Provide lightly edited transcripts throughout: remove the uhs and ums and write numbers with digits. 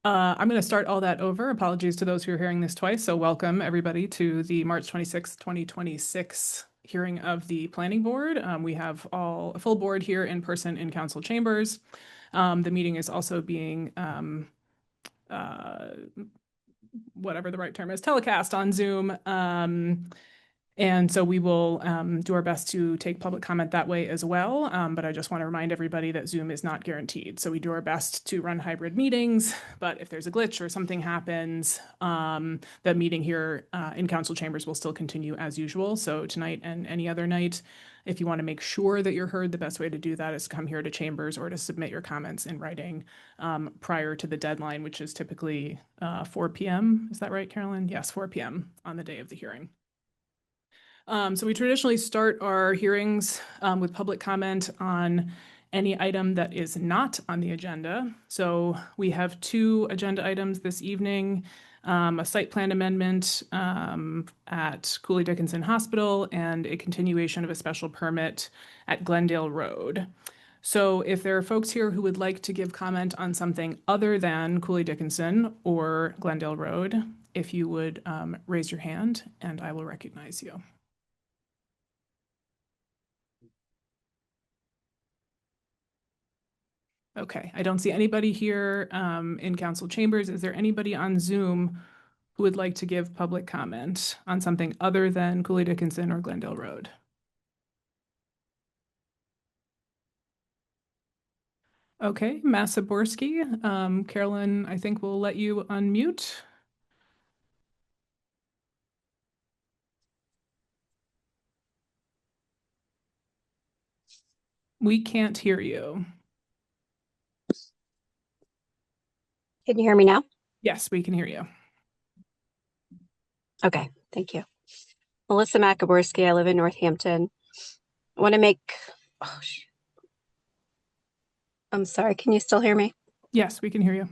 I'm going to start all that over. Apologies to those who are hearing this twice. So welcome everybody to the March 26th, 2026 hearing of the Planning Board. We have a full board here in person in council chambers. The meeting is also being, whatever the right term is, telecast on Zoom. And so we will do our best to take public comment that way as well. But I just want to remind everybody that Zoom is not guaranteed. So we do our best to run hybrid meetings, but if there's a glitch or something happens, the meeting here in council chambers will still continue as usual. So tonight and any other night, if you want to make sure that you're heard, the best way to do that is to come here to chambers or to submit your comments in writing prior to the deadline, which is typically 4 p.m. Is that right, Carolyn? Yes, 4 p.m. on the day of the hearing. So we traditionally start our hearings with public comment on any item that is not on the agenda. So we have two agenda items this evening, a site plan amendment at Cooley Dickinson Hospital and a continuation of a special permit at Glendale Road. So if there are folks here who would like to give comment on something other than Cooley Dickinson or Glendale Road, if you would raise your hand and I will recognize you. Okay, I don't see anybody here in council chambers. Is there anybody on Zoom who would like to give public comment on something other than Cooley Dickinson or Glendale Road? Okay, Massaborski. Carolyn, I think we'll let you unmute. We can't hear you. Can you hear me now? Yes, we can hear you. Okay, thank you. Melissa Makaborski, I live in Northampton. I want to make, I'm sorry, can you still hear me? Yes, we can hear you.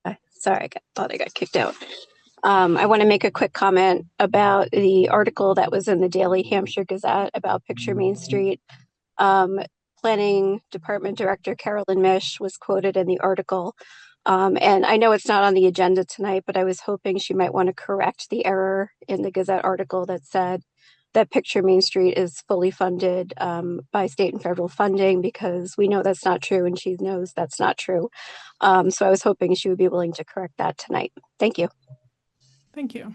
Okay, sorry, thought I got kicked out. I want to make a quick comment about the article that was in the Daily Hampshire Gazette about Picture Main Street. Planning Department Director Carolyn Mish was quoted in the article. And I know it's not on the agenda tonight, but I was hoping she might want to correct the error in the Gazette article that said that Picture Main Street is fully funded by state and federal funding, because we know that's not true and she knows that's not true. So I was hoping she would be willing to correct that tonight. Thank you. Thank you.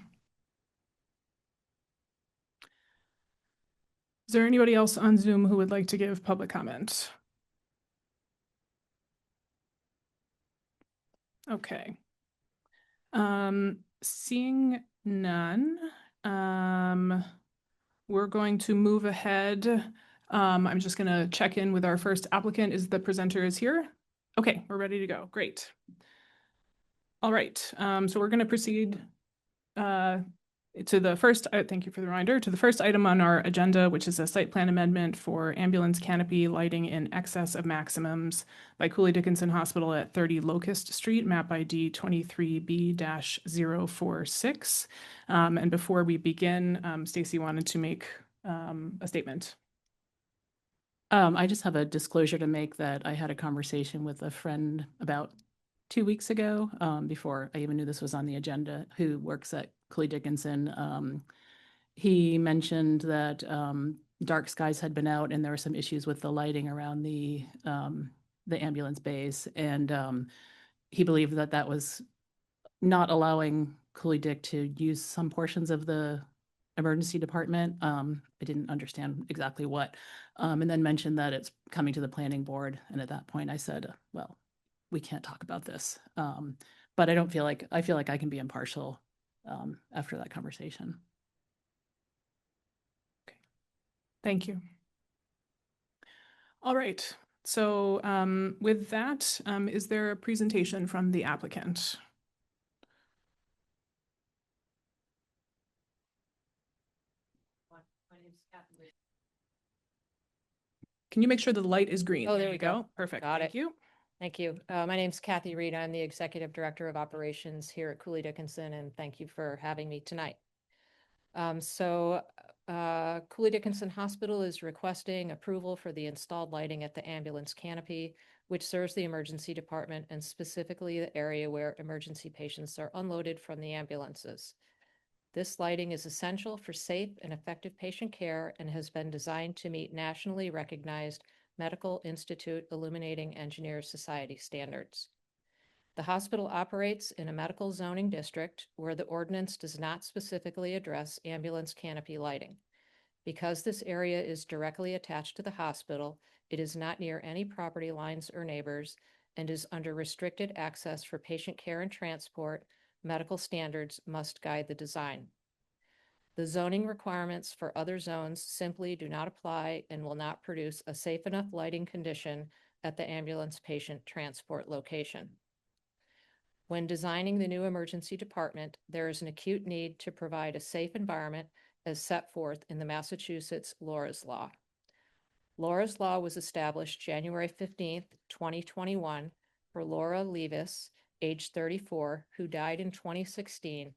Is there anybody else on Zoom who would like to give public comment? Okay. Seeing none, we're going to move ahead. I'm just going to check in with our first applicant. Is the presenter is here? Okay, we're ready to go. Great. All right, so we're going to proceed to the first, thank you for the reminder, to the first item on our agenda, which is a site plan amendment for ambulance canopy lighting in excess of maximums by Cooley Dickinson Hospital at 30 Locust Street, map ID 23B-046. And before we begin, Stacy wanted to make a statement. I just have a disclosure to make that I had a conversation with a friend about 2 weeks ago, before I even knew this was on the agenda, who works at Cooley Dickinson. He mentioned that dark skies had been out and there were some issues with the lighting around the ambulance bays, and he believed that that was not allowing Cooley Dick to use some portions of the emergency department. I didn't understand exactly what, and then mentioned that it's coming to the planning board. And at that point I said, well, we can't talk about this. But I feel like I can be impartial after that conversation. Okay, thank you. All right, so with that, is there a presentation from the applicant? Can you make sure the light is green? Oh, there we go. Perfect. Got Thank it. you. Thank you. My name's Kathy Reed. I'm the Executive Director of Operations here at Cooley Dickinson, and thank you for having me tonight. Cooley Dickinson Hospital is requesting approval for the installed lighting at the ambulance canopy which serves the emergency department and specifically the area where emergency patients are unloaded from the ambulances. This lighting is essential for safe and effective patient care and has been designed to meet nationally recognized Medical Institute Illuminating Engineers Society standards. The hospital operates in a medical zoning district where the ordinance does not specifically address ambulance canopy lighting. Because this area is directly attached to the hospital, it is not near any property lines or neighbors and is under restricted access for patient care and transport. Medical standards must guide the design. The zoning requirements for other zones simply do not apply and will not produce a safe enough lighting condition at the ambulance patient transport location. When designing the new emergency department, there is an acute need to provide a safe environment as set forth in the Massachusetts Laura's Law. Laura's Law was established January 15th, 2021 for Laura Levis, age 34, who died in 2016.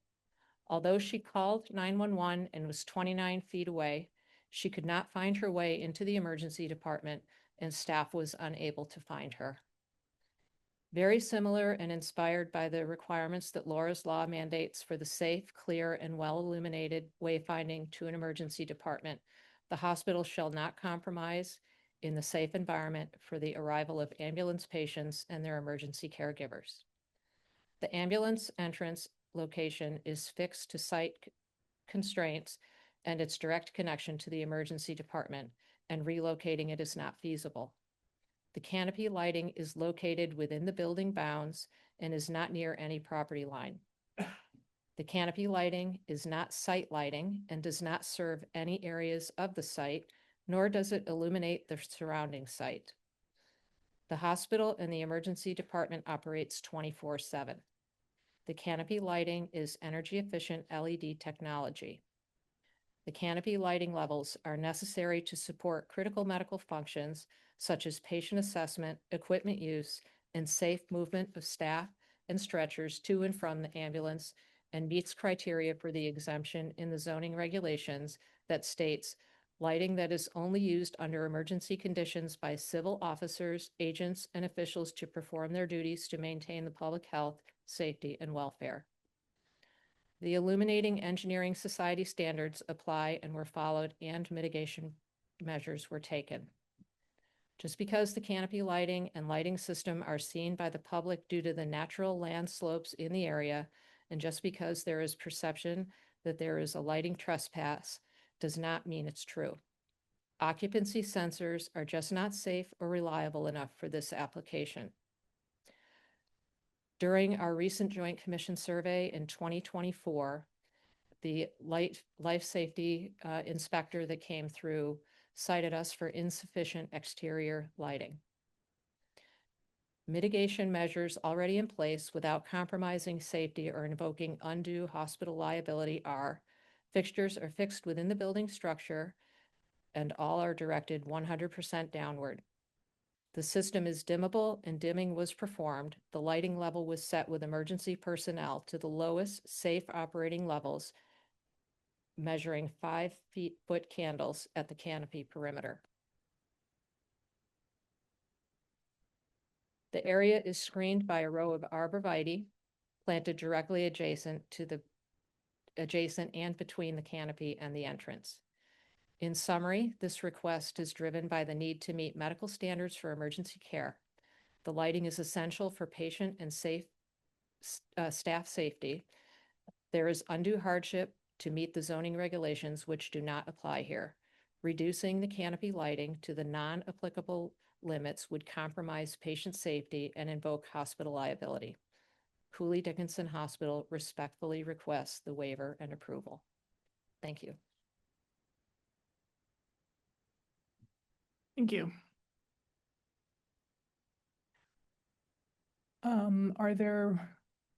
Although she called 911 and was 29 feet away, she could not find her way into the emergency department and staff was unable to find her. Very similar and inspired by the requirements that Laura's Law mandates for the safe, clear, and well-illuminated wayfinding to an emergency department, the hospital shall not compromise in the safe environment for the arrival of ambulance patients and their emergency caregivers. The ambulance entrance location is fixed to site constraints and its direct connection to the emergency department, and relocating it is not feasible. The canopy lighting is located within the building bounds and is not near any property line. The canopy lighting is not site lighting and does not serve any areas of the site, nor does it illuminate the surrounding site. The hospital and the emergency department operates 24/7. The canopy lighting is energy-efficient LED technology. The canopy lighting levels are necessary to support critical medical functions such as patient assessment, equipment use, and safe movement of staff and stretchers to and from the ambulance, and meets criteria for the exemption in the zoning regulations that states lighting that is only used under emergency conditions by civil officers, agents, and officials to perform their duties to maintain the public health, safety, and welfare. The Illuminating Engineering Society standards apply and were followed, and mitigation measures were taken. Just because the canopy lighting and lighting system are seen by the public due to the natural land slopes in the area, and just because there is perception that there is a lighting trespass, does not mean it's true. Occupancy sensors are just not safe or reliable enough for this application. During our recent Joint Commission survey in 2024, the life safety inspector that came through cited us for insufficient exterior lighting. Mitigation measures already in place without compromising safety or invoking undue hospital liability are: fixtures are fixed within the building structure and all are directed 100% downward. The system is dimmable and dimming was performed. The lighting level was set with emergency personnel to the lowest safe operating levels, measuring 5-foot candles at the canopy perimeter. The area is screened by a row of arborvitae planted directly adjacent and between the canopy and the entrance. In summary, this request is driven by the need to meet medical standards for emergency care. The lighting is essential for patient and staff safety. There is undue hardship to meet the zoning regulations, which do not apply here. Reducing the canopy lighting to the non-applicable limits would compromise patient safety and invoke hospital liability. Cooley Dickinson Hospital respectfully requests the waiver and approval. Thank you. Thank you. Are there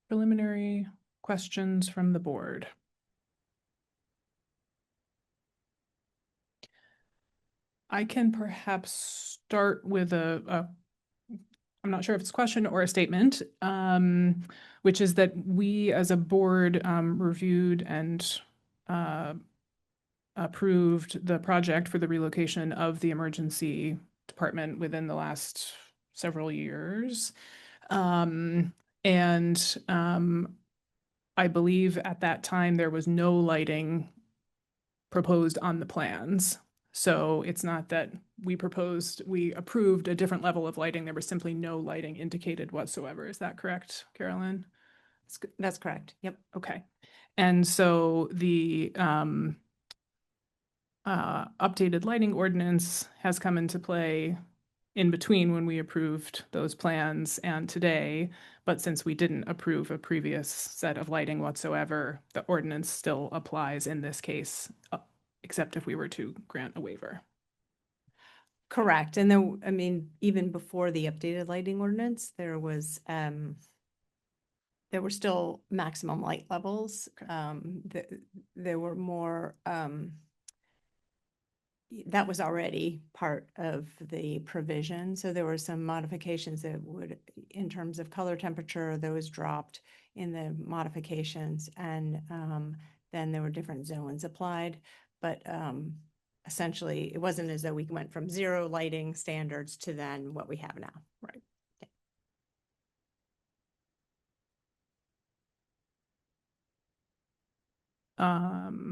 preliminary questions from the board? I can perhaps start with I'm not sure if it's a question or a statement, which is that we as a board reviewed and approved the project for the relocation of the emergency department within the last several years. And I believe at that time there was no lighting proposed on the plans. So it's not that we approved a different level of lighting. There was simply no lighting indicated whatsoever. Is that correct, Carolyn? That's correct. Yep. Okay. And so the updated lighting ordinance has come into play in between when we approved those plans and today. But since we didn't approve a previous set of lighting whatsoever, the ordinance still applies in this case, except if we were to grant a waiver. Correct. And then, I mean, even before the updated lighting ordinance, there were still maximum light levels. There were more, that was already part of the provision. So there were some modifications that would, in terms of color temperature, those dropped in the modifications. And then there were different zones applied. But essentially, it wasn't as though we went from 0 lighting standards to then what we have now. Right.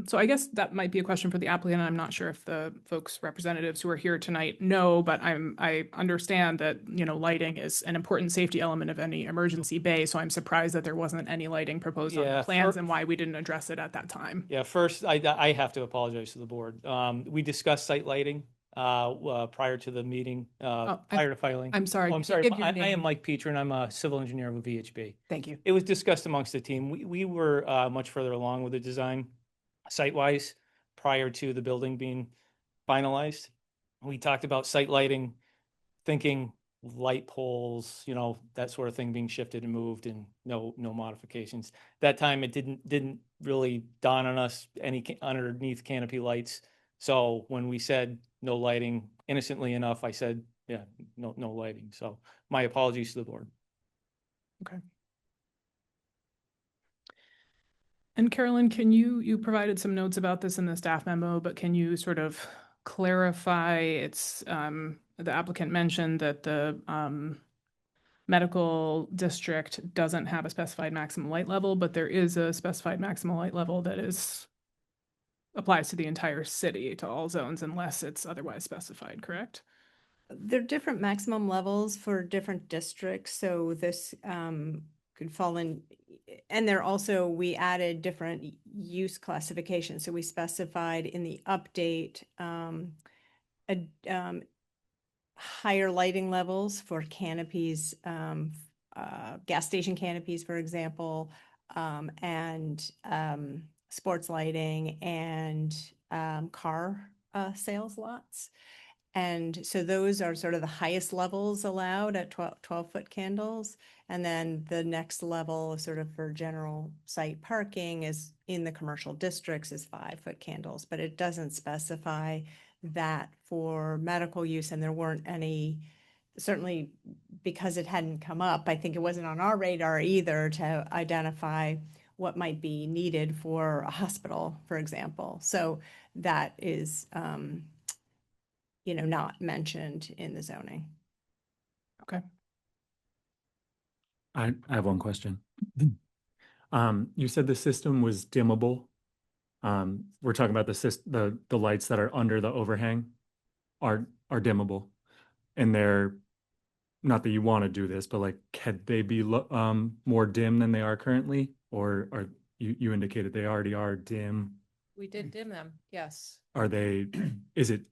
So I guess that might be a question for the applicant. I'm not sure if the folks representatives who are here tonight know, but I understand that, you know, lighting is an important safety element of any emergency bay. So I'm surprised that there wasn't any lighting proposed on Yeah, the plans and why we didn't address it at that time. Yeah, first, I have to apologize to the board. We discussed site lighting prior to the meeting, prior to filing. I'm sorry. Oh, I'm Can you sorry. give your I am name? Mike Peter, and I'm a civil engineer with VHB. Thank you. It was discussed amongst the team. We were much further along with the design site-wise prior to the building being finalized. We talked about site lighting, thinking light poles, you know, that sort of thing being shifted and moved, and no modifications. That time it didn't really dawn on us any underneath canopy lights. So when we said no lighting, innocently enough, I said, yeah, no lighting. So my apologies to the board. Okay. And Carolyn, you provided some notes about this in the staff memo, but can you sort of clarify, the applicant mentioned that the medical district doesn't have a specified maximum light level, but there is a specified maximum light level that applies to the entire city, to all zones, unless it's otherwise specified, correct? There are different maximum levels for different districts, so this could fall in, and there also, we added different use classifications. So we specified in the update higher lighting levels for canopies, gas station canopies, for example, and sports lighting and car sales lots. And so those are sort of the highest levels allowed at 12-foot candles. And then the next level sort of for general site parking is in the commercial districts is 5-foot candles, but it doesn't specify that for medical use. And there weren't any, certainly because it hadn't come up, I think it wasn't on our radar either to identify what might be needed for a hospital, for example. So that is, you know, not mentioned in the zoning. Okay. I have one question. You said the system was dimmable. We're talking about the lights that are under the overhang are dimmable, and they're not that you want to do this, but like, could they be more dim than they are currently, or are you indicated they already are dim? We did dim them, yes. Are they? Is it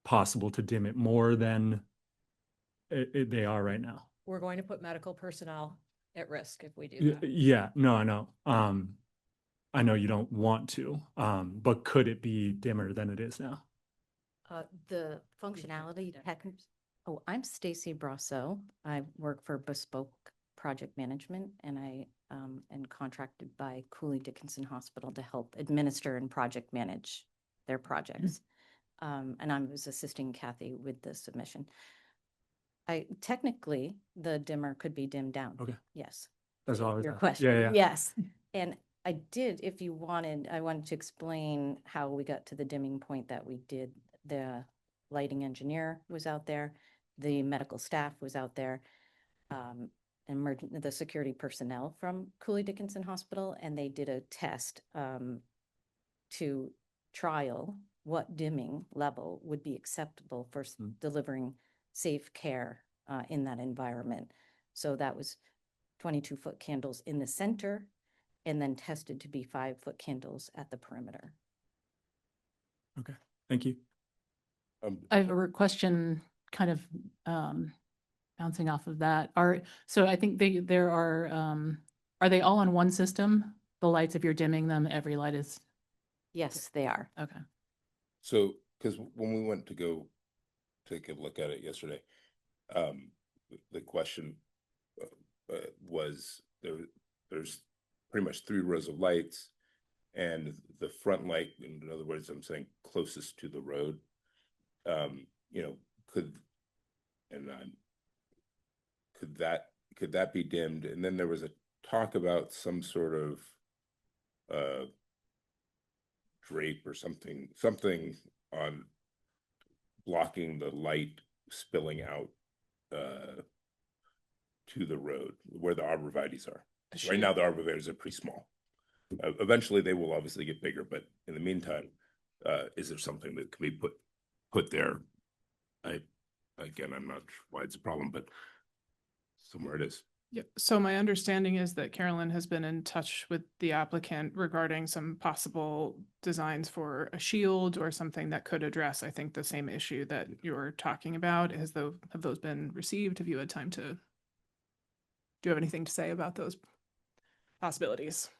possible to dim it more than they are right now? We're going to put medical personnel at risk if we do that. Yeah, no, I know. I know you don't want to, but could it be dimmer than it is now? The functionality tech. Oh, I'm Stacy Brasso. I work for Bespoke Project Management, and I am contracted by Cooley Dickinson Hospital to help administer and project manage their projects. And I was assisting Kathy with the submission. Technically, the dimmer could be dimmed down. Okay. Yes. That's all I was Your asking. question. Yeah. Yes. And I did, if you wanted, I wanted to explain how we got to the dimming point that we did. The lighting engineer was out there. the medical staff was out there, the security personnel from Cooley Dickinson Hospital, and they did a test to trial what dimming level would be acceptable for delivering safe care in that environment. So that was 22-foot candles in the center, and then tested to be 5-foot candles at the perimeter. Okay, thank you. I have a question kind of bouncing off of that. So I think there are they all on one system? The lights, if you're dimming them, every light is, Yes, they are. okay. So, because when we went to go take a look at it yesterday, the question was there's pretty much 3 rows of lights, and the front light, in other words, I'm saying closest to the road, you know, could that be dimmed? And then there was a talk about some sort of drape or something on blocking the light spilling out to the road where the arborvitaes are. Right now, the arborvitaes are pretty small. Eventually, they will obviously get bigger, but in the meantime, is there something that can be put there? Again, I'm not sure why it's a problem, but somewhere it is. Yeah, so my understanding is that Carolyn has been in touch with the applicant regarding some possible designs for a shield or something that could address, I think, the same issue that you're talking about. Have those been received? Have you had time to, do you have anything to say about those possibilities?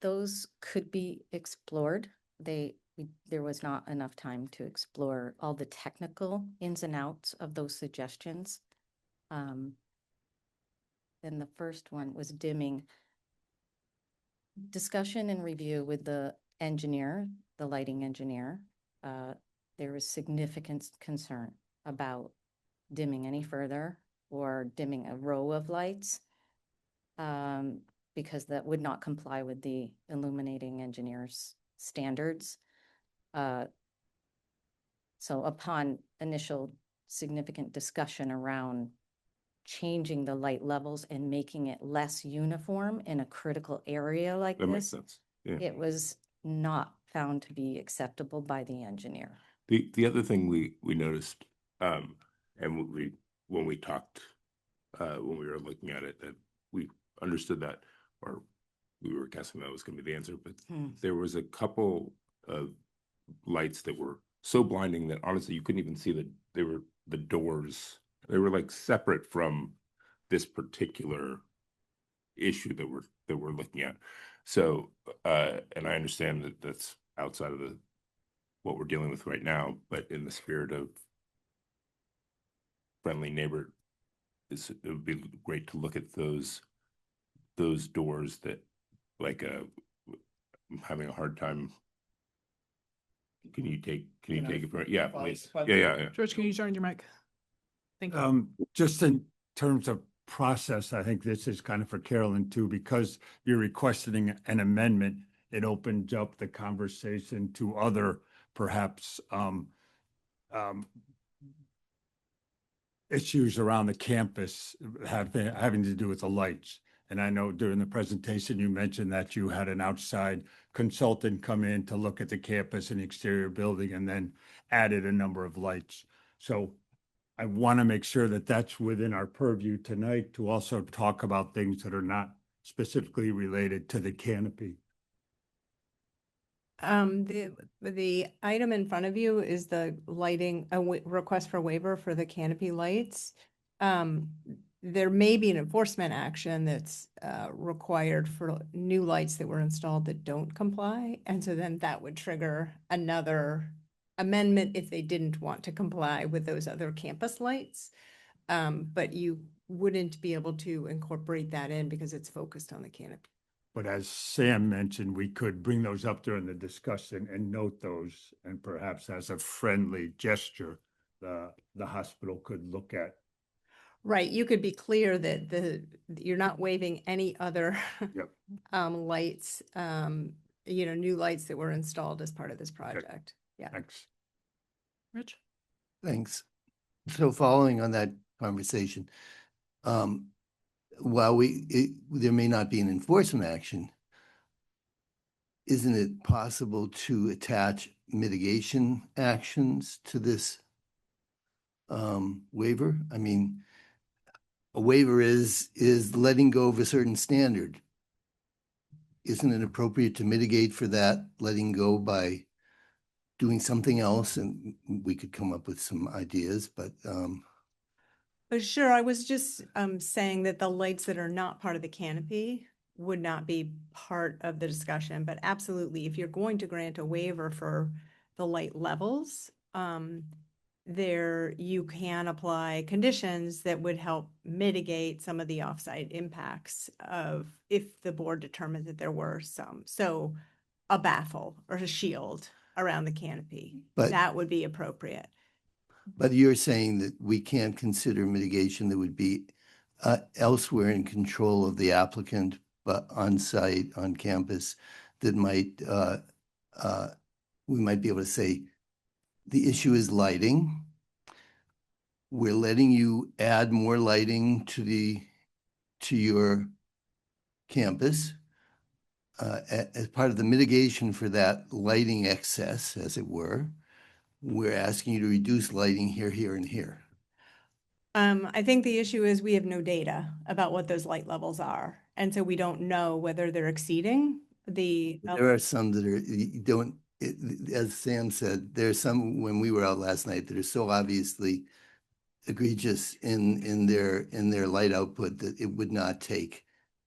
Those could be explored. There was not enough time to explore all the technical ins and outs of those suggestions. Then the first one was dimming. Discussion and review with the engineer, the lighting engineer. There was significant concern about dimming any further or dimming a row of lights, because that would not comply with the illuminating engineer's standards. So upon initial significant discussion around changing the light levels and making it less uniform in a critical area like That makes this, sense. Yeah. it was not found to be acceptable by the engineer. The other thing we noticed, and when we talked, when we were looking at it, that we understood that, or we were guessing that was going to be the answer, but there was a couple of lights that were so blinding that honestly you couldn't even see the doors. They were like separate from this particular issue that we're looking at. So, and I understand that that's outside of what we're dealing with right now, but in the spirit of friendly neighbor, it would be great to look at those doors that, like, I'm having a hard time. Can you take it from, yeah, please. Yeah. George, can you turn your mic? Thank you. Just in terms of process, I think this is kind of for Carolyn too, because you're requesting an amendment. It opens up the conversation to other perhaps issues around the campus having to do with the lights. And I know during the presentation, you mentioned that you had an outside consultant come in to look at the campus and exterior building and then added a number of lights. So I want to make sure that that's within our purview tonight to also talk about things that are not specifically related to the canopy. The item in front of you is the lighting, request for waiver for the canopy lights. There may be an enforcement action that's required for new lights that were installed that don't comply. And so then that would trigger another amendment if they didn't want to comply with those other campus lights. But you wouldn't be able to incorporate that in because it's focused on the canopy. But as Sam mentioned, we could bring those up during the discussion and note those, and perhaps as a friendly gesture, the hospital could look at. Right, you could be clear that you're not waiving any other Yep. Lights, new lights that were installed as part of this project. Yeah. Thanks. Rich? Thanks. So following on that conversation, while there may not be an enforcement action, isn't it possible to attach mitigation actions to this waiver? I mean, a waiver is letting go of a certain standard. Isn't it appropriate to mitigate for that letting go by doing something else? And we could come up with some ideas, but Sure, I was just saying that the lights that are not part of the canopy would not be part of the discussion, but absolutely, if you're going to grant a waiver for the light levels, there you can apply conditions that would help mitigate some of the offsite impacts of if the board determined that there were some. So a baffle or a shield around the canopy, But- that would be appropriate. But you're saying that we can't consider mitigation that would be elsewhere in control of the applicant, but on site, on campus, that might, we might be able to say, the issue is lighting. We're letting you add more lighting to your campus. As part of the mitigation for that lighting excess, as it were, we're asking you to reduce lighting here, here, and here. I think the issue is we have no data about what those light levels are. And so we don't know whether they're exceeding the. There are some that are, you don't, as Sam said, there's some, when we were out last night, that are so obviously egregious in their light output that it would not take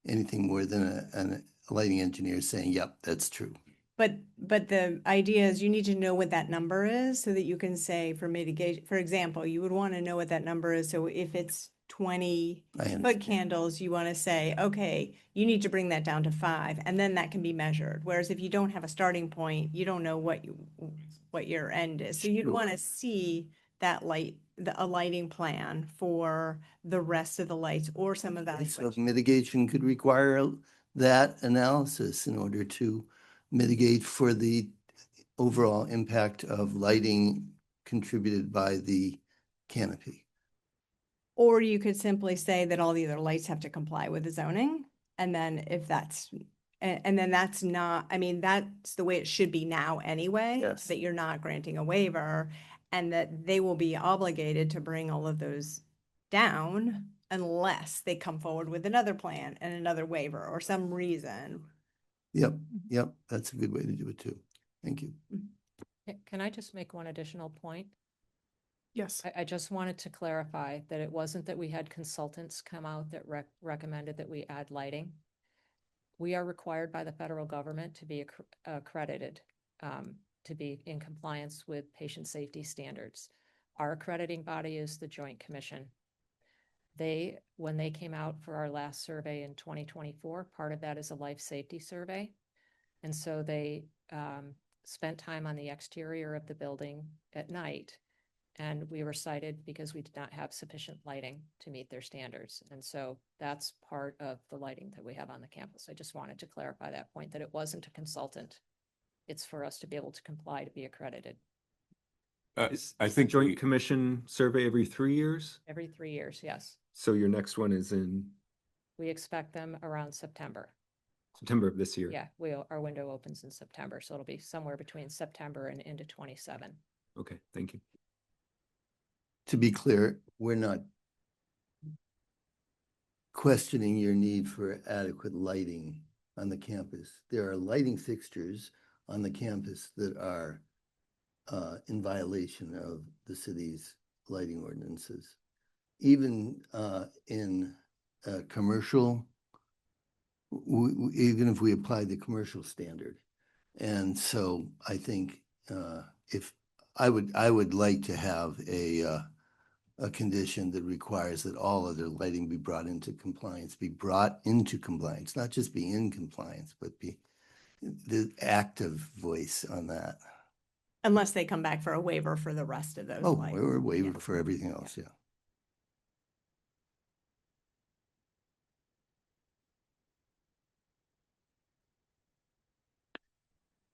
anything more than a lighting engineer saying, yep, that's true. But the idea is you need to know what that number is so that you can say for mitigation, for example, you would want to know what that number is. So if it's 20 I foot understand. candles, you want to say, okay, you need to bring that down to 5, and then that can be measured. Whereas if you don't have a starting point, you don't know what your end is. So you'd Sure. want to see that a lighting plan for the rest of the lights or some So evaluation. mitigation could require that analysis in order to mitigate for the overall impact of lighting contributed by the canopy. Or you could simply say that all the other lights have to comply with the zoning. And then if that's, and then that's not, I mean, that's the way it should be now anyway. Yes. That you're not granting a waiver and that they will be obligated to bring all of those down unless they come forward with another plan and another waiver or some reason. Yep, yep, that's a good way to do it too. Thank you. Can I just make one additional point? Yes. I just wanted to clarify that it wasn't that we had consultants come out that recommended that we add lighting. We are required by the federal government to be accredited, to be in compliance with patient safety standards. Our accrediting body is the Joint Commission. When they came out for our last survey in 2024, part of that is a life safety survey. And so they spent time on the exterior of the building at night. And we were cited because we did not have sufficient lighting to meet their standards. And so that's part of the lighting that we have on the campus. I just wanted to clarify that point, that it wasn't a consultant. It's for us to be able to comply to be accredited I think Joint Commission survey every 3 years. every 3 years. Yes. So your next one is in We expect them around September. September of this year. Yeah, our window opens in September. So it'll be somewhere between September and into 27. Okay, thank you. To be clear, we're not questioning your need for adequate lighting on the campus. There are lighting fixtures on the campus that are in violation of the city's lighting ordinances. Even in commercial, even if we apply the commercial standard. And so I think if I would like to have a condition that requires that all other lighting be brought into compliance, not just be in compliance, but be the active voice on that. Unless they come back for a waiver for the rest of those Oh, lights. or a waiver Yeah. for everything else, yeah.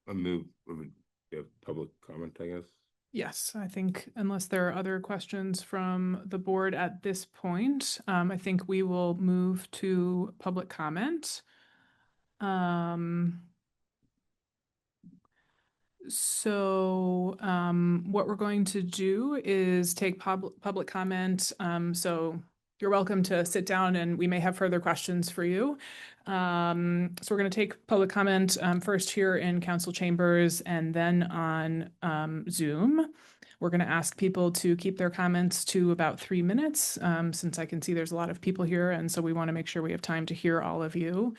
I move, we have public comment, I guess. Yes, I think unless there are other questions from the board at this point, I think we will move to public comment. What we're going to do is take public comment. So you're welcome to sit down and we may have further questions for you. So we're going to take public comment first here in council chambers and then on Zoom. We're going to ask people to keep their comments to about 3 minutes, since I can see there's a lot of people here, and so we want to make sure we have time to hear all of you.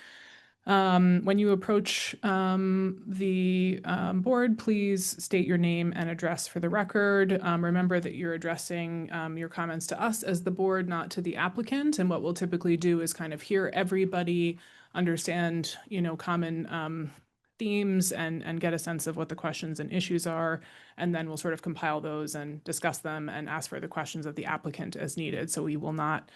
When you approach the board, please state your name and address for the record. Remember that you're addressing your comments to us as the board, not to the applicant. And what we'll typically do is kind of hear everybody, understand, common themes and get a sense of what the questions and issues are. And then we'll sort of compile those and discuss them and ask further questions of the applicant as needed. So we will not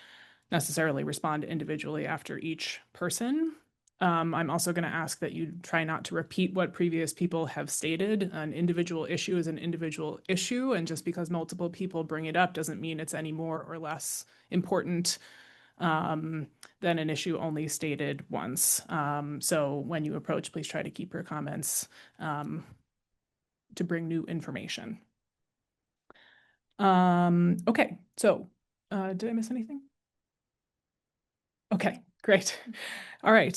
necessarily respond individually after each person. I'm also going to ask that you try not to repeat what previous people have stated. An individual issue is an individual issue, and just because multiple people bring it up doesn't mean it's any more or less important than an issue only stated once. So when you approach, please try to keep your comments to bring new information. Okay, so did I miss anything? Okay, great. All right.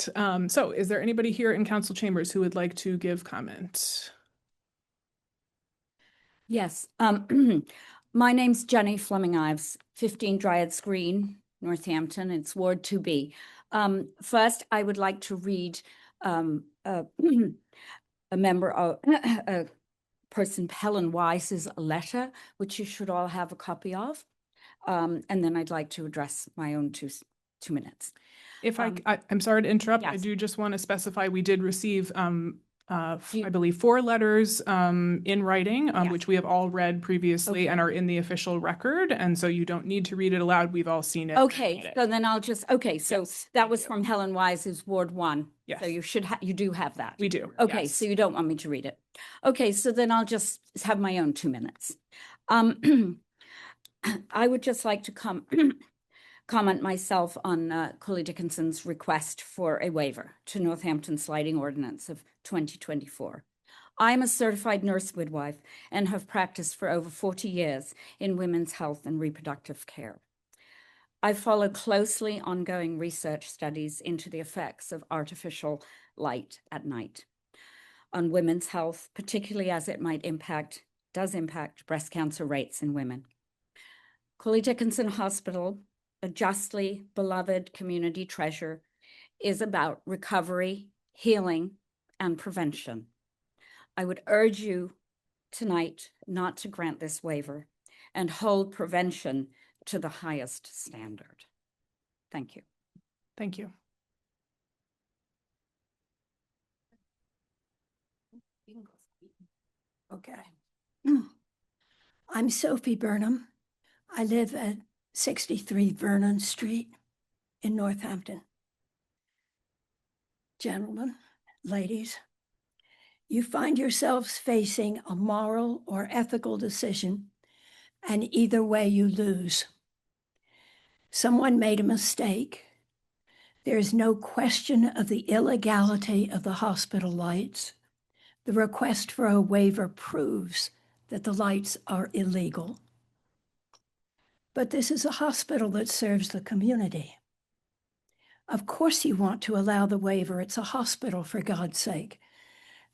So is there anybody here in council chambers who would like to give comment? Yes. My name's Jenny Fleming Ives, 15 Dryads Green, Northampton. It's Ward 2B. First, I would like to read a member of a person, Helen Wise's letter, which you should all have a copy of. And then I'd like to address my own two minutes. If I'm sorry to interrupt. I yes. do just want to specify we did receive, I believe, 4 letters in writing, Yes. which we have all read previously Okay. and are in the official record. And so you don't need to read it aloud. We've all seen it. Okay, so then I'll just, okay, so Yes, that thank was you. from Helen Wise's Ward 1. Yes. So you do have that. We do. Okay, yes. so you don't want me to read it. Okay, so then I'll just have my own 2 minutes. I would just like to comment myself on Cooley Dickinson's request for a waiver to Northampton's lighting ordinance of 2024. I'm a certified nurse midwife and have practiced for over 40 years in women's health and reproductive care. I follow closely ongoing research studies into the effects of artificial light at night on women's health, particularly as it does impact breast cancer rates in women. Cooley Dickinson Hospital, a justly beloved community treasure, is about recovery, healing, and prevention. I would urge you tonight not to grant this waiver and hold prevention to the highest standard. Thank you. Thank you. Okay. I'm Sophie Burnham. I live at 63 Vernon Street in Northampton. Gentlemen, ladies, you find yourselves facing a moral or ethical decision, and either way you lose. Someone made a mistake. There is no question of the illegality of the hospital lights. The request for a waiver proves that the lights are illegal. But this is a hospital that serves the community. Of course you want to allow the waiver. It's a hospital, for God's sake.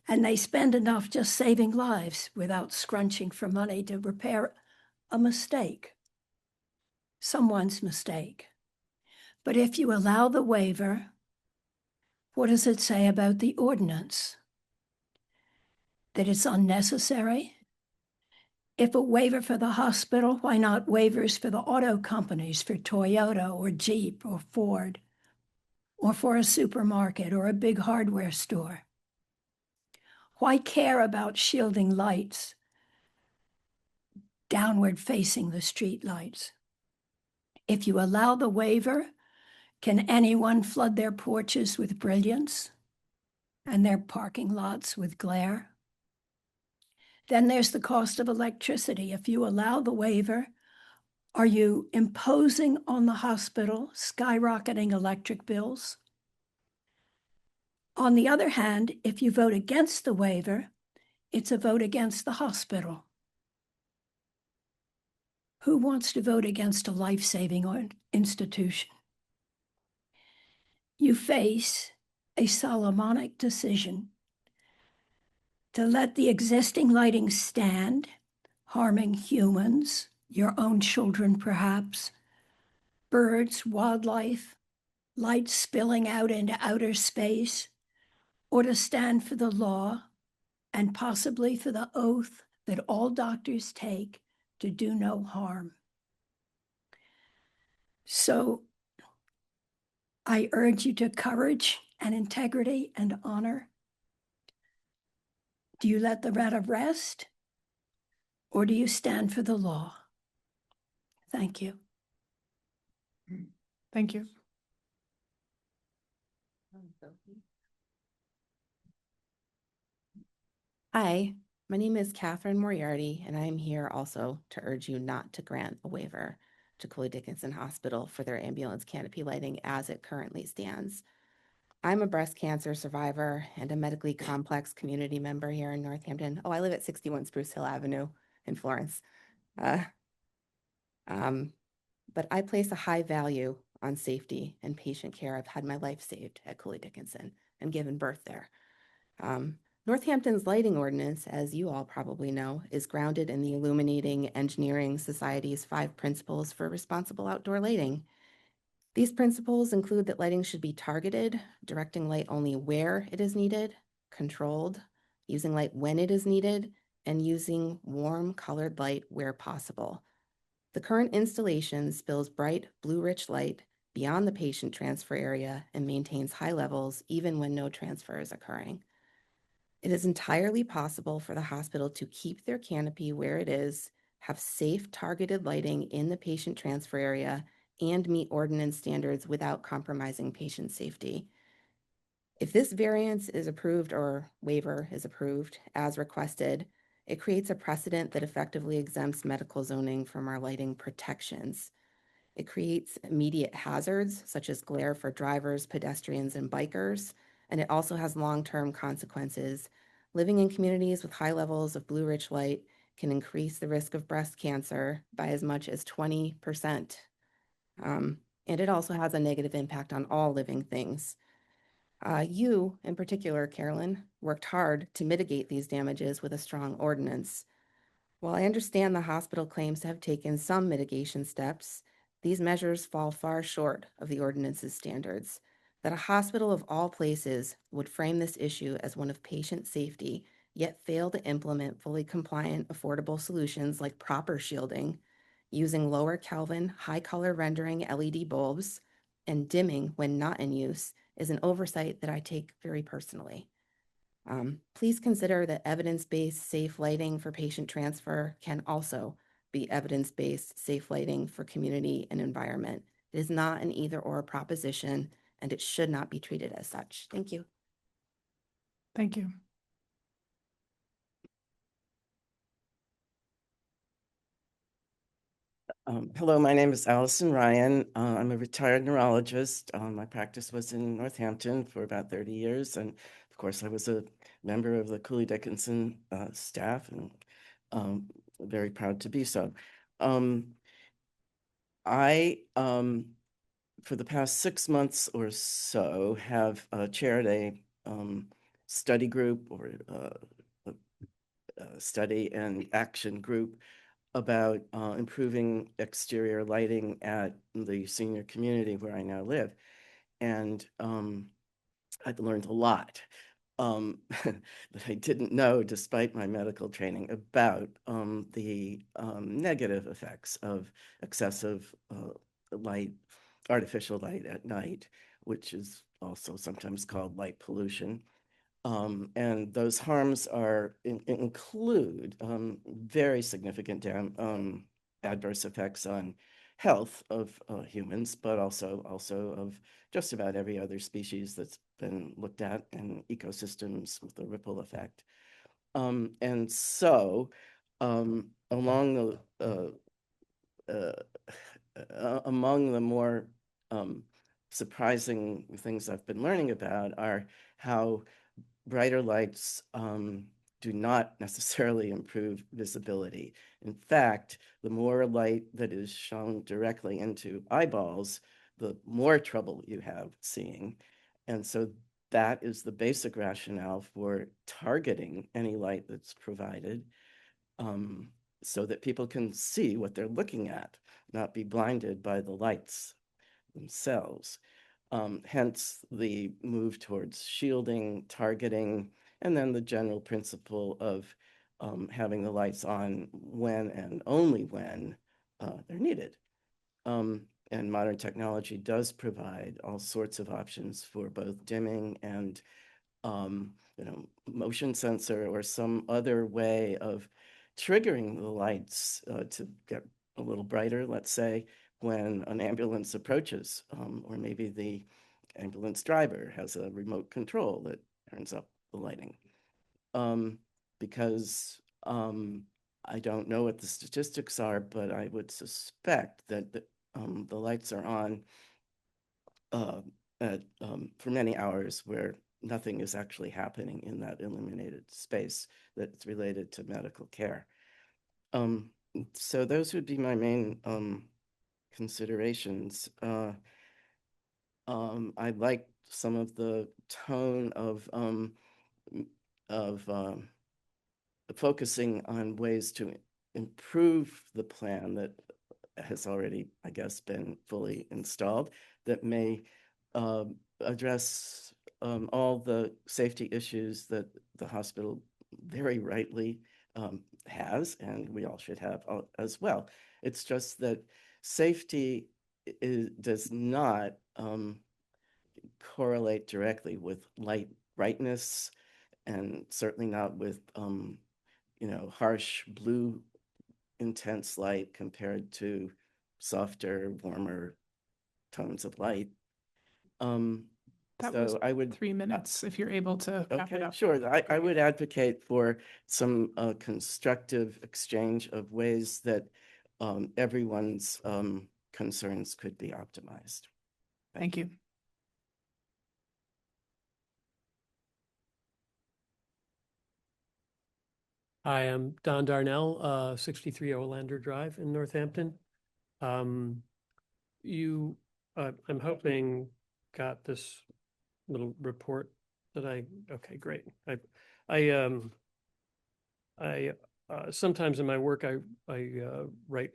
And they spend enough just saving lives without scrunching for money to repair a mistake, someone's mistake. But if you allow the waiver, what does it say about the ordinance? That it's unnecessary? If a waiver for the hospital, why not waivers for the auto companies, for Toyota or Jeep or Ford, or for a supermarket or a big hardware store? Why care about shielding lights downward facing the street lights? If you allow the waiver, can anyone flood their porches with brilliance and their parking lots with glare? Then there's the cost of electricity. If you allow the waiver, are you imposing on the hospital skyrocketing electric bills? On the other hand, if you vote against the waiver, it's a vote against the hospital. Who wants to vote against a life-saving institution? You face a Solomonic decision to let the existing lighting stand, harming humans, your own children perhaps, birds, wildlife, light spilling out into outer space, or to stand for the law and possibly for the oath that all doctors take to do no harm. So I urge you to courage and integrity and honor. Do you let the matter rest, or do you stand for the law? Thank you. Thank you. Hi, my name is Catherine Moriarty, and I'm here also to urge you not to grant a waiver to Cooley Dickinson Hospital for their ambulance canopy lighting as it currently stands. I'm a breast cancer survivor and a medically complex community member here in Northampton. Oh, I live at 61 Spruce Hill Avenue in Florence. But I place a high value on safety and patient care. I've had my life saved at Cooley Dickinson and given birth there. Northampton's lighting ordinance, as you all probably know, is grounded in the Illuminating Engineering Society's 5 principles for responsible outdoor lighting. These principles include that lighting should be targeted, directing light only where it is needed, controlled, using light when it is needed, and using warm colored light where possible. The current installation spills bright blue-rich light beyond the patient transfer area and maintains high levels even when no transfer is occurring. It is entirely possible for the hospital to keep their canopy where it is, have safe targeted lighting in the patient transfer area, and meet ordinance standards without compromising patient safety. If this variance is approved or waiver is approved as requested, it creates a precedent that effectively exempts medical zoning from our lighting protections. It creates immediate hazards such as glare for drivers, pedestrians, and bikers, and it also has long-term consequences. Living in communities with high levels of blue-rich light can increase the risk of breast cancer by as much as 20%. And it also has a negative impact on all living things. You, in particular, Carolyn, worked hard to mitigate these damages with a strong ordinance. While I understand the hospital claims to have taken some mitigation steps, these measures fall far short of the ordinance's standards. That a hospital of all places would frame this issue as one of patient safety, yet fail to implement fully compliant, affordable solutions like proper shielding, using lower Kelvin, high color rendering LED bulbs, and dimming when not in use is an oversight that I take very personally. Please consider that evidence-based safe lighting for patient transfer can also be evidence-based safe lighting for community and environment. It is not an either-or proposition, and it should not be treated as such. Thank you. Thank you. Hello, my name is Allison Ryan. I'm a retired neurologist. My practice was in Northampton for about 30 years. And of course, I was a member of the Cooley Dickinson staff and very proud to be so. I, for the past 6 months or so, have chaired a study group or a study and action group about improving exterior lighting at the senior community where I now live. And I've learned a lot that I didn't know despite my medical training about the negative effects of excessive light, artificial light at night, which is also sometimes called light pollution. And those harms include very significant adverse effects on health of humans, but also of just about every other species that's been looked at in ecosystems with a ripple effect. And so along among the more surprising things I've been learning about are how brighter lights do not necessarily improve visibility. In fact, the more light that is shown directly into eyeballs, the more trouble you have seeing. And so that is the basic rationale for targeting any light that's provided, so that people can see what they're looking at, not be blinded by the lights themselves. Hence the move towards shielding, targeting, and then the general principle of having the lights on when and only when they're needed. And modern technology does provide all sorts of options for both dimming and motion sensor or some other way of triggering the lights to get a little brighter, let's say, when an ambulance approaches, or maybe the ambulance driver has a remote control that turns up the lighting. Because I don't know what the statistics are, but I would suspect that the lights are on for many hours where nothing is actually happening in that illuminated space that's related to medical care. So those would be my main considerations. I like some of the tone of focusing on ways to improve the plan that has already, I guess, been fully installed that may address all the safety issues that the hospital very rightly has, and we all should have as well. It's just that safety does not correlate directly with light brightness, and certainly not with harsh blue intense light compared to softer, warmer tones of light. That So was I would 3 minutes if you're able to wrap it okay, up. sure. I would advocate for some constructive exchange of ways that everyone's concerns could be optimized. Thank you. Hi, I'm Don Darnell, 63 Olander Drive in Northampton. You, I'm hoping, got this little report that okay, great. I sometimes in my work, I write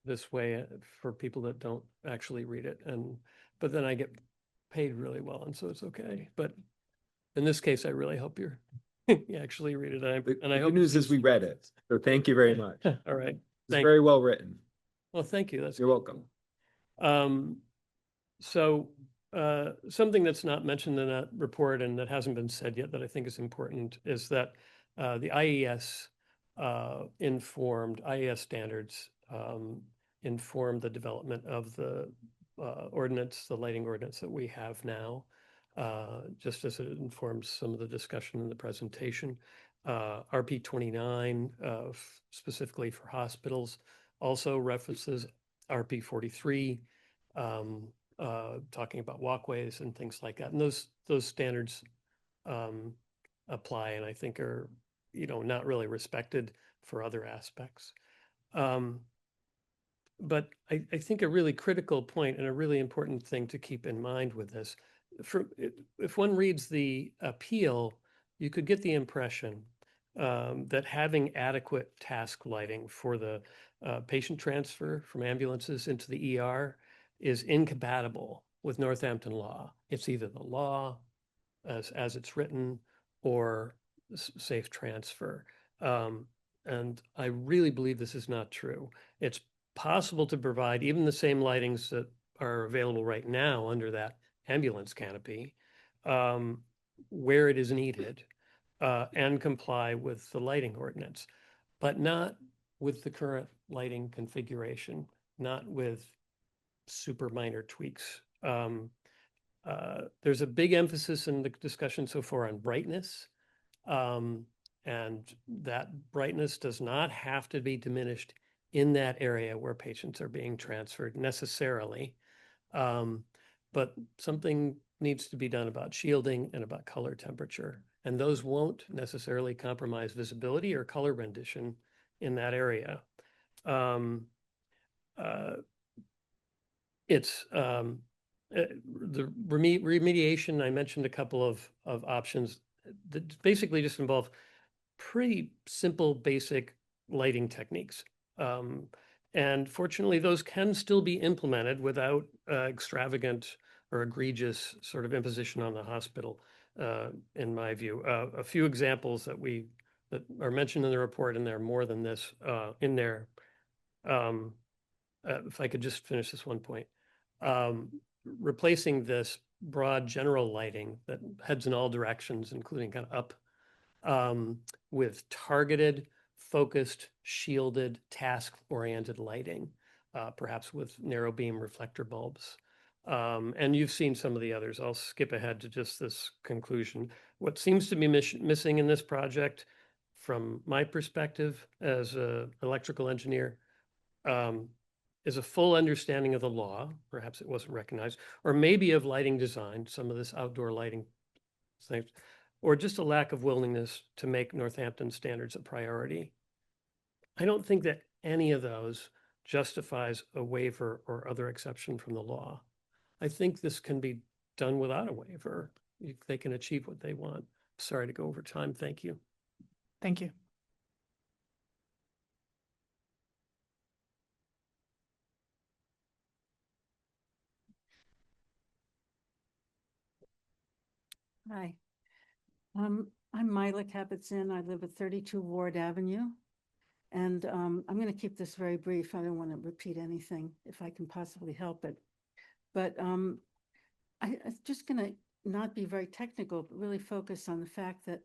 this way for people that don't actually read it, but then I get paid really well, and so it's okay. But in this case, I really hope you actually read it. And I hope the news is we read it. So thank you very much. All right. It's very well written. Well, thank you. You're welcome. So something that's not mentioned in that report and that hasn't been said yet that I think is important is that the IES IES standards informed the development of the ordinance, the lighting ordinance that we have now, just as it informs some of the discussion in the presentation. RP 29, specifically for hospitals, also references RP 43, talking about walkways and things like that. And those standards apply, and I think are, not really respected for other aspects. But I think a really critical point and a really important thing to keep in mind with this, if one reads the appeal, you could get the impression that having adequate task lighting for the patient transfer from ambulances into the ER is incompatible with Northampton law. It's either the law as it's written or safe transfer. And I really believe this is not true. It's possible to provide even the same lightings that are available right now under that ambulance canopy where it is needed and comply with the lighting ordinance, but not with the current lighting configuration, not with super minor tweaks. There's a big emphasis in the discussion so far on brightness. And that brightness does not have to be diminished in that area where patients are being transferred necessarily. But something needs to be done about shielding and about color temperature. And those won't necessarily compromise visibility or color rendition in that area. The remediation, I mentioned a couple of options that basically just involve pretty simple, basic lighting techniques. And fortunately, those can still be implemented without extravagant or egregious sort of imposition on the hospital, in my view. A few examples that are mentioned in the report, and there are more than this in there. If I could just finish this one point. Replacing this broad general lighting that heads in all directions, including kind of up, with targeted, focused, shielded, task-oriented lighting, perhaps with narrow beam reflector bulbs. And you've seen some of the others. I'll skip ahead to just this conclusion. What seems to be missing in this project, from my perspective as an electrical engineer, is a full understanding of the law, perhaps it wasn't recognized, or maybe of lighting design, some of this outdoor lighting things, or just a lack of willingness to make Northampton standards a priority. I don't think that any of those justifies a waiver or other exception from the law. I think this can be done without a waiver. They can achieve what they want. Sorry to go over time. Thank you. Thank you. Hi. I'm Mila Kabat-Zinn. I live at 32 Ward Avenue. And I'm going to keep this very brief. I don't want to repeat anything if I can possibly help it. But I'm just going to not be very technical, but really focus on the fact that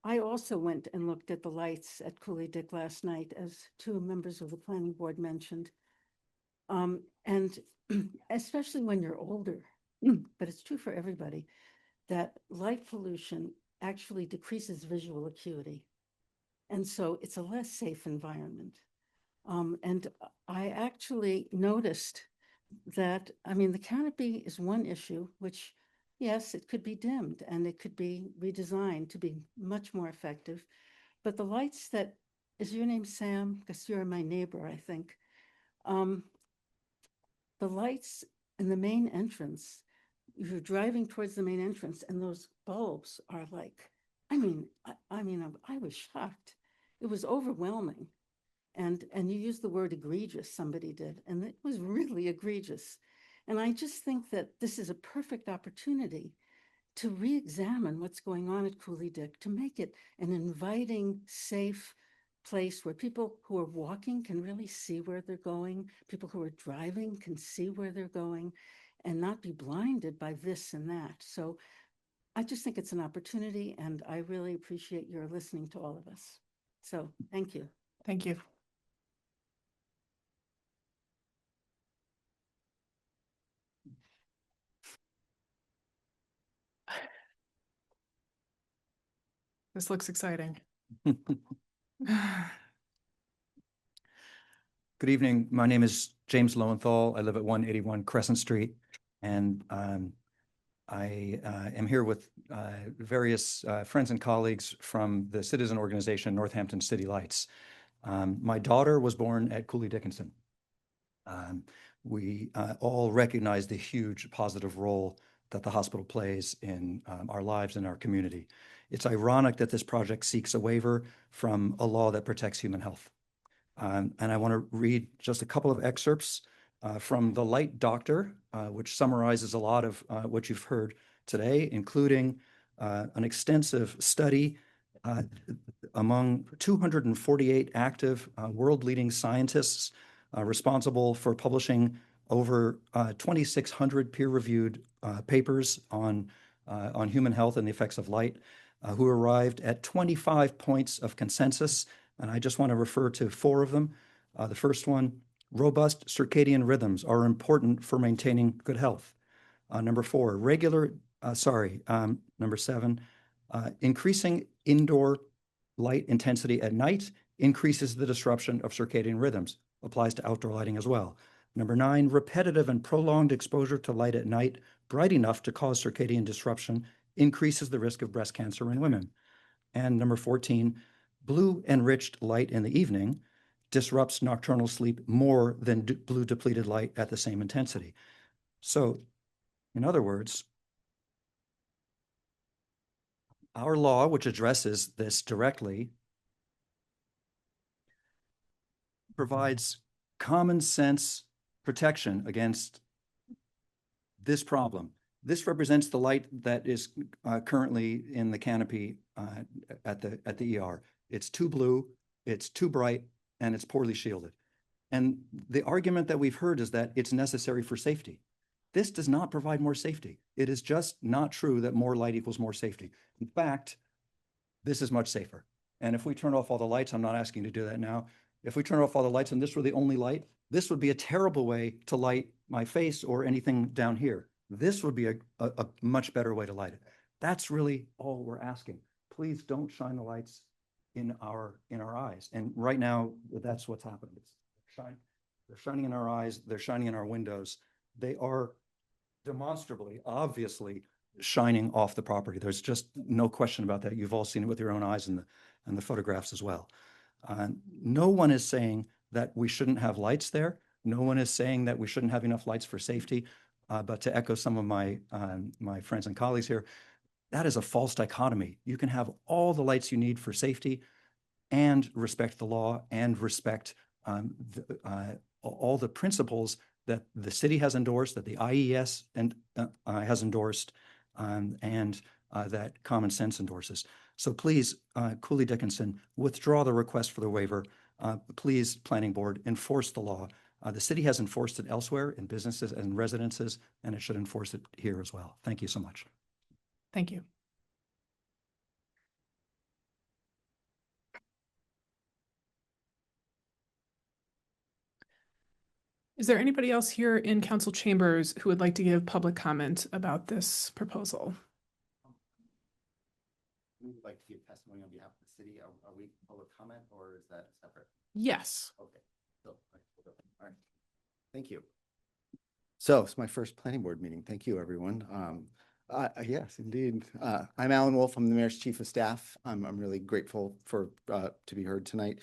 I also went and looked at the lights at Cooley Dick last night, as two members of the planning board mentioned. And especially when you're older, but it's true for everybody, that light pollution actually decreases visual acuity. And so it's a less safe environment. And I actually noticed that, I mean, the canopy is one issue, which, yes, it could be dimmed and it could be redesigned to be much more effective. But the lights that, is your name Sam? Because you're my neighbor, I think. The lights in the main entrance, you're driving towards the main entrance and those bulbs are like, I was shocked. It was overwhelming. And you used the word egregious, somebody did, and it was really egregious. And I just think that this is a perfect opportunity to re-examine what's going on at Cooley Dick, to make it an inviting, safe place where people who are walking can really see where they're going, people who are driving can see where they're going, and not be blinded by this and that. So I just think it's an opportunity, and I really appreciate your listening to all of us. So thank you. Thank you. This looks exciting. Good evening. My name is James Lowenthal. I live at 181 Crescent Street, and I am here with various friends and colleagues from the citizen organization Northampton City Lights. My daughter was born at Cooley Dickinson. We all recognize the huge positive role that the hospital plays in our lives and our community. It's ironic that this project seeks a waiver from a law that protects human health. And I want to read just a couple of excerpts from The Light Doctor, which summarizes a lot of what you've heard today, including an extensive study among 248 active world-leading scientists responsible for publishing over 2,600 peer-reviewed papers on human health and the effects of light, who arrived at 25 points of consensus. And I just want to refer to 4 of them. The first one, robust circadian rhythms are important for maintaining good health. Number 7, Increasing indoor light intensity at night increases the disruption of circadian rhythms, applies to outdoor lighting as well. Number 9, repetitive and prolonged exposure to light at night, bright enough to cause circadian disruption, increases the risk of breast cancer in women. And number 14, blue enriched light in the evening disrupts nocturnal sleep more than blue depleted light at the same intensity. So, in other words, our law, which addresses this directly, provides common sense protection against this problem. This represents the light that is currently in the canopy at the ER. It's too blue, it's too bright, and it's poorly shielded. And the argument that we've heard is that it's necessary for safety. This does not provide more safety. It is just not true that more light equals more safety. In fact, this is much safer. And if we turn off all the lights, I'm not asking you to do that now. If we turn off all the lights and this were the only light, this would be a terrible way to light my face or anything down here. This would be a much better way to light it. That's really all we're asking. Please don't shine the lights in our eyes. And right now, that's what's happening. They're shining in our eyes. They're shining in our windows. They are demonstrably, obviously, shining off the property. There's just no question about that. You've all seen it with your own eyes and the photographs as well. No one is saying that we shouldn't have lights there. No one is saying that we shouldn't have enough lights for safety. But to echo some of my friends and colleagues here, that is a false dichotomy. You can have all the lights you need for safety and respect the law and respect all the principles that the city has endorsed, that the IES has endorsed, and that common sense endorses. So please, Cooley Dickinson, withdraw the request for the waiver. Please, Planning Board, enforce the law. The city has enforced it elsewhere in businesses and residences, and it should enforce it here as well. Thank you so much. Thank you. Is there anybody else here in council chambers who would like to give public comment about this proposal? We would like to give testimony on behalf of the city. Are we public comment or is that separate? Yes. Okay. So, all right. Thank you. So it's my first planning board meeting. Thank you, everyone. Yes, indeed. I'm Alan Wolf. I'm the mayor's chief of staff. I'm really grateful for to be heard tonight.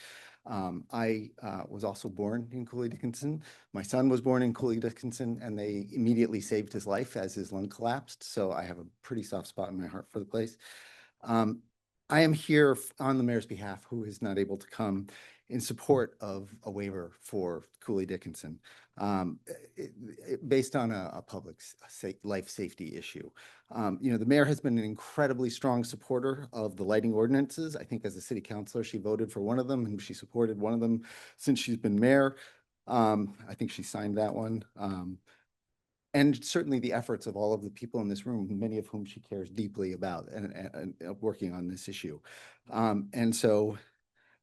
I was also born in Cooley Dickinson. My son was born in Cooley Dickinson, and they immediately saved his life as his lung collapsed. So I have a pretty soft spot in my heart for the place. I am here on the mayor's behalf, who is not able to come, in support of a waiver for Cooley Dickinson, based on a public life safety issue. The mayor has been an incredibly strong supporter of the lighting ordinances. I think as a city councilor, she voted for one of them and she supported one of them since she's been mayor. I think she signed that one. And certainly the efforts of all of the people in this room, many of whom she cares deeply about and working on this issue. And so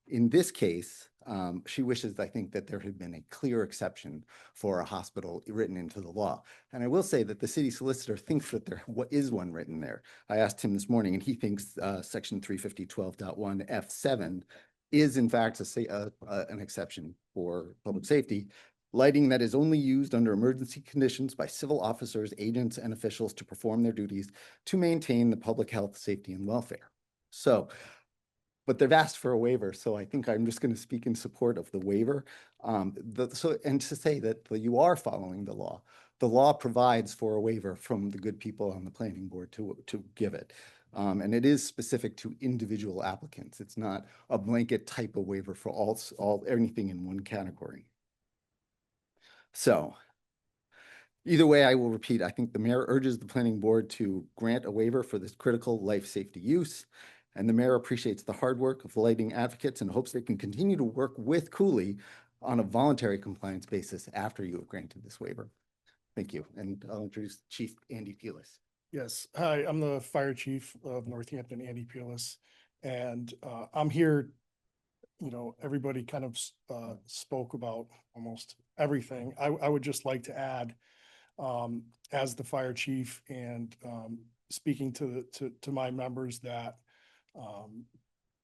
in this case, she wishes, I think, that there had been a clear exception for a hospital written into the law. And I will say that the city solicitor thinks that there is one written there. I asked him this morning, and he thinks section 350.12.1 F7 is in fact an exception for public safety. Lighting that is only used under emergency conditions by civil officers, agents, and officials to perform their duties to maintain the public health, safety, and welfare. So, but they've asked for a waiver, so I think I'm just going to speak in support of the waiver. And to say that you are following the law. The law provides for a waiver from the good people on the planning board to give it. And it is specific to individual applicants. It's not a blanket type of waiver for anything in one category. So either way, I will repeat, I think the mayor urges the planning board to grant a waiver for this critical life safety use. And the mayor appreciates the hard work of the lighting advocates and hopes they can continue to work with Cooley on a voluntary compliance basis after you have granted this waiver. Thank you. And I'll introduce Chief Andy Peelis. Yes. Hi, I'm the fire chief of Northampton, Andy Peelis. And I'm here. Everybody kind of spoke about almost everything. I would just like to add, as the fire chief and speaking to my members that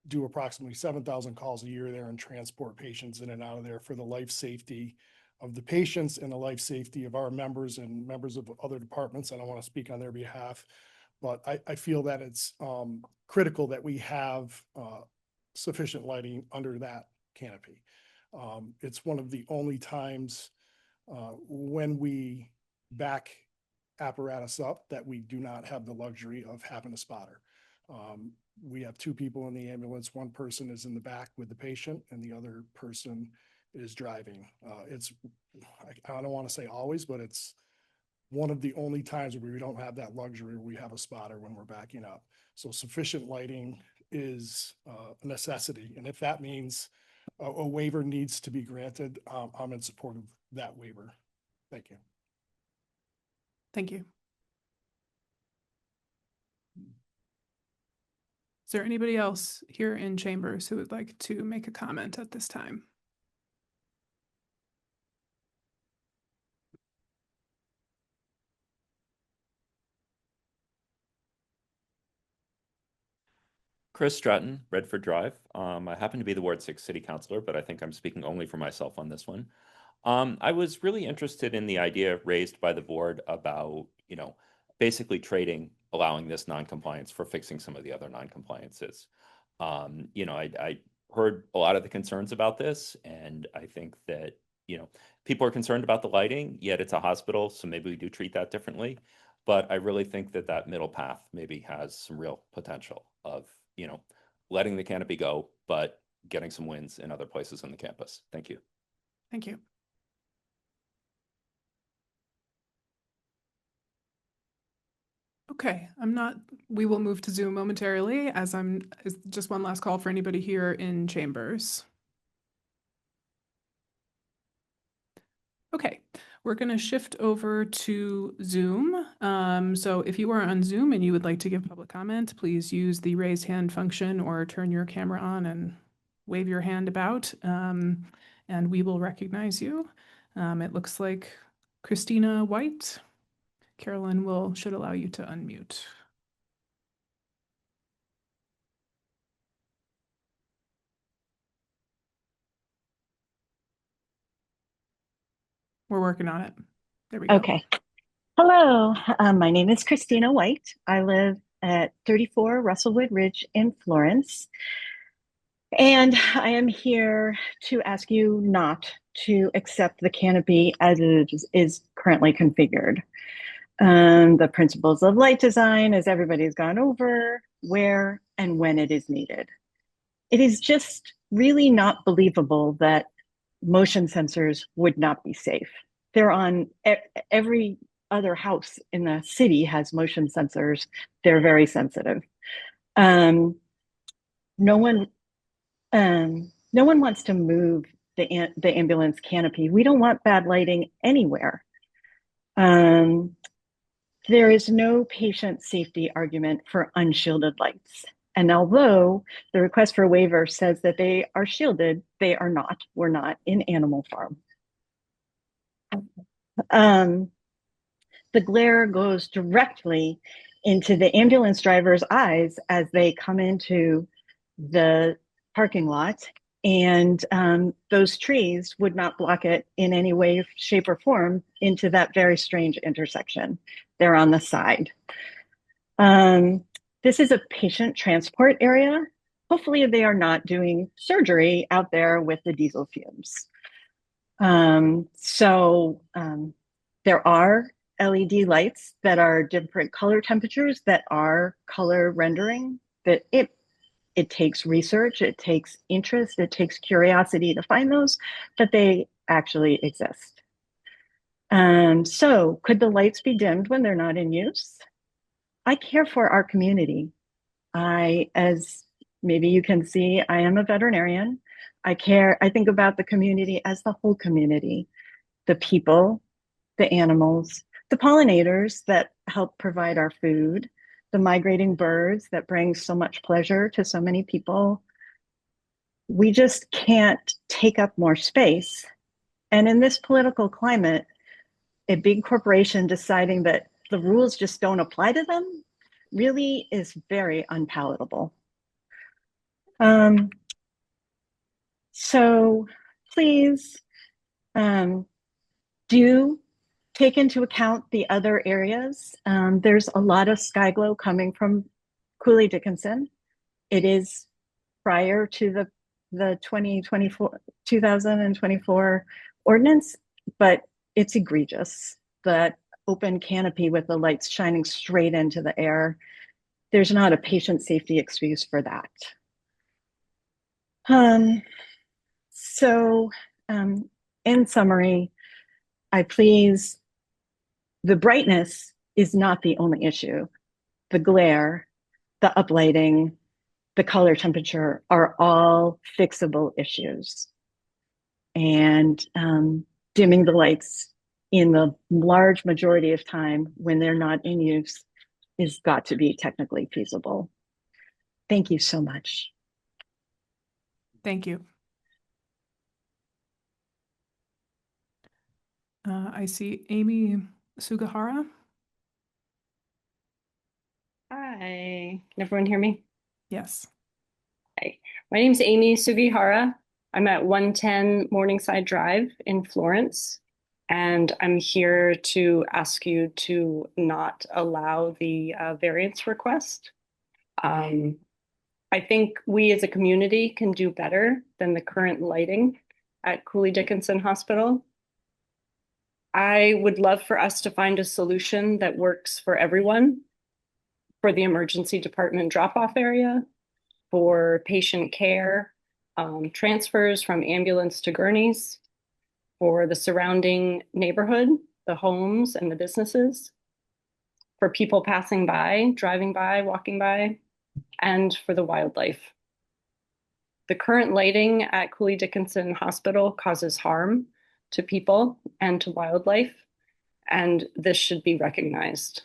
do approximately 7,000 calls a year there and transport patients in and out of there for the life safety of the patients and the life safety of our members and members of other departments. I don't want to speak on their behalf, but I feel that it's critical that we have sufficient lighting under that canopy. It's one of the only times when we back apparatus up that we do not have the luxury of having a spotter. We have two people in the ambulance. One person is in the back with the patient and the other person is driving. I don't want to say always, but it's one of the only times where we don't have that luxury where we have a spotter when we're backing up. So sufficient lighting is a necessity. And if that means a waiver needs to be granted, I'm in support of that waiver. Thank you. Thank you. Is there anybody else here in chambers who would like to make a comment at this time? Chris Stratton, Redford Drive. I happen to be the Ward 6 City Councilor, but I think I'm speaking only for myself on this one. I was really interested in the idea raised by the board about, basically trading, allowing this non-compliance for fixing some of the other non-compliances. I heard a lot of the concerns about this, and I think that, people are concerned about the lighting, yet it's a hospital, so maybe we do treat that differently. But I really think that that middle path maybe has some real potential of, letting the canopy go, but getting some wins in other places on the campus. Thank you. Thank you. Okay, we will move to Zoom momentarily as just one last call for anybody here in chambers. Okay, we're going to shift over to Zoom. So if you are on Zoom and you would like to give public comment, please use the raise hand function or turn your camera on and wave your hand about, and we will recognize you. It looks like Christina White. Carolyn should allow you to unmute. We're working on it. There we go. Okay. Hello, my name is Christina White. I live at 34 Russellwood Ridge in Florence. And I am here to ask you not to accept the canopy as it is currently configured. The principles of light design, as everybody's gone over, where and when it is needed. It is just really not believable that motion sensors would not be safe. They're on every other house in the city has motion sensors. They're very sensitive. No one wants to move the ambulance canopy. We don't want bad lighting anywhere. There is no patient safety argument for unshielded lights. And although the request for a waiver says that they are shielded, they are not. We're not in animal farm. The glare goes directly into the ambulance driver's eyes as they come into the parking lot, and those trees would not block it in any way, shape, or form into that very strange intersection. They're on the side. This is a patient transport area. Hopefully they are not doing surgery out there with the diesel fumes. There are LED lights that are different color temperatures that are color rendering, that it takes research, it takes interest, it takes curiosity to find those, but they actually exist. So could the lights be dimmed when they're not in use? I care for our community. As maybe you can see, I am a veterinarian. I think about the community as the whole community, the people, the animals, the pollinators that help provide our food, the migrating birds that bring so much pleasure to so many people. We just can't take up more space. And in this political climate, a big corporation deciding that the rules just don't apply to them, really is very unpalatable. So please do take into account the other areas. There's a lot of sky glow coming from Cooley Dickinson. It is prior to the 2024 ordinance, but it's egregious. That open canopy with the lights shining straight into the air. There's not a patient safety excuse for that. In summary, the brightness is not the only issue. The glare, the uplighting, the color temperature are all fixable issues. And dimming the lights in the large majority of time when they're not in use is got to be technically feasible. Thank you so much. Thank you. I see Amy Sugihara. Hi, can everyone hear me? Yes. Hi, my name is Amy Sugihara. I'm at 110 Morningside Drive in Florence, and I'm here to ask you to not allow the variance request. I think we as a community can do better than the current lighting at Cooley Dickinson Hospital. I would love for us to find a solution that works for everyone, for the emergency department drop-off area, for patient care, transfers from ambulance to gurneys, for the surrounding neighborhood, the homes and the businesses, for people passing by, driving by, walking by, and for the wildlife. The current lighting at Cooley Dickinson Hospital causes harm to people and to wildlife, and this should be recognized.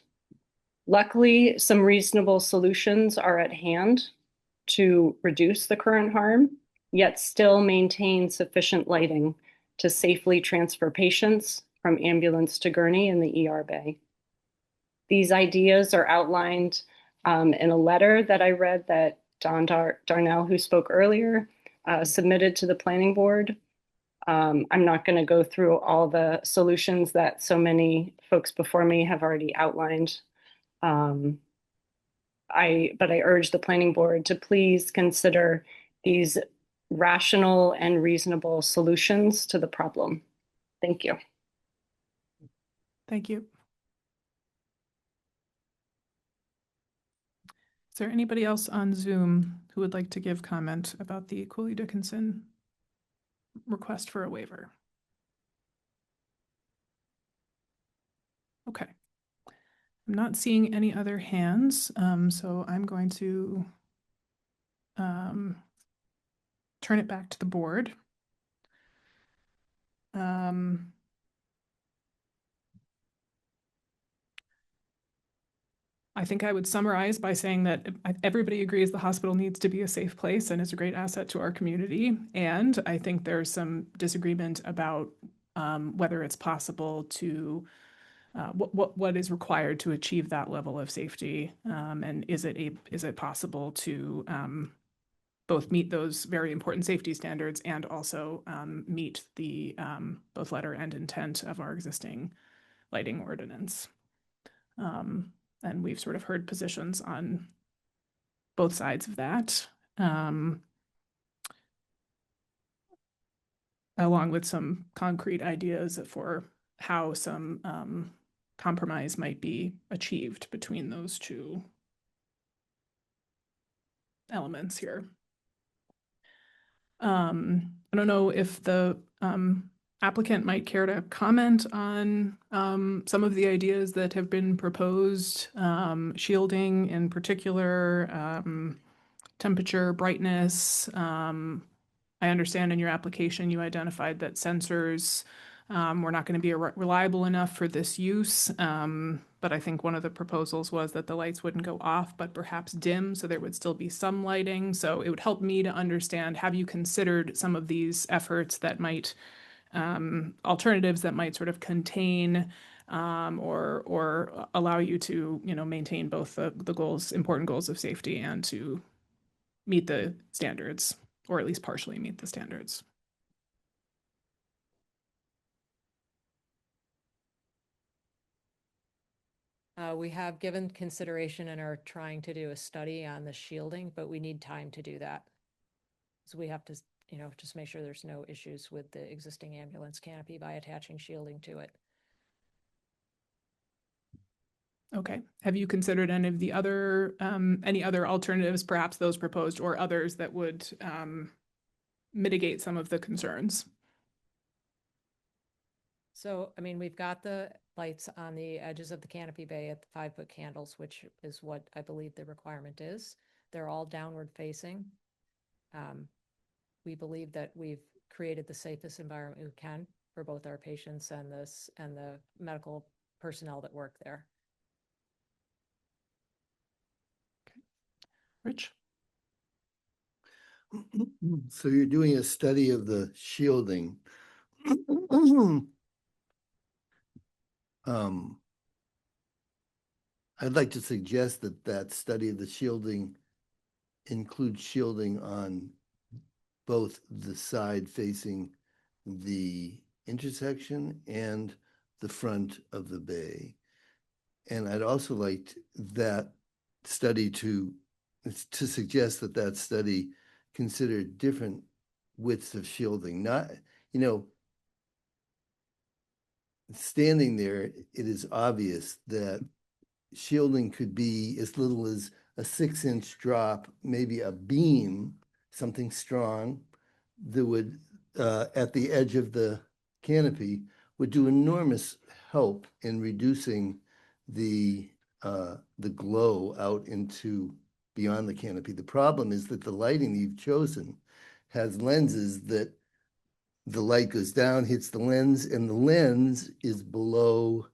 Luckily, some reasonable solutions are at hand to reduce the current harm, yet still maintain sufficient lighting to safely transfer patients from ambulance to gurney in the ER bay. These ideas are outlined in a letter that I read that Don Darnell, who spoke earlier, submitted to the planning board. I'm not going to go through all the solutions that so many folks before me have already outlined. But I urge the planning board to please consider these rational and reasonable solutions to the problem. Thank you. Thank you. Is there anybody else on Zoom who would like to give comment about the Cooley Dickinson request for a waiver? Okay. I'm not seeing any other hands, so I'm going to turn it back to the board. I think I would summarize by saying that everybody agrees the hospital needs to be a safe place and is a great asset to our community. And I think there's some disagreement about whether it's possible to what is required to achieve that level of safety, and is it possible to both meet those very important safety standards and also meet the both letter and intent of our existing lighting ordinance. And we've sort of heard positions on both sides of that, along with some concrete ideas for how some compromise might be achieved between those two elements here. I don't know if the applicant might care to comment on some of the ideas that have been proposed, shielding in particular, temperature, brightness. I understand in your application you identified that sensors were not going to be reliable enough for this use, but I think one of the proposals was that the lights wouldn't go off, but perhaps dim, so there would still be some lighting. So it would help me to understand, have you considered some of these efforts that might alternatives that might sort of contain or allow you to, maintain both the goals, important goals of safety, and to meet the standards, or at least partially meet the standards. We have given consideration and are trying to do a study on the shielding, but we need time to do that. So we have to, just make sure there's no issues with the existing ambulance canopy by attaching shielding to it. Okay. Have you considered any of the other, any other alternatives, perhaps those proposed or others that would mitigate some of the concerns? So, I mean, we've got the lights on the edges of the canopy bay at the 5-foot candles, which is what I believe the requirement is. They're all downward facing. We believe that we've created the safest environment we can for both our patients and the medical personnel that work there. Rich? So you're doing a study of the shielding. I'd like to suggest that that study of the shielding includes shielding on both the side facing the intersection and the front of the bay. And I'd also like that study to suggest that that study consider different widths of shielding. Not, standing there, it is obvious that shielding could be as little as a 6-inch drop, maybe a beam, something strong that would, at the edge of the canopy, would do enormous help in reducing the glow out into beyond the canopy. The problem is that the lighting that you've chosen has lenses that the light goes down, hits the lens, and the lens is below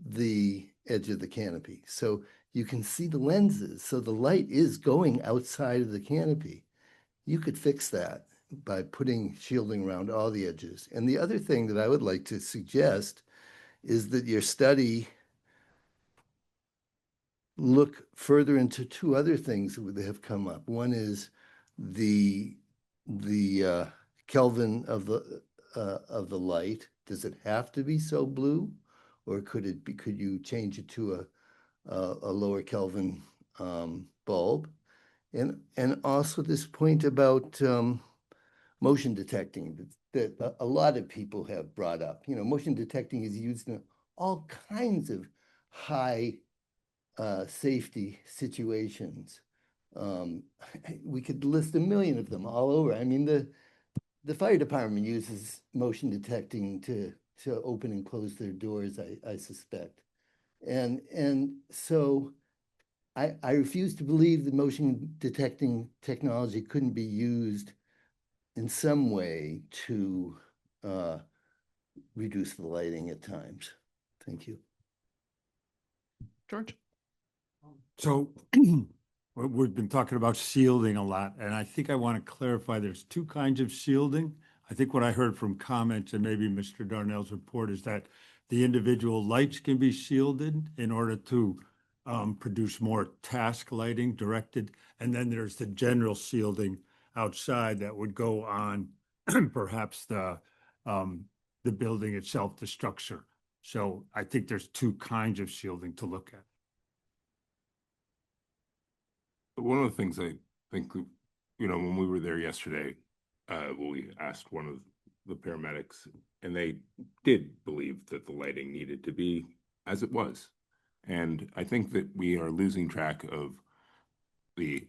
the edge of the canopy. So you can see the lenses. So the light is going outside of the canopy. You could fix that by putting shielding around all the edges. And the other thing that I would like to suggest is that your study look further into 2 other things that have come up. One is the Kelvin of the light. Does it have to be so blue, or could you change it to a lower Kelvin bulb? And also this point about motion detecting that a lot of people have brought up. Motion detecting is used in all kinds of high safety situations. We could list a million of them all over. I mean, the fire department uses motion detecting to open and close their doors, I suspect. And so I refuse to believe that motion detecting technology couldn't be used in some way to reduce the lighting at times. Thank you. George? So we've been talking about shielding a lot, and I think I want to clarify there's 2 kinds of shielding. I think what I heard from comments and maybe Mr. Darnell's report is that the individual lights can be shielded in order to produce more task lighting directed. And then there's the general shielding outside that would go on perhaps the building itself, the structure. So I think there's 2 kinds of shielding to look at. One of the things I think, when we were there yesterday, we asked one of the paramedics, and they did believe that the lighting needed to be as it was. And I think that we are losing track of the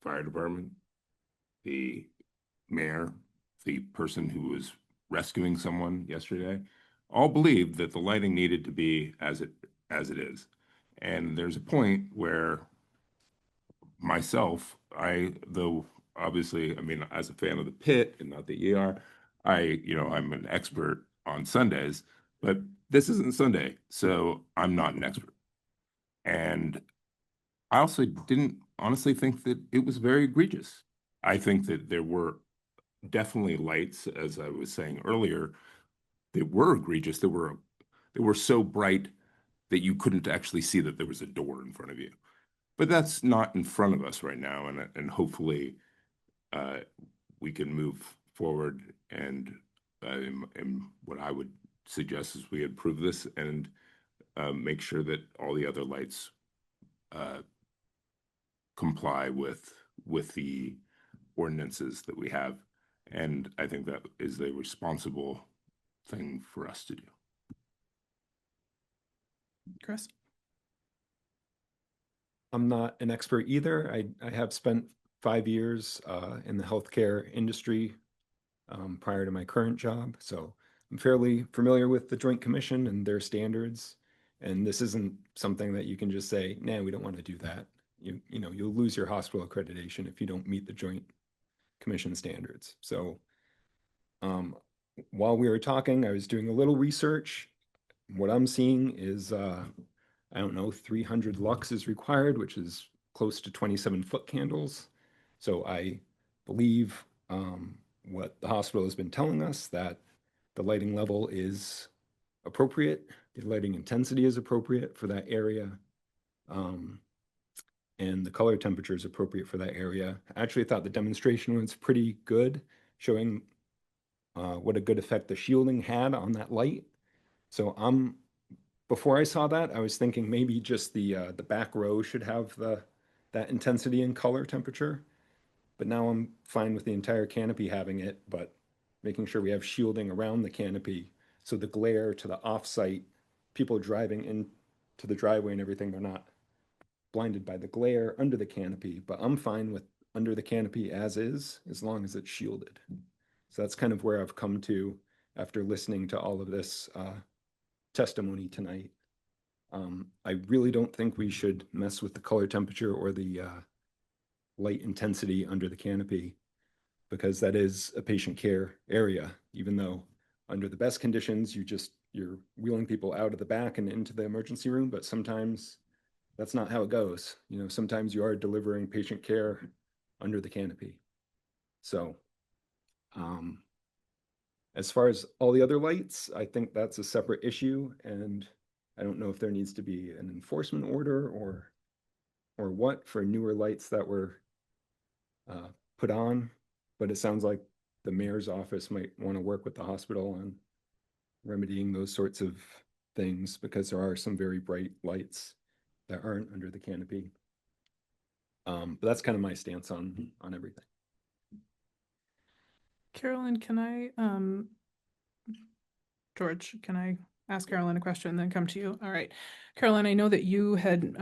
fire department, the mayor, the person who was rescuing someone yesterday, all believed that the lighting needed to be as it is. And there's a point where myself, though obviously, I mean, as a fan of the pit and not the ER, I'm an expert on Sundays, but this isn't Sunday, so I'm not an expert. And I also didn't honestly think that it was very egregious. I think that there were definitely lights, as I was saying earlier, that were egregious, that were They were so bright that you couldn't actually see that there was a door in front of you. But that's not in front of us right now, and hopefully we can move forward. And what I would suggest is we approve this and make sure that all the other lights comply with the ordinances that we have. And I think that is a responsible thing for us to do. Chris? I'm not an expert either. I have spent 5 years in the healthcare industry prior to my current job. So I'm fairly familiar with the Joint Commission and their standards. And this isn't something that you can just say, nah, we don't want to do that. You know, you'll lose your hospital accreditation if you don't meet the Joint Commission standards. So while we were talking, I was doing a little research. What I'm seeing is, I don't know, 300 lux is required, which is close to 27-foot candles. So I believe what the hospital has been telling us, that the lighting level is appropriate, the lighting intensity is appropriate for that area, and the color temperature is appropriate for that area. I actually thought the demonstration was pretty good, showing what a good effect the shielding had on that light. So before I saw that, I was thinking maybe just the back row should have that intensity and color temperature. But now I'm fine with the entire canopy having it, but making sure we have shielding around the canopy so the glare to the off-site people driving into the driveway and everything, they're not blinded by the glare under the canopy. But I'm fine with under the canopy as long as it's shielded. So that's kind of where I've come to after listening to all of this testimony tonight. I really don't think we should mess with the color temperature or the light intensity under the canopy, because that is a patient care area, even though under the best conditions, you're wheeling people out of the back and into the emergency room, but sometimes that's not how it goes. You know, sometimes you are delivering patient care under the canopy. So as far as all the other lights, I think that's a separate issue, and I don't know if there needs to be an enforcement order or what for newer lights that were put on, but it sounds like the mayor's office might want to work with the hospital on remedying those sorts of things, because there are some very bright lights that aren't under the canopy. But that's kind of my stance on everything. Carolyn, George, can I ask Carolyn a question and then come to you? All right. Carolyn, I know that you had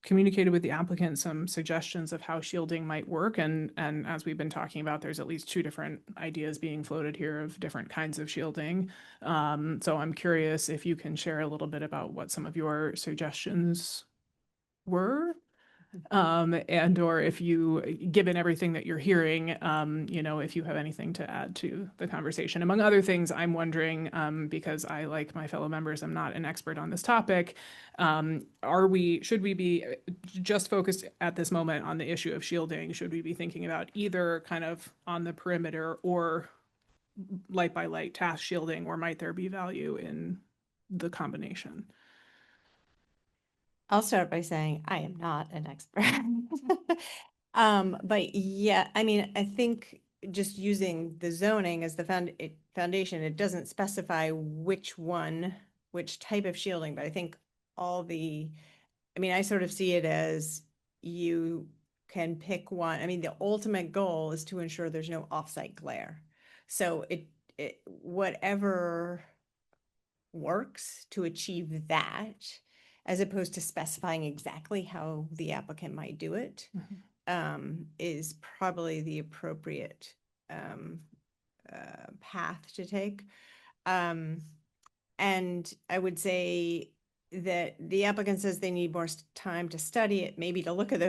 communicated with the applicant some suggestions of how shielding might work. And as we've been talking about, there's at least 2 different ideas being floated here of different kinds of shielding. So I'm curious if you can share a little bit about what some of your suggestions were. And or if you, given everything that you're hearing, you know, if you have anything to add to the conversation. Among other things, I'm wondering, because I, like my fellow members, I'm not an expert on this topic, should we be just focused at this moment on the issue of shielding? Should we be thinking about either kind of on the perimeter or light by light task shielding, or might there be value in the combination? I'll start by saying I am not an expert. But yeah, I mean, I think just using the zoning as the foundation, it doesn't specify which type of shielding, but I think I mean, I sort of see it as you can pick one. I mean, the ultimate goal is to ensure there's no offsite glare. So whatever works to achieve that, as opposed to specifying exactly how the applicant might do it, is probably the appropriate path to take. And I would say that the applicant says they need more time to study it, maybe to look at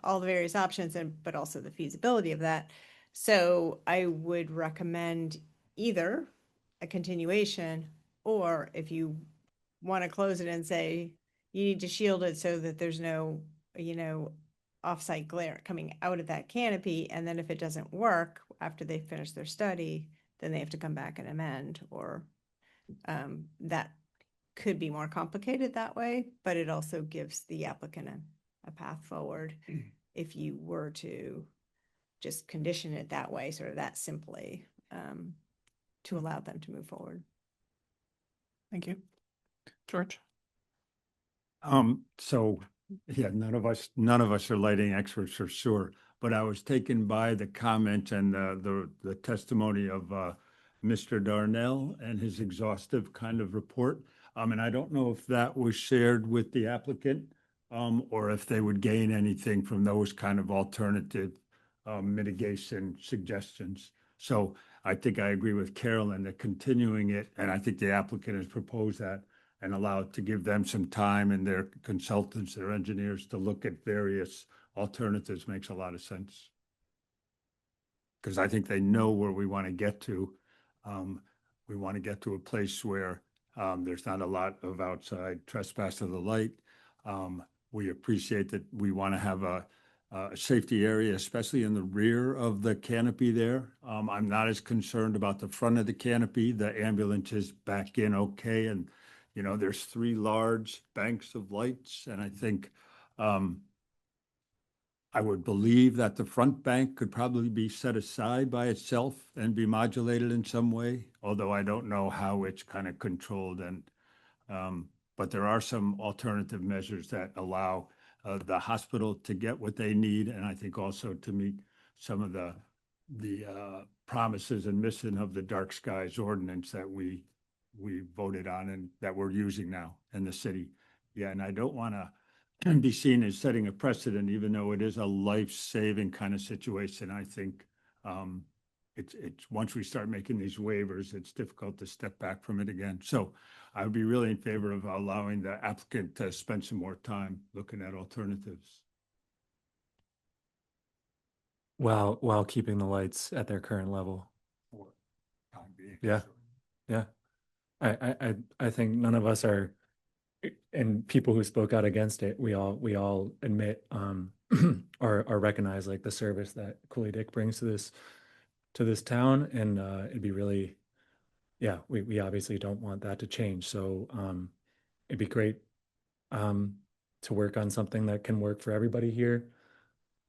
all the various options, but also the feasibility of that. So I would recommend either a continuation, or if you want to close it and say you need to shield it so that there's no, offsite glare coming out of that canopy. And then if it doesn't work after they finish their study, then they have to come back and amend, or that could be more complicated that way, but it also gives the applicant a path forward if you were to just condition it that way, sort of that simply, to allow them to move forward. Thank you. George? So yeah, none of us are lighting experts for sure, but I was taken by the comment and the testimony of Mr. Darnell and his exhaustive kind of report. And I don't know if that was shared with the applicant, or if they would gain anything from those kind of alternative mitigation suggestions. So I think I agree with Carolyn that continuing it, and I think the applicant has proposed that, and allow it to give them some time and their consultants, their engineers to look at various alternatives makes a lot of sense. Because I think they know where we want to get to. We want to get to a place where there's not a lot of outside trespass of the light. We appreciate that we want to have a safety area, especially in the rear of the canopy there. I'm not as concerned about the front of the canopy. The ambulance is back in okay, and you know, there's 3 large banks of lights, and I think I would believe that the front bank could probably be set aside by itself and be modulated in some way, although I don't know how it's kind of controlled. And but there are some alternative measures that allow the hospital to get what they need, and I think also to meet some of the promises and mission of the dark skies ordinance that we voted on and that we're using now in the city. Yeah, and I don't want to be seen as setting a precedent, even though it is a life-saving kind of situation. I think it's once we start making these waivers, it's difficult to step back from it again. So I would be really in favor of allowing the applicant to spend some more time looking at alternatives. While keeping the lights at their current level. For time being. Yeah, yeah. I think none of us are, and people who spoke out against it, we all admit or recognize like the service that Cooley Dick brings to this town, and it'd be really, yeah, we obviously don't want that to change. So it'd be great to work on something that can work for everybody here.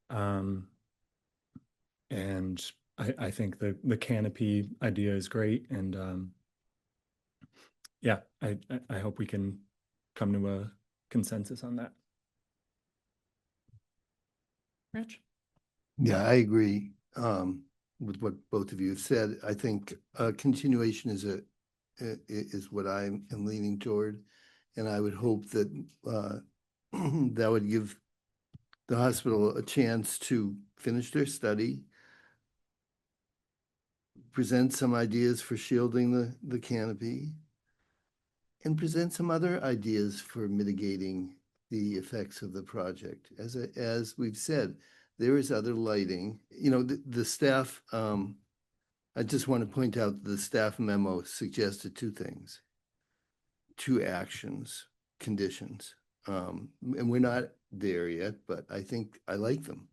And I think the canopy idea is great, and yeah, I hope we can come to a consensus on that. Rich? Yeah, I agree with what both of you have said. I think continuation is what I am leaning toward, and I would hope that that would give the hospital a chance to finish their study, present some ideas for shielding the canopy, and present some other ideas for mitigating the effects of the project. As we've said, there is other lighting. You know, the staff, I just want to point out the staff memo suggested 2 things, 2 actions, conditions. And we're not there yet, but I think I like them.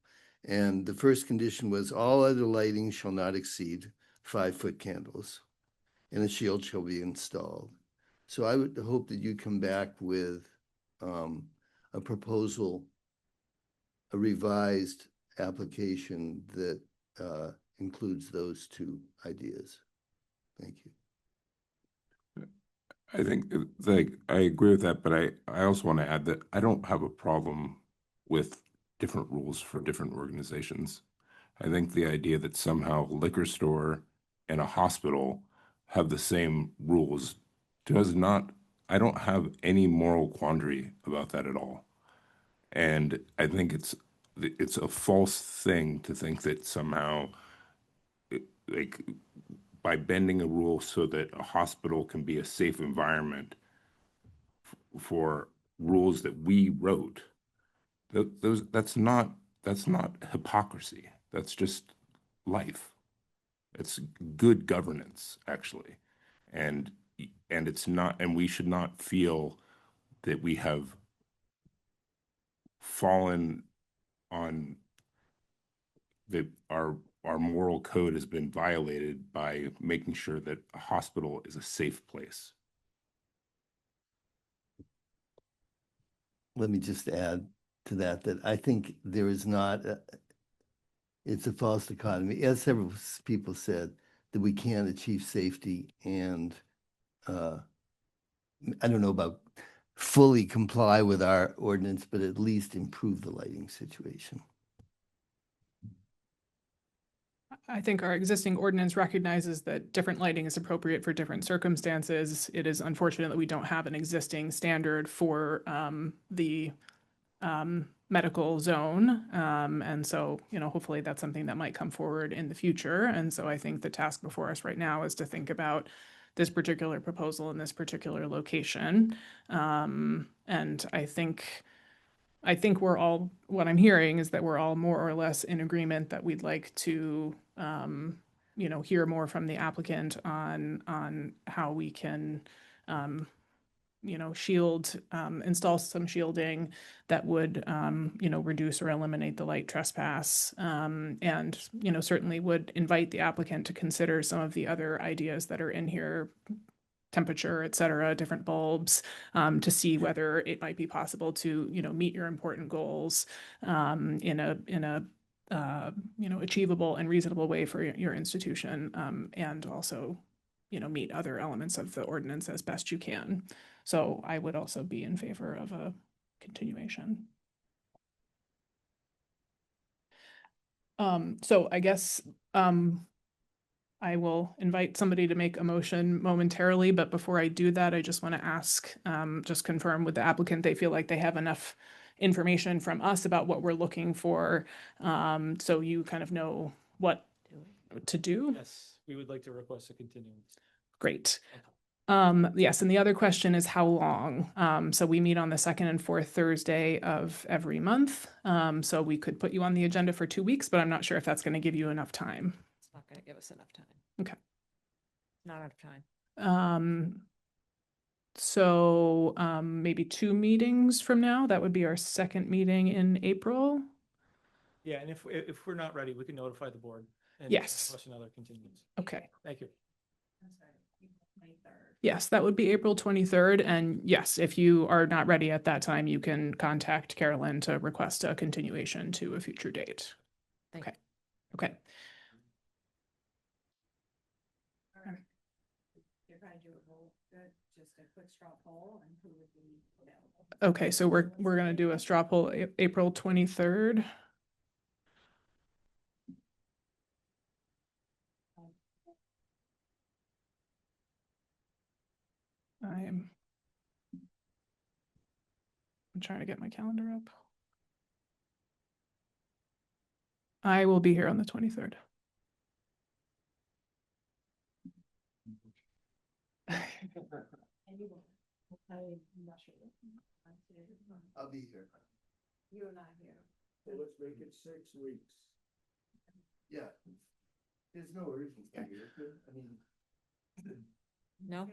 And the first condition was all other lighting shall not exceed 5-foot candles, and a shield shall be installed. So I would hope that you come back with a proposal, a revised application that includes those 2 ideas. Thank you. I think like I agree with that, but I also want to add that I don't have a problem with different rules for different organizations. I think the idea that somehow a liquor store and a hospital have the same rules does not, I don't have any moral quandary about that at all. And I think it's a false thing to think that somehow like by bending a rule so that a hospital can be a safe environment for rules that we wrote, that's not hypocrisy. That's just life. It's good governance, actually. And it's not, and we should not feel that we have fallen on that our moral code has been violated by making sure that a hospital is a safe place. let me just add to that, that I think there is not, it's a false dichotomy, as several people said, that we can't achieve safety and I don't know about fully comply with our ordinance, but at least improve the lighting situation. I think our existing ordinance recognizes that different lighting is appropriate for different circumstances. It is unfortunate that we don't have an existing standard for the medical zone. And so, hopefully that's something that might come forward in the future. And so I think the task before us right now is to think about this particular proposal in this particular location. And I think we're all, what I'm hearing is that we're all more or less in agreement that we'd like to, hear more from the applicant on how we can, install some shielding that would, reduce or eliminate the light trespass. And, certainly would invite the applicant to consider some of the other ideas that are in here, temperature, et cetera, different bulbs, to see whether it might be possible to, meet your important goals in a achievable and reasonable way for your institution, and also, meet other elements of the ordinance as best you can. So I would also be in favor of a continuation. So I guess I will invite somebody to make a motion momentarily, but before I do that, I just want to ask, just confirm with the applicant, they feel like they have enough information from us about what we're looking for, so you kind of know what to do. Yes, we would like to request a continuance. Great. Yes, and the other question is how long? So we meet on the second and fourth Thursday of every month. So we could put you on the agenda for 2 weeks, but I'm not sure if that's going to give you enough time. It's not going to give us enough time. Okay. Not enough time. So maybe 2 meetings from now, that would be our second meeting in April. Yeah, and if we're not ready, we can notify the board. And Yes. request another continuance. Okay. Thank you. Yes, that would be April 23rd. And yes, if you are not ready at that time, you can contact Carolyn to request a continuation to a future date. Thank Okay. Okay. You're going to do a vote, just a quick straw poll, and who would be available? Okay, so we're going to do a straw poll April 23rd. I'm trying to get my calendar up. I will be here on the 23rd. I'll be here. You're not here. So let's make it 6 weeks. Yeah. There's no urgency here. I mean. No?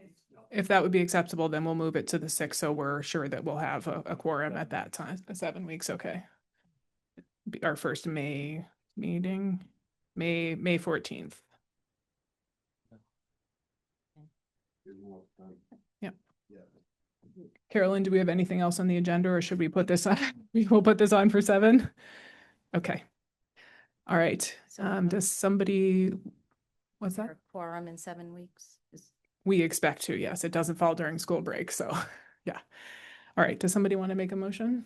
If that would be acceptable, then we'll move it to the 6th, so we're sure that we'll have a quorum at that time. 7 weeks, okay. Be our first May meeting, May 14th. Yeah. Carolyn, do we have anything else on the agenda, or should we put this on? We will put this on for 7. Okay. All right. Does somebody, what's that? Quorum in 7 weeks. We expect to, yes. It doesn't fall during school break, so yeah. All right. Does somebody want to make a motion?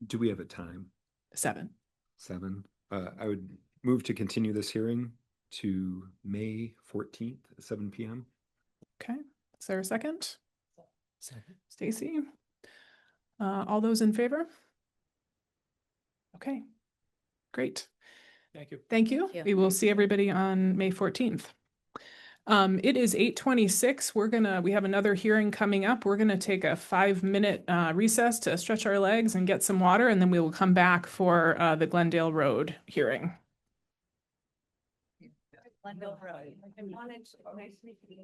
Do we have a time? 7. 7. I would move to continue this hearing to May 14th at 7 p.m. Okay. Is there a second? Second. Stacy? All those in favor? Okay. Great. Thank you. Thank you. Thank you. We will see everybody on May 14th. It is 8:26. We have another hearing coming up. We're gonna take a 5-minute recess to stretch our legs and get some water, and then we will come back for the Glendale Road hearing. Glendale Road. I wanted to, nice to meet you.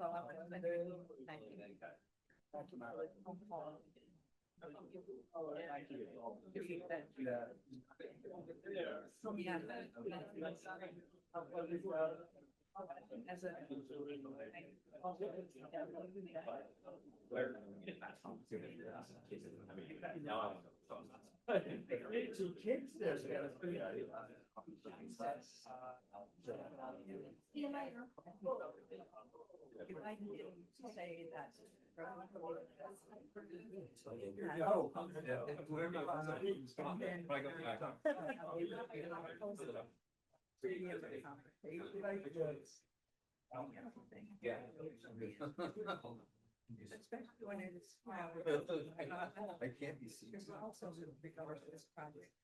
Especially when it's. I can't be seen. Also because of this project.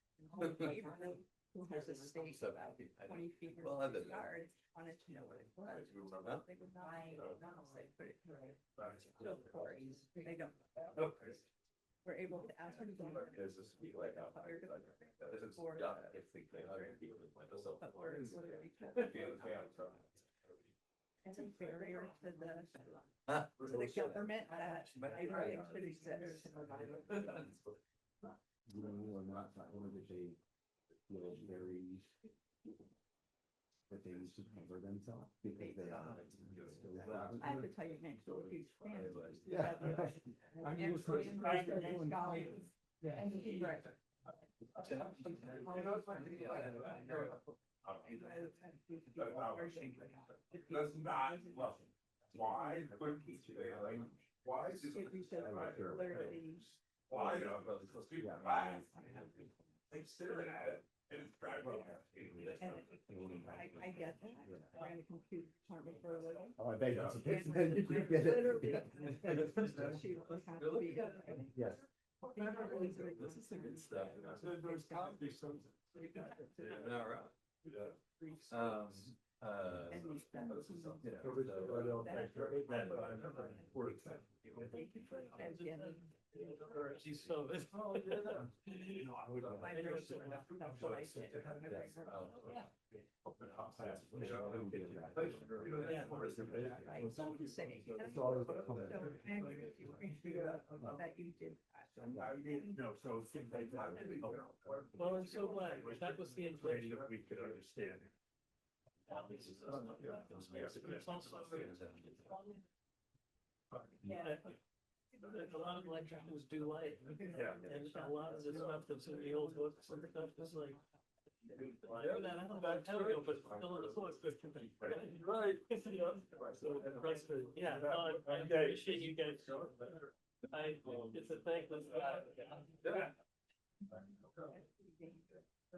Who has a stake about 20 feet or 50 yards, wanted to know what it was. They would not, they put it through. So of course, they don't. We're able to ask them. There's a speed like that. It's a barrier to the government that I don't think should exist. Very that they used to cover themselves because they are. I have to tell you, next door, huge fan. Yeah. I'm used to it. That's not, well, why? Why is it? Why? They staring at it and it's driving. I get that. I'm in the computer department for a living. Oh, I bet that's a big And thing. You can get it. literally, Yeah. she would have to be. Yes. This is the good stuff. There's gotta be some. All right. She's so. No, so. Well, I'm so glad. That was the intention. We could understand. A lot of electricians do light. Yeah. And a lot of the stuff that's in the old books and stuff is like. But still in the book. Right. So that's the, yeah, no, I appreciate you guys. It's a thankless job.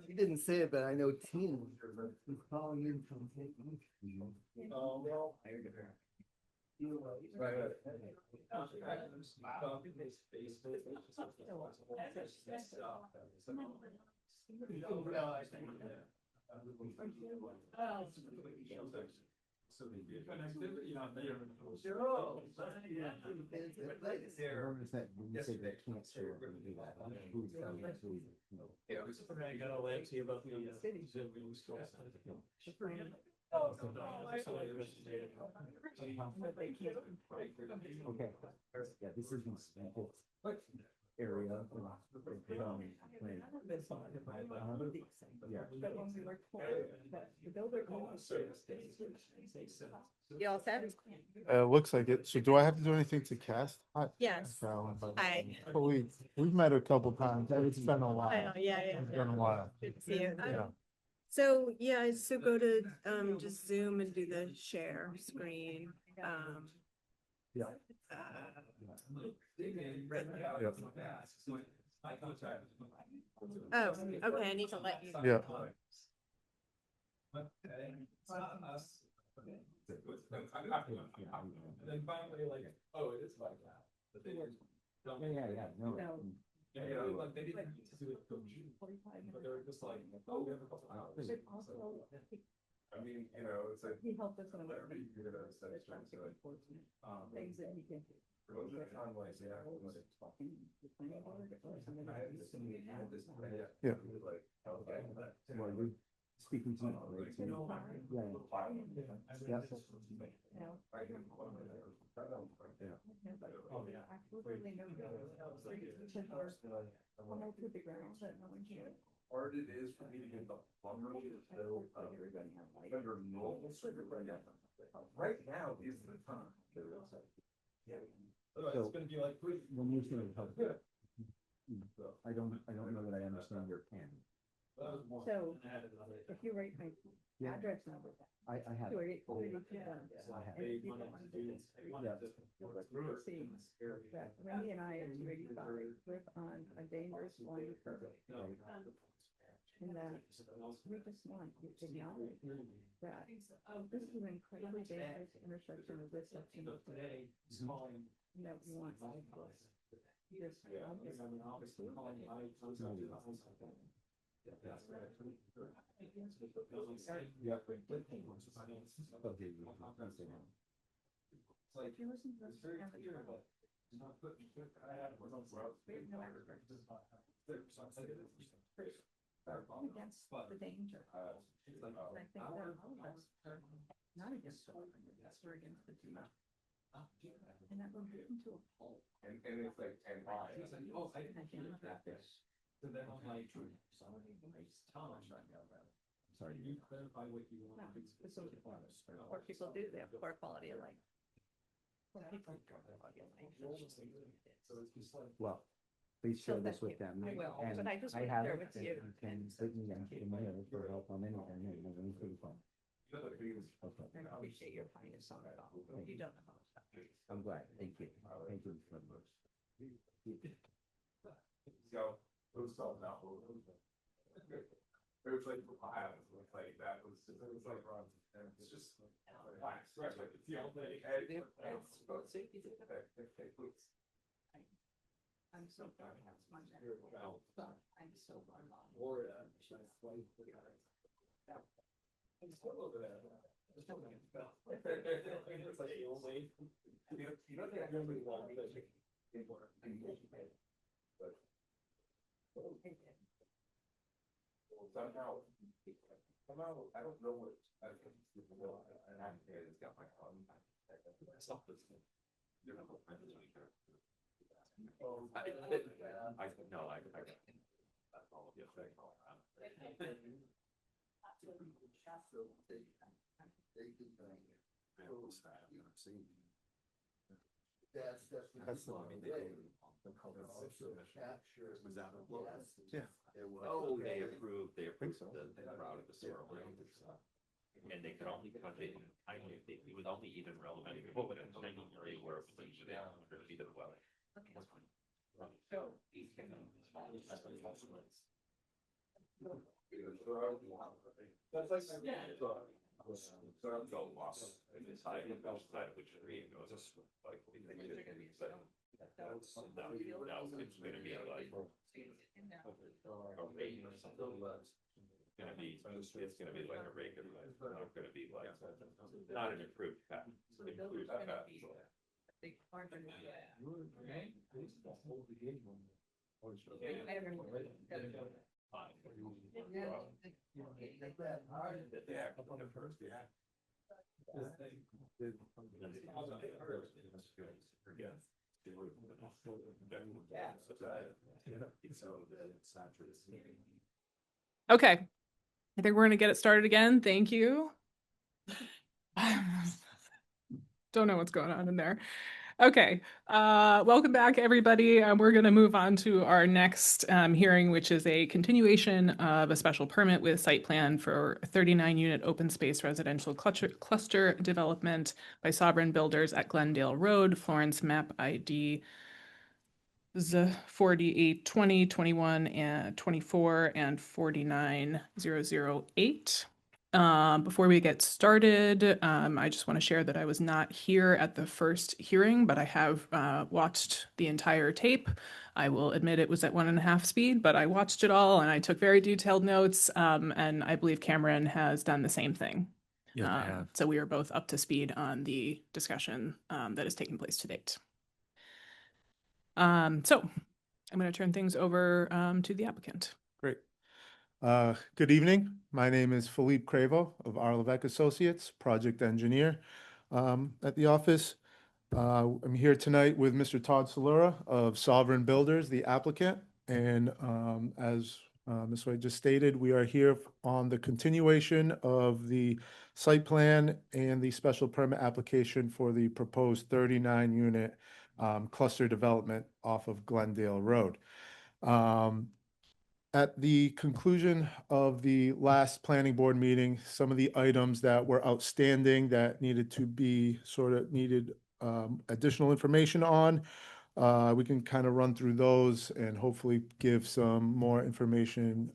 She didn't say it, but I know Tina is calling in from. I got all antsy about the cities that we used to. Okay. Yeah, this is my area. You all set? Looks like it. So do I have to do anything to cast? Yes. Hi. We've met a couple times. It's been a while. I know, yeah. It's been a while. Good to see you. Yeah. So, yeah, so go to, just Zoom and do the share screen. Yeah. Oh, okay, I need to let you. Yeah. And then finally, like, oh, it is like that. But they were. Yeah, no. Yeah, like they didn't need to do it till June, but they were just like, oh, we have a couple hours. I mean, you know, it's like. He helped us on Whatever you do to set it straight, so like, things that he can. for those that are on like, yeah, like, I had this, Yeah. like, okay. Well, you're speaking to me, right? So, yeah. Yes. hard it is for me to get the plumber to build under normal circumstances. Right now is the time. Otherwise, it's gonna be like, When you're saying public, I don't know that I understand your can. So if you write my address number. I have. To it. it, to it, Yeah. and if you go on to this, you'll see that Wendy and I at 285 live on a dangerous line of curve. And that we just want you to acknowledge that this is an incredibly dangerous intersection of this section of today. And that we want this. If you listen to this and the journal, against the danger. And I think that all of us are not against the danger, we're against the danger. And that we're getting to a pole. And it's like, and I think about this. so then I'm like, Sorry. you clarify what you want. This is what people do, they have poor quality of life. Poor people have poor quality of life. Well, please share So this thank with you. them. I will, and but I just want to have share it, with and you. can certainly ask the mayor for help on anything, pretty fun. Okay. And I appreciate your kindness on it all. You don't know how much that means. I'm glad, thank you. Thank you so much. So, it was all now. It was like, it was like that, it was like, it's just. It's the only thing. I'm so proud to have my dad. I'm so proud. I'm still over there. It's like the only, you know, they really want me to take it more. But. Somehow, I don't know what, I think, and I'm here, it's got my phone. Stop this. That's the one. Yeah. Oh, they approved the route of the sewer line. And they could only touch it, it was only even relevant, but it's an area where it was within 100 feet of the well. That's like. Go lost in this side of which tree it goes, like, now it's gonna be like. A rate or something. It's gonna be like a regular, it's not gonna be like, not an improved path. Improved path. Big farm. Okay, I think we're gonna get it started again. Thank you. Don't know what's going on in there. Okay, welcome back, everybody. We're gonna move on to our next hearing, which is a continuation of a special permit with site plan for a 39-unit open space residential cluster development by Sovereign Builders at Glendale Road, Florence, map ID 48, 20, 21, and 24, and 49008. Before we get started, I just want to share that I was not here at the first hearing, but I have watched the entire tape. I will admit it was at 1.5 speed, but I watched it all and I took very detailed notes. And I believe Cameron has done the same thing. Yes, I have. So we are both up to speed on the discussion that has taken place to date. So I'm going to turn things over to the applicant. Great. Good evening. My name is Philippe Cravo of Arlevec Associates, project engineer at the office. I'm here tonight with Mr. Todd Solera of Sovereign Builders, the applicant. And as Ms. White just stated, we are here on the continuation of the site plan and the special permit application for the proposed 39-unit cluster development off of Glendale Road. At the conclusion of the last planning board meeting, some of the items that were outstanding that needed to be needed additional information on, we can kind of run through those and hopefully give some more information,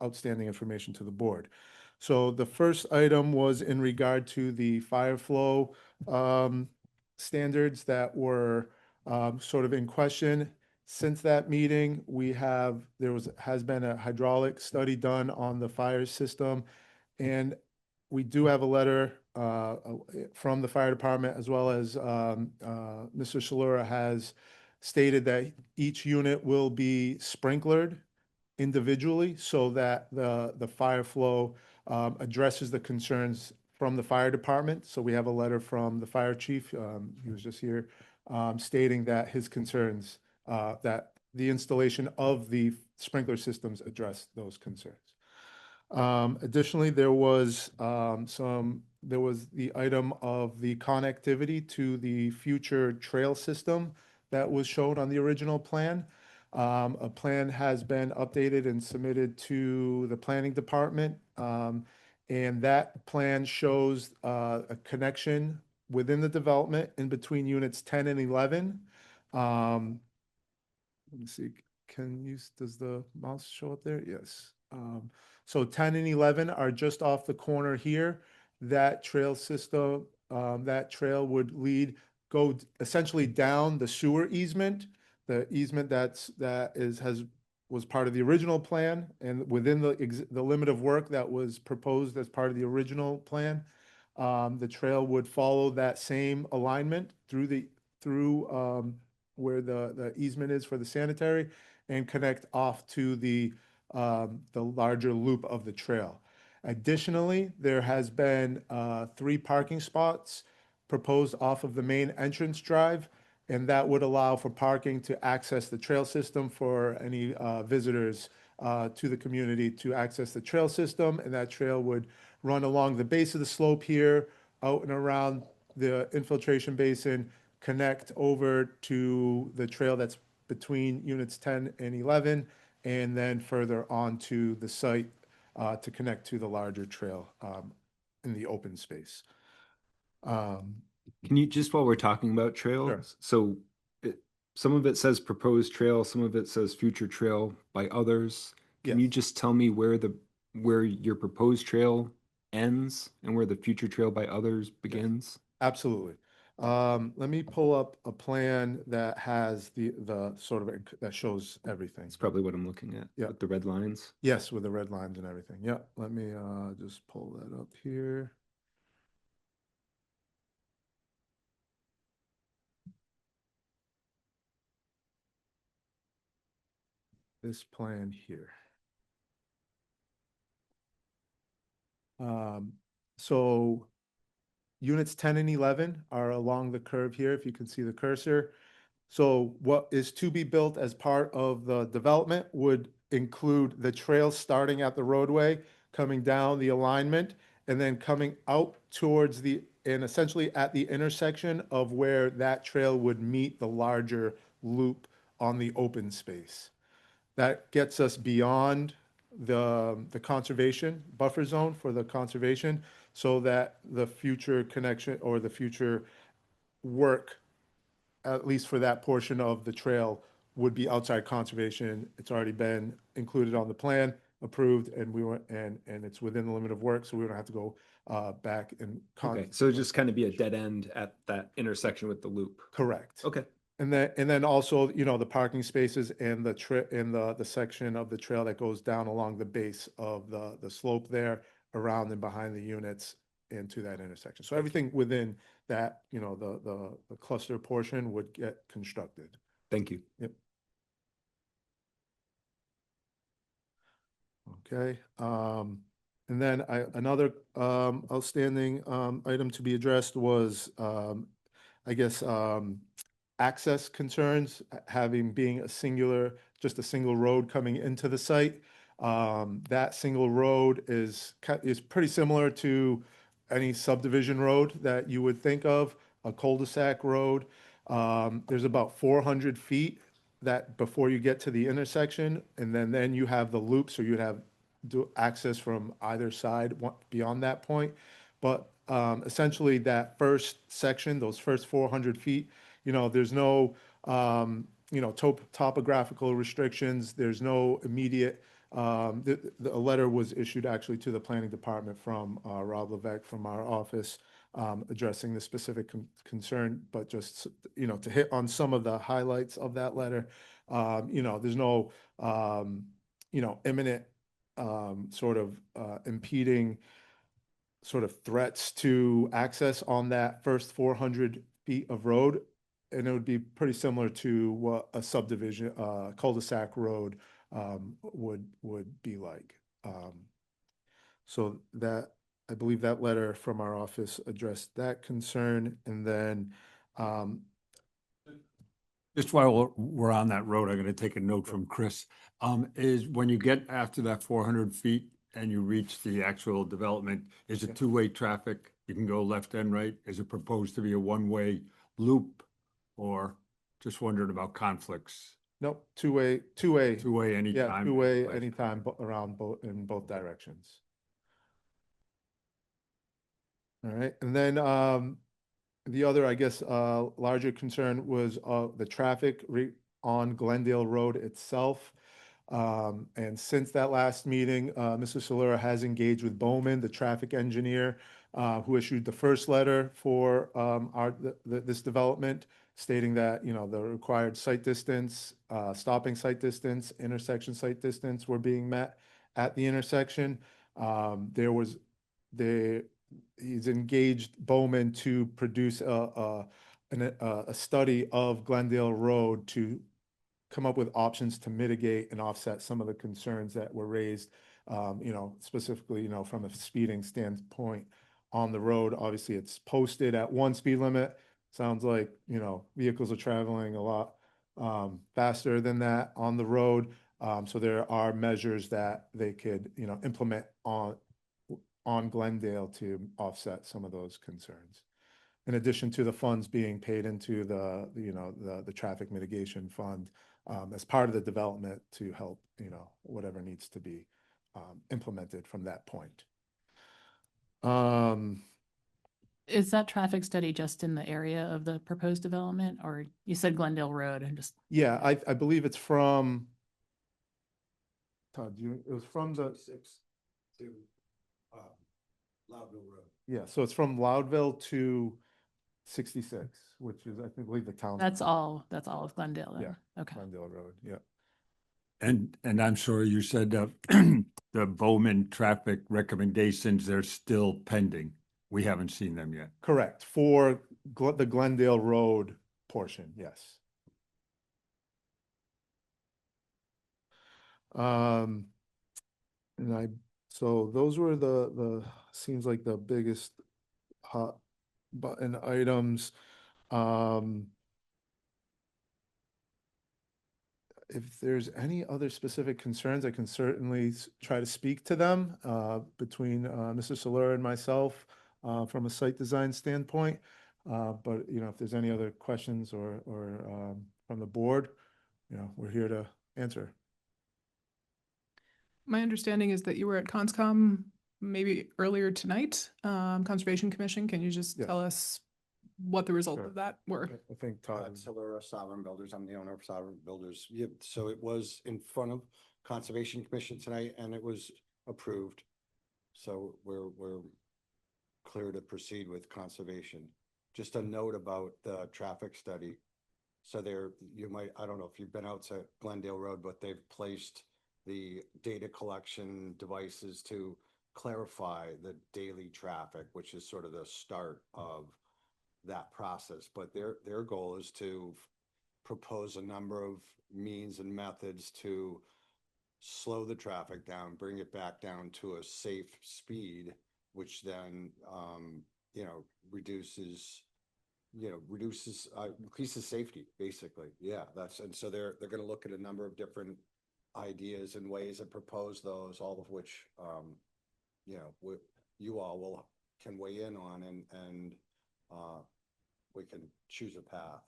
outstanding information to the board. So the first item was in regard to the fire flow standards that were sort of in question. Since that meeting, has been a hydraulic study done on the fire system, and we do have a letter from the fire department, as well as Mr. Shalura has stated that each unit will be sprinklered individually so that the fire flow addresses the concerns from the fire department. So we have a letter from the fire chief, he was just here, stating that his concerns, that the installation of the sprinkler systems address those concerns. Additionally, there was the item of the connectivity to the future trail system that was shown on the original plan. A plan has been updated and submitted to the planning department. And that plan shows a connection within the development in between units 10 and 11. Let me see, does the mouse show up there? Yes. So 10 and 11 are just off the corner here. That trail system, that trail would go essentially down the sewer easement. The easement was part of the original plan, and within the limit of work that was proposed as part of the original plan, the trail would follow that same alignment through where the easement is for the sanitary and connect off to the larger loop of the trail. Additionally, there has been 3 parking spots proposed off of the main entrance drive, and that would allow for parking to access the trail system for any visitors to the community to access the trail system. And that trail would run along the base of the slope here, out and around the infiltration basin, connect over to the trail that's between units 10 and 11, and then further onto the site to connect to the larger trail in the open space. Can you, just while we're talking about trails, so some of it says proposed trail, some of it says future trail by others. Can you just tell me where your proposed trail ends and where the future trail by others begins? Absolutely. Let me pull up a plan that has the sort of that shows everything. That's probably what I'm looking at. Yeah, with the red lines. Yes, with the red lines and everything. Yeah, let me just pull that up here. This plan here. So units 10 and 11 are along the curve here, if you can see the cursor. So what is to be built as part of the development would include the trail starting at the roadway, coming down the alignment, and then coming out towards and essentially at the intersection of where that trail would meet the larger loop on the open space. That gets us beyond the conservation buffer zone for the conservation, so that the future connection or the future work, at least for that portion of the trail, would be outside conservation. It's already been included on the plan, approved, and it's within the limit of work, so we don't have to go back and. Okay, so just kind of be a dead end at that intersection with the loop. Correct. Okay. And then also, the parking spaces and the section of the trail that goes down along the base of the slope there, around and behind the units into that intersection. So everything within that, the cluster portion would get constructed. Thank you. Yep. Okay. And then another outstanding item to be addressed was, I guess, access concerns, being a singular just a single road coming into the site. That single road is pretty similar to any subdivision road that you would think of, a cul-de-sac road. There's about 400 feet that before you get to the intersection, and then you have the loop, so you'd have access from either side beyond that point. But essentially that first section, those first 400 feet, there's no, topographical restrictions. There's no immediate, a letter was issued actually to the planning department from Rob Levesque from our office addressing the specific concern, but just, to hit on some of the highlights of that letter, there's no, imminent sort of impeding sort of threats to access on that first 400 feet of road. And it would be pretty similar to what a subdivision, cul-de-sac road would be like. So that, I believe that letter from our office addressed that concern. And then just while we're on that road, I'm going to take a note from Chris. Is when you get after that 400 feet and you reach the actual development, is it two-way traffic? You can go left and right? Is it proposed to be a one-way loop? Or just wondering about conflicts? Nope, two-way. Two-way anytime? Yeah, two-way anytime around in both directions. All right, and then the other, I guess, larger concern was the traffic on Glendale Road itself. And since that last meeting, Mr. Solera has engaged with Bowman, the traffic engineer, who issued the first letter for this development, stating that, the required site distance, stopping site distance, intersection site distance were being met at the intersection. He's engaged Bowman to produce a study of Glendale Road to come up with options to mitigate and offset some of the concerns that were raised, specifically, from a speeding standpoint on the road. Obviously, it's posted at 1 speed limit. Sounds like, vehicles are traveling a lot faster than that on the road. So there are measures that they could, implement on Glendale to offset some of those concerns. In addition to the funds being paid into the traffic mitigation fund as part of the development to help, whatever needs to be implemented from that point. Is that traffic study just in the area of the proposed development, or you said Glendale Road and just? Yeah, I believe it's from, Todd, it was from the. To Loudville Road. Yeah, so it's from Loudville to 66, which is, I believe, the town. That's all of Glendale then? Yeah. Okay. Glendale Road, yeah. And I'm sure you said the Bowman traffic recommendations, they're still pending. We haven't seen them yet. Correct, for the Glendale Road portion, yes. So those were the seems like the biggest hot button items. If there's any other specific concerns, I can certainly try to speak to them between Mr. Solera and myself from a site design standpoint. But if there's any other questions or from the board, we're here to answer. My understanding is that you were at Conscom maybe earlier tonight, Conservation Commission. Can you just tell us what the result of that were? I think Todd. Solera Sovereign Builders. I'm the owner of Sovereign Builders. Yeah, so it was in front of Conservation Commission tonight and it was approved. So we're clear to proceed with conservation. Just a note about the traffic study. So I don't know if you've been out to Glendale Road, but they've placed the data collection devices to clarify the daily traffic, which is sort of the start of that process. But their goal is to propose a number of means and methods to slow the traffic down, bring it back down to a safe speed, which then reduces reduces, increases safety, basically. Yeah, and so they're gonna look at a number of different ideas and ways and propose those, all of which, you all can weigh in on and we can choose a path.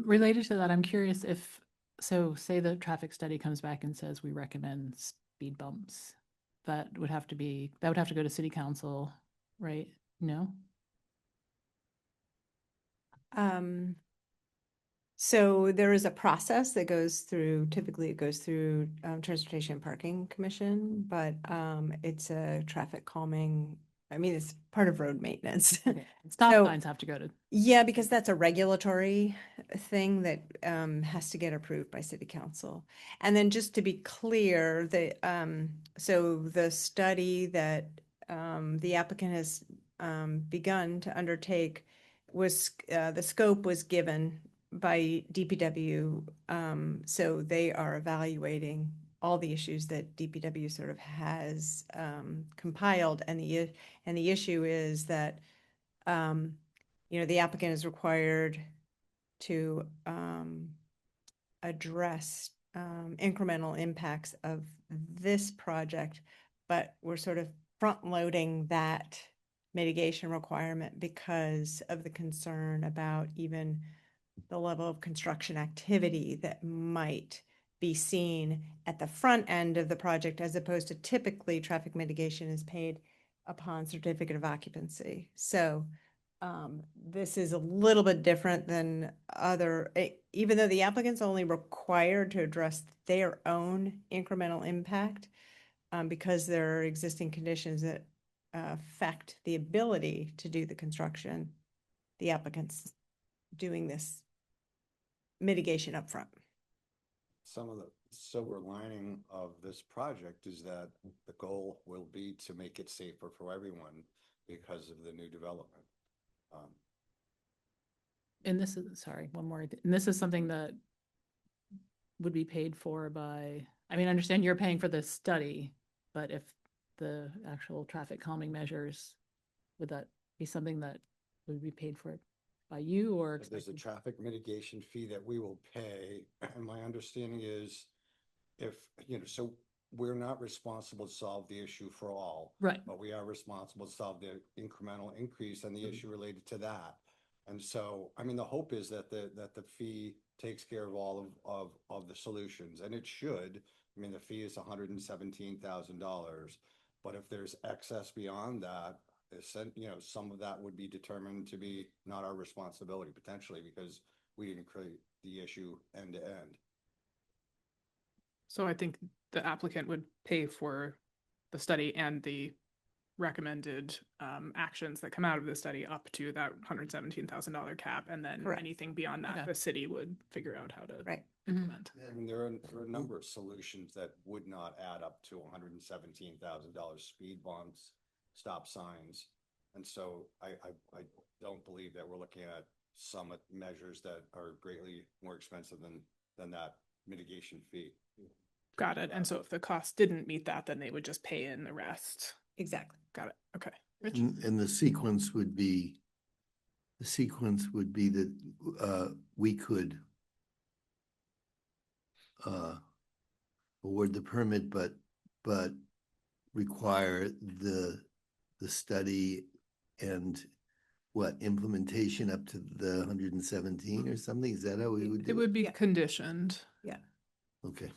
Related to that, I'm curious if, so say the traffic study comes back and says we recommend speed bumps, that would have to go to city council, right? No? So there is a process that goes through, typically it goes through Transportation and Parking Commission, but it's a traffic calming, I mean, it's part of road maintenance. Stop So- signs have to go to. Yeah, because that's a regulatory thing that has to get approved by city council. And then just to be clear, so the study that the applicant has begun to undertake was, the scope was given by DPW. So they are evaluating all the issues that DPW sort of has compiled. And the issue is that the applicant is required to address incremental impacts of this project, but we're sort of front loading that mitigation requirement because of the concern about even the level of construction activity that might be seen at the front end of the project, as opposed to typically traffic mitigation is paid upon certificate of occupancy. So this is a little bit different than even though the applicant's only required to address their own incremental impact, because there are existing conditions that affect the ability to do the construction, the applicant's doing this mitigation upfront. Some of the silver lining of this project is that the goal will be to make it safer for everyone because of the new development. And this is, sorry, one more, and this is something that would be paid for by, I mean, I understand you're paying for the study, but if the actual traffic calming measures, would that be something that would be paid for by you or? There's a traffic mitigation fee that we will pay, and my understanding is so we're not responsible to solve the issue for all. Right. But we are responsible to solve the incremental increase and the issue related to that. And so, I mean, the hope is that the fee takes care of all of the solutions, and it should. I mean, the fee is $117,000, but if there's excess beyond that, some of that would be determined to be not our responsibility potentially because we didn't create the issue end to end. So I think the applicant would pay for the study and the recommended actions that come out of the study up to that $117,000 cap, and then Correct. anything beyond that, Okay. the city would figure out how to Right. implement. I mean, there are a number of solutions that would not add up to $117,000: speed bumps, stop signs. And so I don't believe that we're looking at some measures that are greatly more expensive than that mitigation fee. Got it. And so if the cost didn't meet that, then they would just pay in the rest. Exactly. Got it. Okay. Rich? And the sequence would be that we could award the permit, but require the study and implementation up to the 117 or something? Is that how we would do It would be conditioned. Yeah. Okay.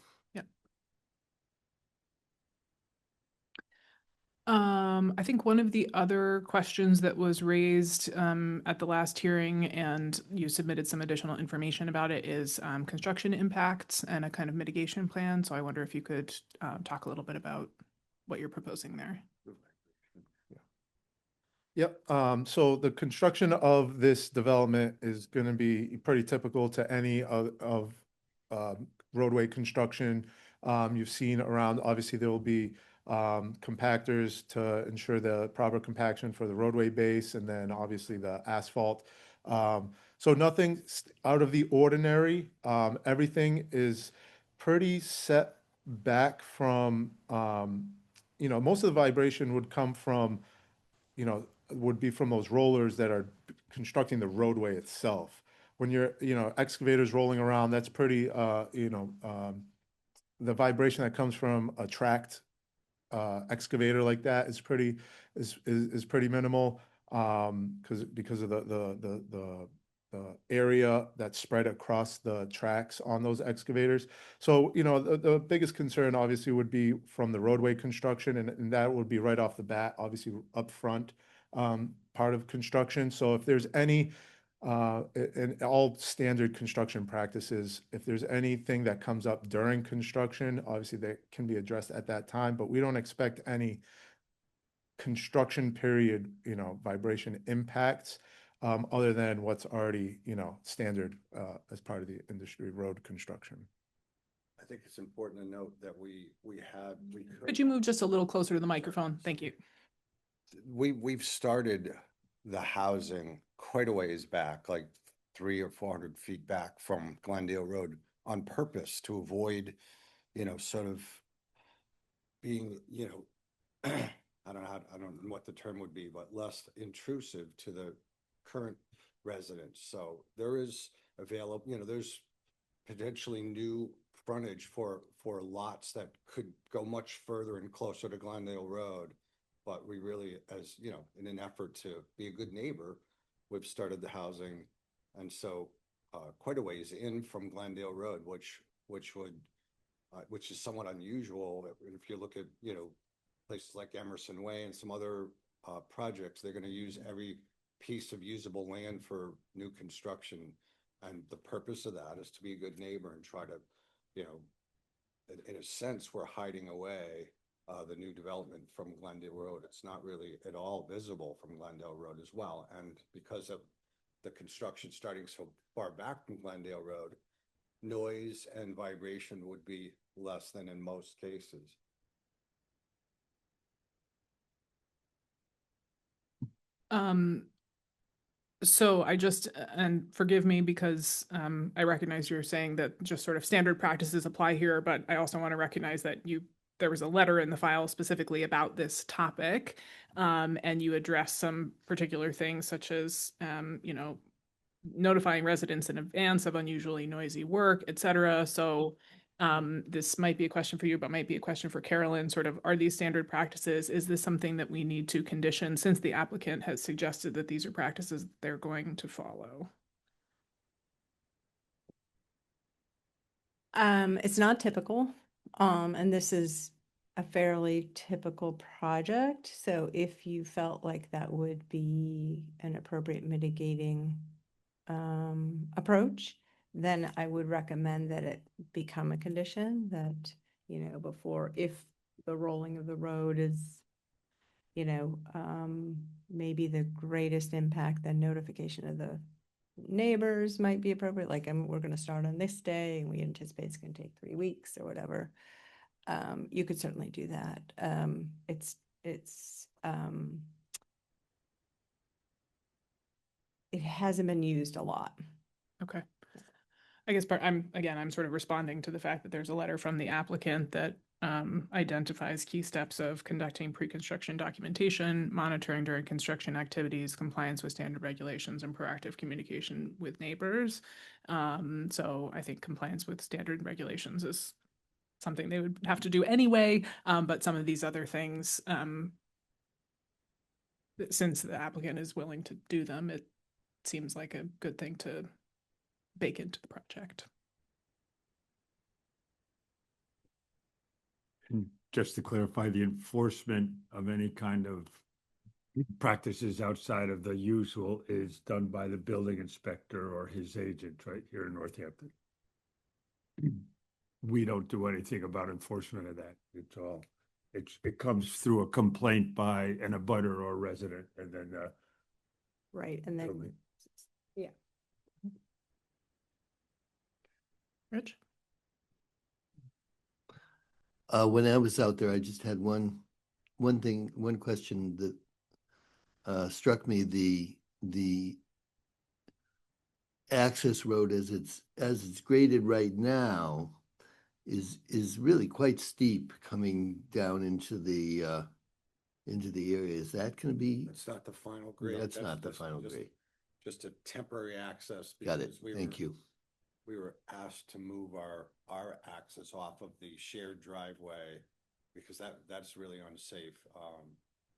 I think one of the other questions that was raised at the last hearing, and you submitted some additional information about it, is construction impacts and a kind of mitigation plan. So I wonder if you could talk a little bit about what you're proposing there. Yep. So the construction of this development is going to be pretty typical to any of roadway construction you've seen around. Obviously, there will be compactors to ensure the proper compaction for the roadway base, and then obviously the asphalt. So nothing out of the ordinary. Everything is pretty set back from, most of the vibration would come from, would be from those rollers that are constructing the roadway itself. When you're, excavators rolling around, that's pretty, the vibration that comes from a tracked excavator like that is pretty minimal, because of the area that's spread across the tracks on those excavators. So, the biggest concern obviously would be from the roadway construction, and that would be right off the bat, obviously upfront, part of construction. So if there's any, in all standard construction practices, if there's anything that comes up during construction, obviously that can be addressed at that time, but we don't expect any construction period, vibration impacts, other than what's already, standard, as part of the industry road construction. I think it's important to note that we Could you move just a little closer to the microphone? Thank you. we've started the housing quite a ways back, like 300 or 400 feet back from Glendale Road on purpose to avoid, sort of being, I don't know what the term would be, but less intrusive to the current residents. So there is available, there's potentially new frontage for lots that could go much further and closer to Glendale Road. But we really, as in an effort to be a good neighbor, we've started the housing, and so quite a ways in from Glendale Road, which is somewhat unusual. If you look at places like Emerson Way and some other projects, they're going to use every piece of usable land for new construction, and the purpose of that is to be a good neighbor and try to, in a sense, we're hiding away the new development from Glendale Road. It's not really at all visible from Glendale Road as well. And because of the construction starting so far back from Glendale Road, noise and vibration would be less than in most cases. So and forgive me because I recognize you're saying that just sort of standard practices apply here, but I also want to recognize that there was a letter in the file specifically about this topic, and you address some particular things such as, notifying residents in advance of unusually noisy work, et cetera. So this might be a question for you, but might be a question for Carolyn. Sort of, are these standard practices? Is this something that we need to condition since the applicant has suggested that these are practices they're going to follow? It's not typical, and this is a fairly typical project. So if you felt like that would be an appropriate mitigating approach, then I would recommend that it become a condition that, before, if the rolling of the road is, maybe the greatest impact, then notification of the neighbors might be appropriate. Like, we're going to start on this day and we anticipate it's going to take 3 weeks or whatever. You could certainly do that. It hasn't been used a lot. Okay. I guess I'm sort of responding to the fact that there's a letter from the applicant that identifies key steps of conducting pre-construction documentation, monitoring during construction activities, compliance with standard regulations, and proactive communication with neighbors. So I think compliance with standard regulations is something they would have to do anyway, but some of these other things, since the applicant is willing to do them, it seems like a good thing to bake into the project. And just to clarify, the enforcement of any kind of practices outside of the usual is done by the building inspector or his agent right here in Northampton. We don't do anything about enforcement of that. It comes through a complaint by an abutter or resident, and then right, and then yeah. Rich? When I was out there, I just had one question that struck me. The access road as it's graded right now is really quite steep coming down into the into the area. Is that gonna be? It's not the final grade. That's not the just- final just- grade. Just a temporary access. Got it. because we Thank were- you. We were asked to move our access off of the shared driveway because that's really unsafe.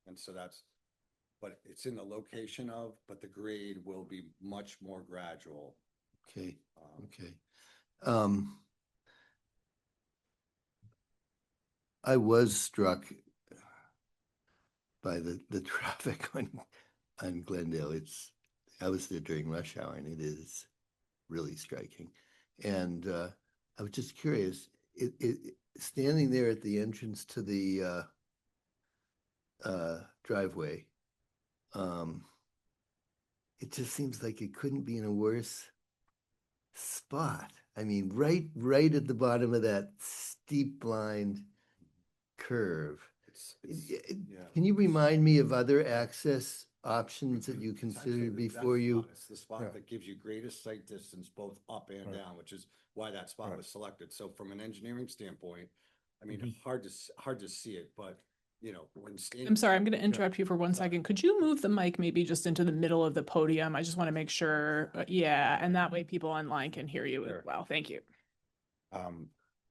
And so but it's in the location of, but the grade will be much more gradual. Okay, Um, okay. I was struck by the traffic on Glendale. I was there during rush hour and it is really striking. And I was just curious, standing there at the entrance to the driveway, it just seems like it couldn't be in a worse spot. I mean, right at the bottom of that steep blind curve. Can you remind me of other access options that you It's actually considered that before you? spot. It's the spot that gives you greatest sight distance both up and down, which is why that spot was selected. So from an engineering standpoint, I mean, hard to see it, but you know, when I'm sorry, I'm going to interrupt you for 1 second. Could you move the mic maybe just into the middle of the podium? I just want to make sure. Yeah, and that way people online can hear you as well. Thank you.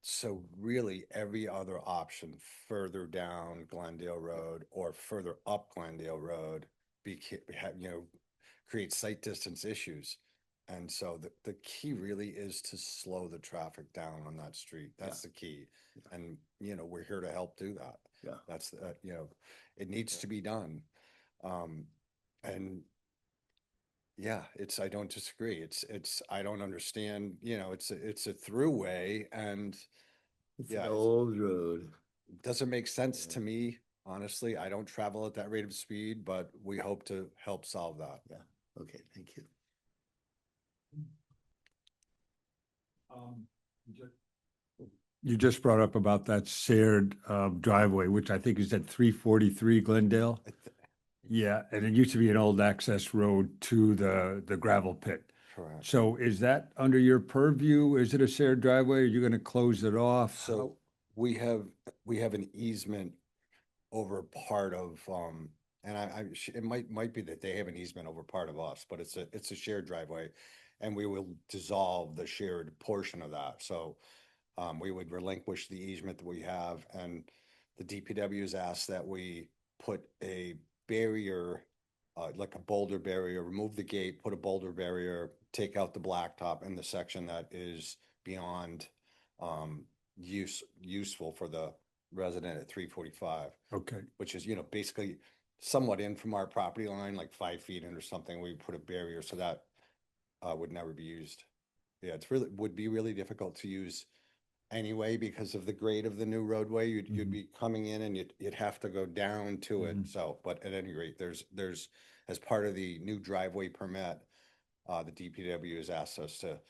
So really every other option further down Glendale Road or further up Glendale Road, create sight distance issues. And so the key really is to slow the traffic down on that street. That's the key. And, we're here to help do that. Yeah. That's, it needs to be done. And yeah, I don't disagree. I don't understand, it's a throughway and It's an old road. it doesn't make sense to me, honestly. I don't travel at that rate of speed, but we hope to help solve that. Yeah. Okay, thank you. You just brought up about that shared driveway, which I think is at 343 Glendale. Yeah, and it used to be an old access road to the gravel pit. Correct. So is that under your purview? Is it a shared driveway? Are you going to close it off? So we have an easement over part of, and it might be that they have an easement over part of us, but it's a shared driveway. And we will dissolve the shared portion of that. So we would relinquish the easement that we have, and the DPW has asked that we put a barrier, like a boulder barrier, remove the gate, put a boulder barrier, take out the blacktop in the section that is beyond useful for the resident at 345. Okay. Which is, basically somewhat in from our property line, like 5 feet in or something. We put a barrier so that would never be used. Yeah, would be really difficult to use anyway because of the grade of the new roadway. You'd be coming in and you'd have to go down to it. So, but at any rate, there's as part of the new driveway permit, the DPW has asked us to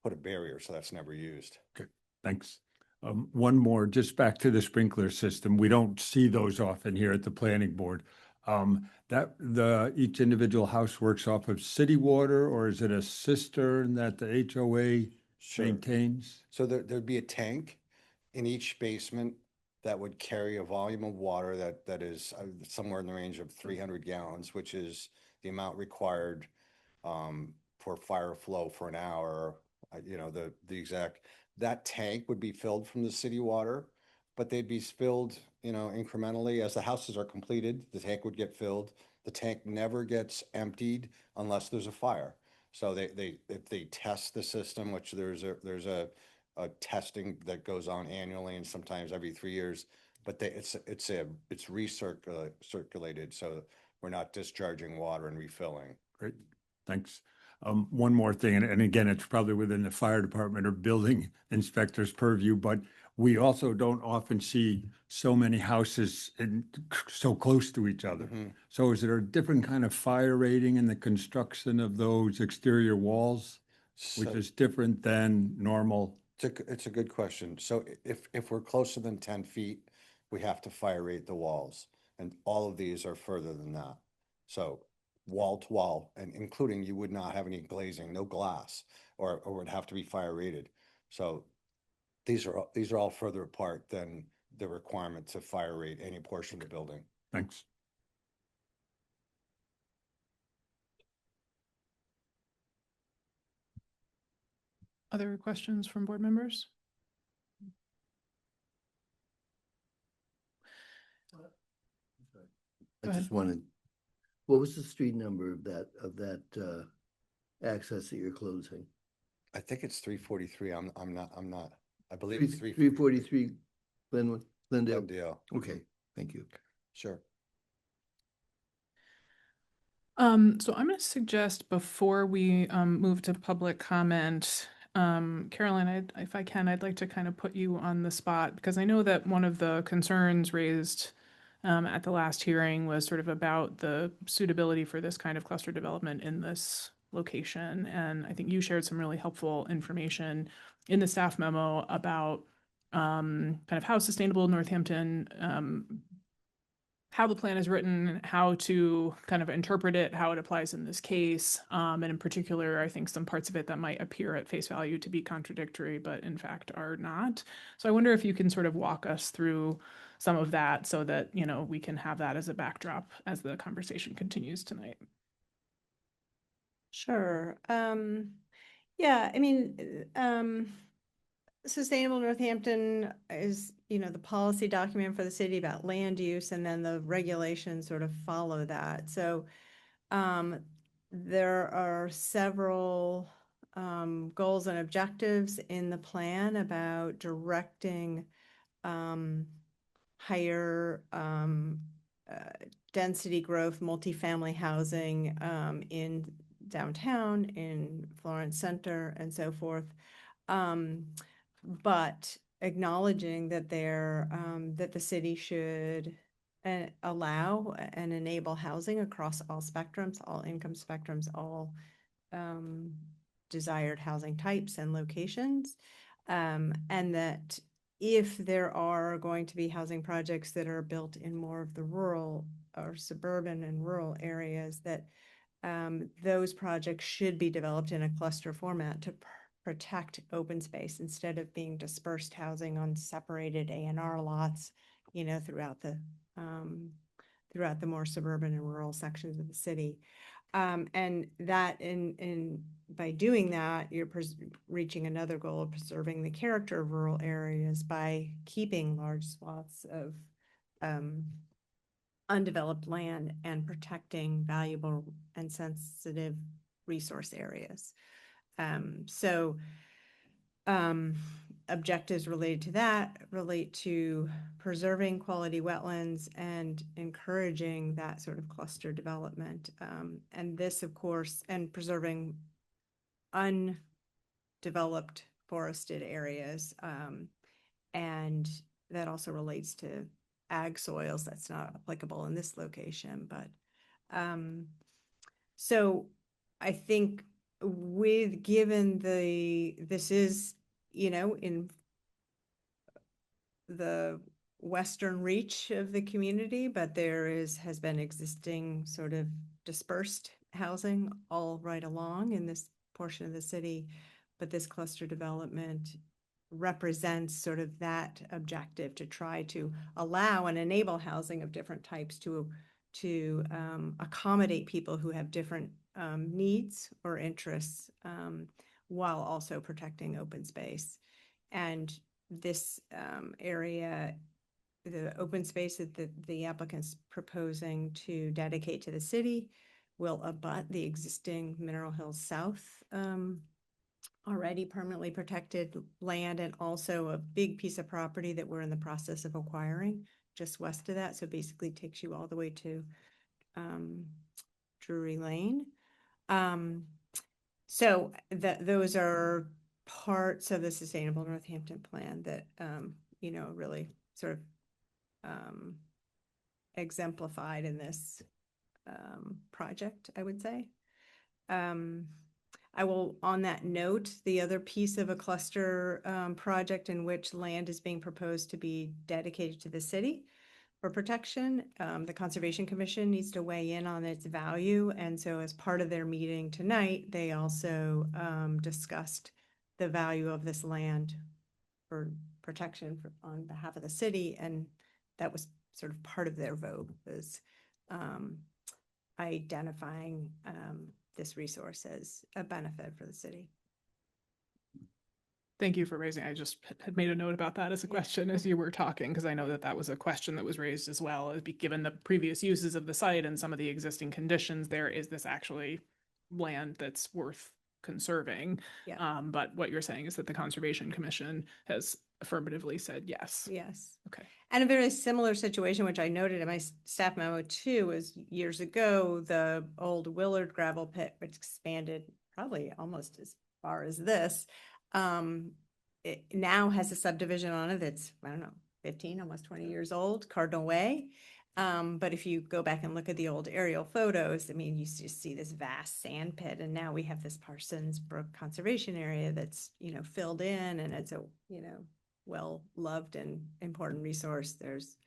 put a barrier, so that's never used. Okay, thanks. One more, just back to the sprinkler system. We don't see those often here at the planning board. Each individual house works off of city water, or is it a cistern that the HOA maintains? So there'd be a tank in each basement that would carry a volume of water that is somewhere in the range of 300 gallons, which is the amount required for fire flow for an hour. The exact, that tank would be filled from the city water, but they'd be filled, incrementally as the houses are completed. The tank would get filled. The tank never gets emptied unless there's a fire. So if they test the system, which there's a testing that goes on annually and sometimes every 3 years, but it's recirculated, so we're not discharging water and refilling. Great, thanks. One more thing, and again, it's probably within the fire department or building inspector's purview, but we also don't often see so many houses so close to each other. So is there a different kind of fire rating in the construction of those exterior walls, which is different than normal? It's a good question. So if we're closer than 10 feet, we have to fire rate the walls, and all of these are further than that. So wall to wall, and including you would not have any glazing, no glass, or would have to be fire rated. So these are all further apart than the requirement to fire rate any portion of the building. Thanks. Other questions from board members? I Go just ahead. wanted, what was the street number of that access that you're closing? I think it's 343. I'm not, I believe it's 343 Glendale? Glendale. Okay, thank you. Sure. So I'm going to suggest before we move to public comment, Caroline, if I can, I'd like to kind of put you on the spot because I know that one of the concerns raised at the last hearing was sort of about the suitability for this kind of cluster development in this location. And I think you shared some really helpful information in the staff memo about kind of how sustainable Northampton how the plan is written, how to kind of interpret it, how it applies in this case. And in particular, I think some parts of it that might appear at face value to be contradictory, but in fact are not. So I wonder if you can sort of walk us through some of that so that, you know, we can have that as a backdrop as the conversation continues tonight. Sure. Yeah, I mean, Sustainable Northampton is, you know, the policy document for the city about land use, and then the regulations sort of follow that. So there are several goals and objectives in the plan about directing higher density growth, multifamily housing in downtown, in Florence Center, and so forth. But acknowledging that that the city should allow and enable housing across all spectrums, all income spectrums, all desired housing types and locations, and that if there are going to be housing projects that are built in more of the rural or suburban and rural areas, that those projects should be developed in a cluster format to protect open space instead of being dispersed housing on separated A&R lots, you know, throughout the more suburban and rural sections of the city. And that by doing that, you're reaching another goal of preserving the character of rural areas by keeping large swaths of undeveloped land and protecting valuable and sensitive resource areas. Objectives related to that relate to preserving quality wetlands and encouraging that sort of cluster development. And this, of course, and preserving undeveloped forested areas. And that also relates to ag soils. That's not applicable in this location, but so I think given this is, you know, in the western reach of the community, but has been existing sort of dispersed housing all right along in this portion of the city, but this cluster development represents sort of that objective to try to allow and enable housing of different types to accommodate people who have different needs or interests, while also protecting open space. And this area, the open space that the applicant's proposing to dedicate to the city, will abut the existing Mineral Hills South already permanently protected land, and also a big piece of property that we're in the process of acquiring just west of that. So basically takes you all the way to Drury Lane. So those are parts of the Sustainable Northampton plan that, you know, really sort of exemplified in this project, I would say. I will, on that note, the other piece of a cluster project in which land is being proposed to be dedicated to the city for protection, the Conservation Commission needs to weigh in on its value. And so as part of their meeting tonight, they also discussed the value of this land for protection on behalf of the city. And that was sort of part of their vote, was identifying this resource as a benefit for the city. Thank you for raising. I just had made a note about that as a question as you were talking, because I know that that was a question that was raised as well. Given the previous uses of the site and some of the existing conditions, there is this actually land that's worth conserving. Yeah. But what you're saying is that the Conservation Commission has affirmatively said yes. Yes. Okay. And a very similar situation, which I noted in my staff memo too, is years ago, the old Willard gravel pit, which expanded probably almost as far as this, it now has a subdivision on it that's, I don't know, 15, almost 20 years old, Cardinal Way. But if you go back and look at the old aerial photos, I mean, you just see this vast sand pit, and now we have this Parsons Brook Conservation Area that's, filled in, and it's a, well-loved and important resource. There's,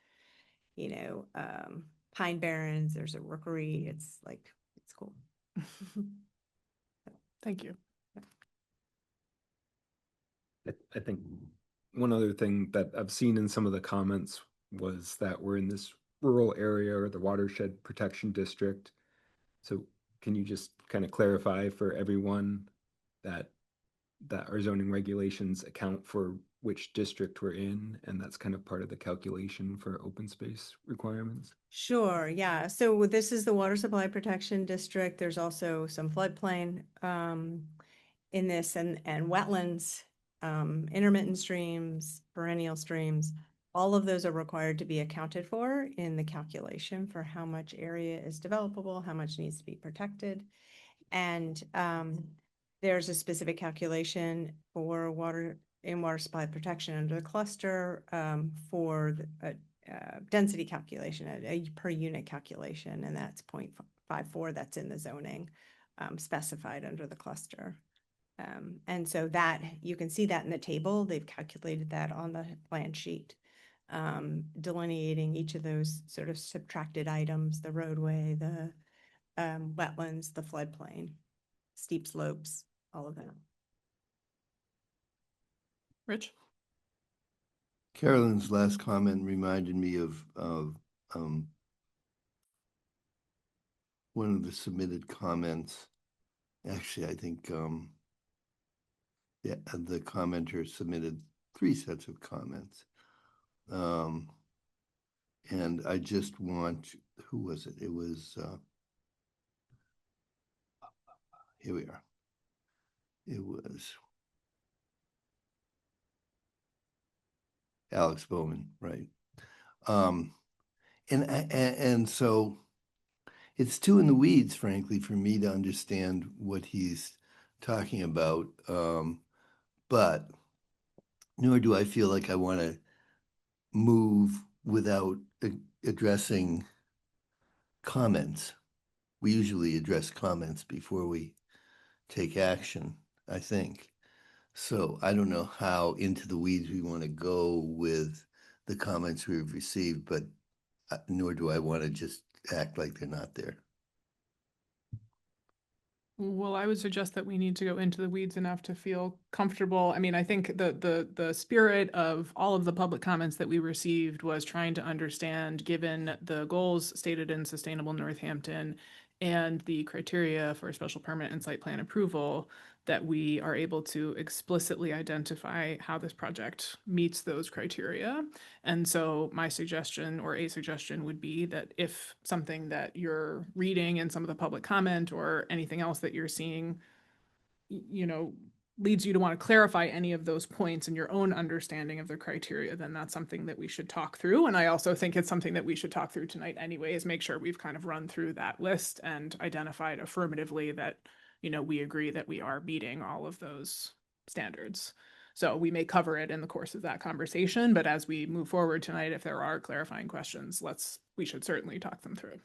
pine barrens, there's a rookery. It's cool. Thank you. I think one other thing that I've seen in some of the comments was that we're in this rural area or the watershed protection district. So can you just kind of clarify for everyone that our zoning regulations account for which district we're in, and that's kind of part of the calculation for open space requirements? Sure, yeah. So this is the Water Supply Protection District. There's also some floodplain in this, and wetlands, intermittent streams, perennial streams. All of those are required to be accounted for in the calculation for how much area is developable, how much needs to be protected. And there's a specific calculation for water supply protection under the cluster for the density calculation, a per unit calculation, and that's 0.54. That's in the zoning specified under the cluster. And so that you can see that in the table. They've calculated that on the plan sheet, delineating each of those sort of subtracted items: the roadway, the wetlands, the floodplain, steep slopes, all of that. Rich? Carolyn's last comment reminded me of one of the submitted comments. Actually, I think yeah, the commenter submitted 3 sets of comments. And I just want, who was it? It was, here we are. It was Alex Bowman, right? And so it's too in the weeds, frankly, for me to understand what he's talking about. But nor do I feel like I want to move without addressing comments. We usually address comments before we take action, I think. So I don't know how into the weeds we want to go with the comments we've received, but nor do I want to just act like they're not there. Well, I would suggest that we need to go into the weeds enough to feel comfortable. I mean, I think the spirit of all of the public comments that we received was trying to understand, given the goals stated in Sustainable Northampton and the criteria for special permit and site plan approval, that we are able to explicitly identify how this project meets those criteria. And so my suggestion, or a suggestion, would be that if something that you're reading in some of the public comment or anything else that you're seeing, leads you to want to clarify any of those points in your own understanding of the criteria, then that's something that we should talk through. And I also think it's something that we should talk through tonight anyway, is make sure we've kind of run through that list and identified affirmatively that, we agree that we are meeting all of those standards. So we may cover it in the course of that conversation, but as we move forward tonight, if there are clarifying questions, we should certainly talk them through.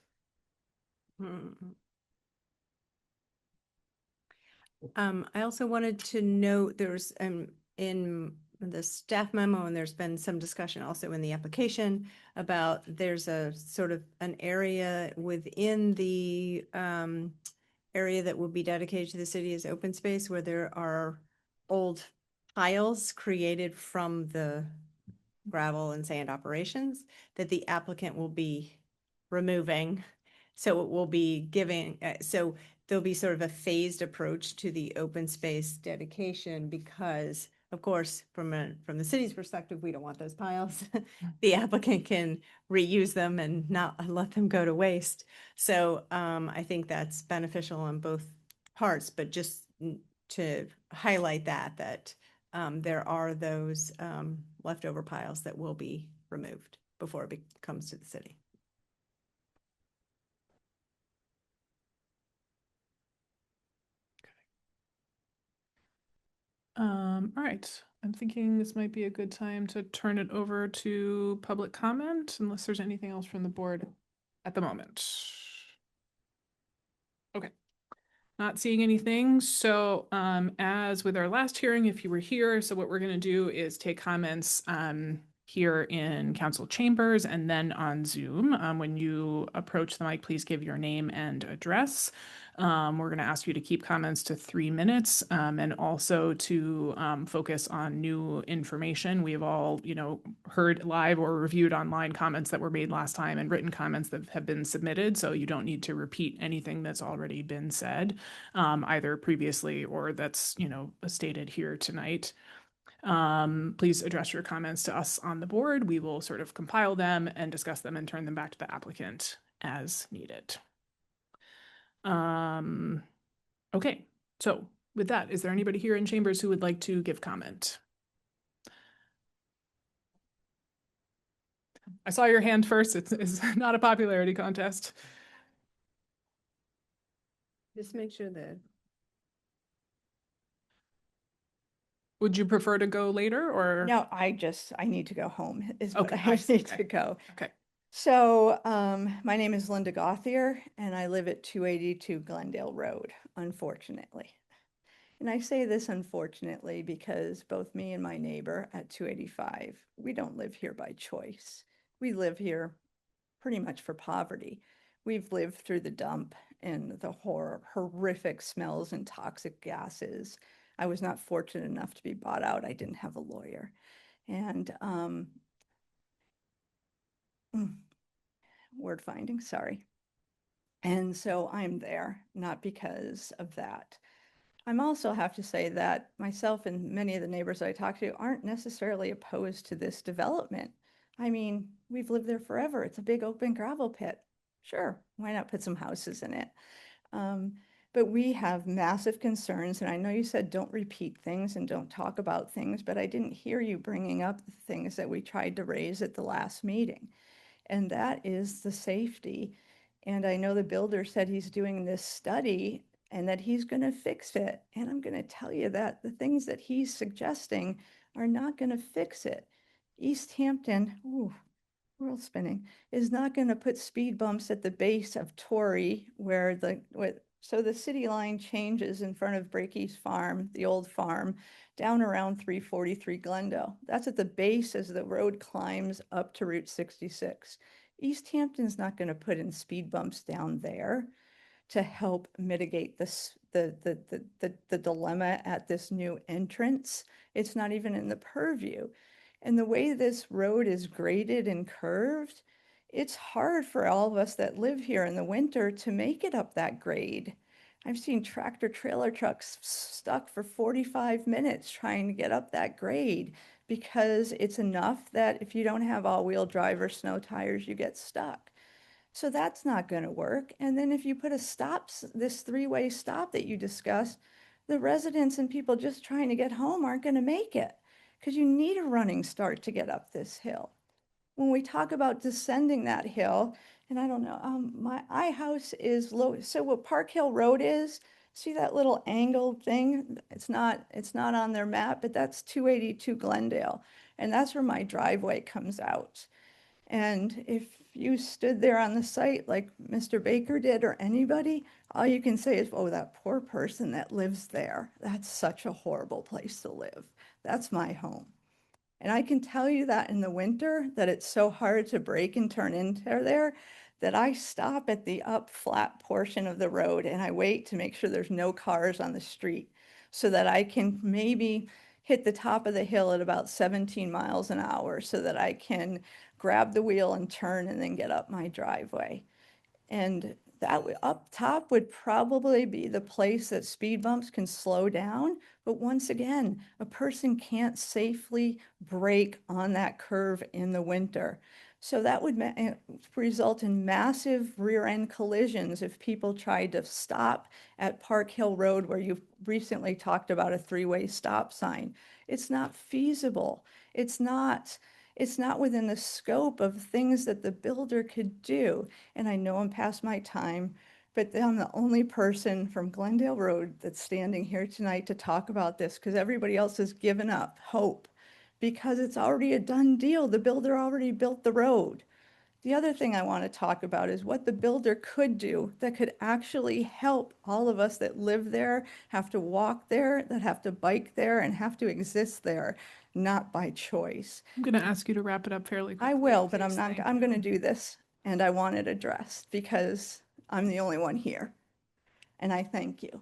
I also wanted to note there's in the staff memo, and there's been some discussion also in the application about there's a sort of an area within the area that will be dedicated to the city as open space, where there are old piles created from the gravel and sand operations that the applicant will be removing. So it will be giving, there'll be sort of a phased approach to the open space dedication, because Of course, from the city's perspective, we don't want those piles. The applicant can reuse them and not let them go to waste. So I think that's beneficial on both parts, but just to highlight that there are those leftover piles that will be removed before it comes to the city. All right. I'm thinking this might be a good time to turn it over to public comment, unless there's anything else from the board at the moment. Okay. Not seeing anything. So as with our last hearing, if you were here, so what we're going to do is take comments here in council chambers and then on Zoom. When you approach the mic, please give your name and address. We're going to ask you to keep comments to 3 minutes and also to focus on new information. We've all, heard live or reviewed online comments that were made last time and written comments that have been submitted. So you don't need to repeat anything that's already been said, either previously or that's, stated here tonight. Please address your comments to us on the board. We will sort of compile them and discuss them and turn them back to the applicant as needed. Okay, so with that, is there anybody here in chambers who would like to give comment? I saw your hand first. It's not a popularity contest. Just make sure that. Would you prefer to go later or? No, I need to go home is what Okay, I I see. need Okay. to go. Okay. So my name is Linda Gothier and I live at 282 Glendale Road, unfortunately. And I say this unfortunately because both me and my neighbor at 285, we don't live here by choice. We live here pretty much for poverty. We've lived through the dump and the horrific smells and toxic gases. I was not fortunate enough to be bought out. I didn't have a lawyer. And word finding, sorry. And so I'm there, not because of that. I'm also have to say that myself and many of the neighbors I talk to aren't necessarily opposed to this development. I mean, we've lived there forever. It's a big open gravel pit. Sure, why not put some houses in it? But we have massive concerns, and I know you said don't repeat things and don't talk about things, but I didn't hear you bringing up the things that we tried to raise at the last meeting, and that is the safety. And I know the builder said he's doing this study and that he's going to fix it. And I'm going to tell you that the things that he's suggesting are not going to fix it. East Hampton, ooh, world spinning, is not going to put speed bumps at the base of Torrey so the city line changes in front of Breakey's farm, the old farm, down around 343 Glendale. That's at the base as the road climbs up to Route 66. East Hampton's not going to put in speed bumps down there to help mitigate the dilemma at this new entrance. It's not even in the purview. And the way this road is graded and curved, it's hard for all of us that live here in the winter to make it up that grade. I've seen tractor trailer trucks stuck for 45 minutes trying to get up that grade because it's enough that if you don't have all-wheel drive or snow tires, you get stuck. So that's not going to work. And then if you put this three-way stop that you discussed, the residents and people just trying to get home aren't going to make it because you need a running start to get up this hill. When we talk about descending that hill, and I don't know, my house is low. So what Park Hill Road is, see that little angled thing? It's not on their map, but that's 282 Glendale. And that's where my driveway comes out. And if you stood there on the site like Mr. Baker did or anybody, all you can say is, oh, that poor person that lives there. That's such a horrible place to live. That's my home. And I can tell you that in the winter, that it's so hard to brake and turn into there that I stop at the up flat portion of the road and I wait to make sure there's no cars on the street so that I can maybe hit the top of the hill at about 17 miles an hour so that I can grab the wheel and turn and then get up my driveway. And up top would probably be the place that speed bumps can slow down. But once again, a person can't safely brake on that curve in the winter. So that would result in massive rear end collisions if people tried to stop at Park Hill Road, where you've recently talked about a three-way stop sign. It's not feasible. It's not within the scope of things that the builder could do. And I know I'm past my time, but I'm the only person from Glendale Road that's standing here tonight to talk about this, because everybody else has given up hope because it's already a done deal. The builder already built the road. The other thing I want to talk about is what the builder could do that could actually help all of us that live there, have to walk there, that have to bike there, and have to exist there, not by choice. I'm going to ask you to wrap it up fairly quickly. I will, but please. I'm going to do this, and I want it addressed because I'm the only one here. And I thank you.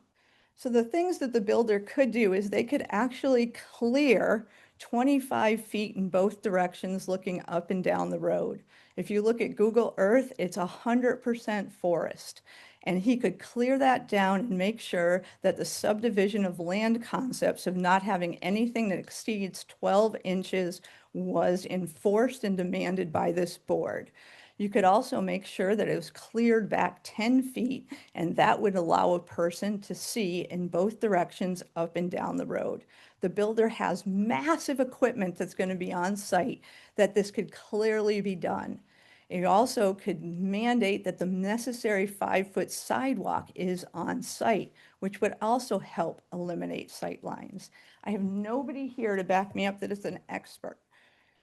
So the things that the builder could do is they could actually clear 25 feet in both directions looking up and down the road. If you look at Google Earth, it's 100% forest. And he could clear that down and make sure that the subdivision of land concepts of not having anything that exceeds 12 inches was enforced and demanded by this board. You could also make sure that it was cleared back 10 feet, and that would allow a person to see in both directions up and down the road. The builder has massive equipment that's going to be on site that this could clearly be done. It also could mandate that the necessary 5-foot sidewalk is on site, which would also help eliminate sight lines. I have nobody here to back me up that is an expert.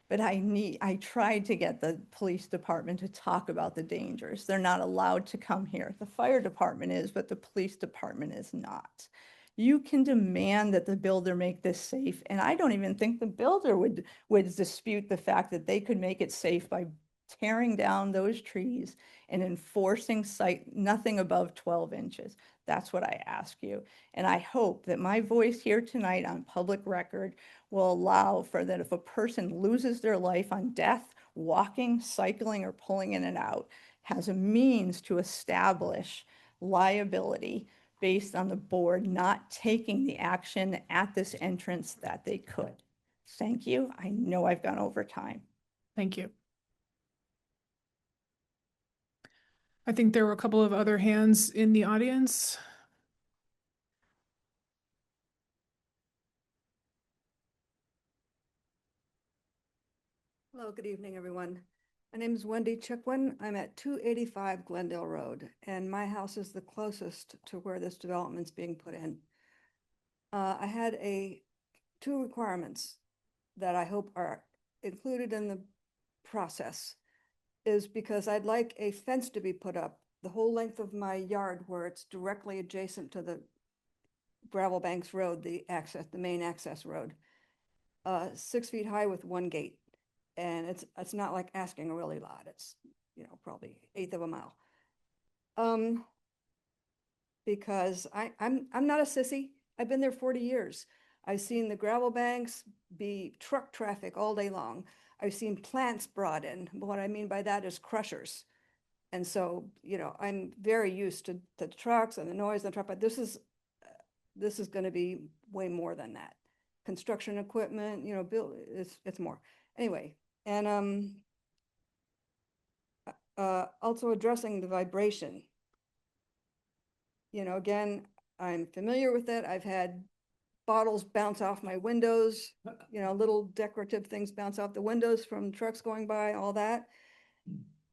But I tried to get the police department to talk about the dangers. They're not allowed to come here. The fire department is, but the police department is not. You can demand that the builder make this safe, and I don't even think the builder would dispute the fact that they could make it safe by tearing down those trees and enforcing nothing above 12 inches. That's what I ask you. And I hope that my voice here tonight on public record will allow for that if a person loses their life on death, walking, cycling, or pulling in and out, has a means to establish liability based on the board not taking the action at this entrance that they could. Thank you. I know I've gone over time. Thank you. I think there were a couple of other hands in the audience. Hello, good evening, everyone. My name is Wendy Chickwin. I'm at 285 Glendale Road, and my house is the closest to where this development's being put in. I had two requirements that I hope are included in the process, is because I'd like a fence to be put up the whole length of my yard where it's directly adjacent to the Gravel Banks Road, the main access road, 6 feet high with one gate. And it's not like asking a really lot. It's, probably 1/8 of a mile. Because I'm not a sissy. I've been there 40 years. I've seen the gravel banks be truck traffic all day long. I've seen plants brought in. What I mean by that is crushers. And so, I'm very used to the trucks and the noise and the truck, but this is going to be way more than that. Construction equipment, it's more. Anyway, and also addressing the vibration. Again, I'm familiar with it. I've had bottles bounce off my windows, little decorative things bounce off the windows from trucks going by, all that.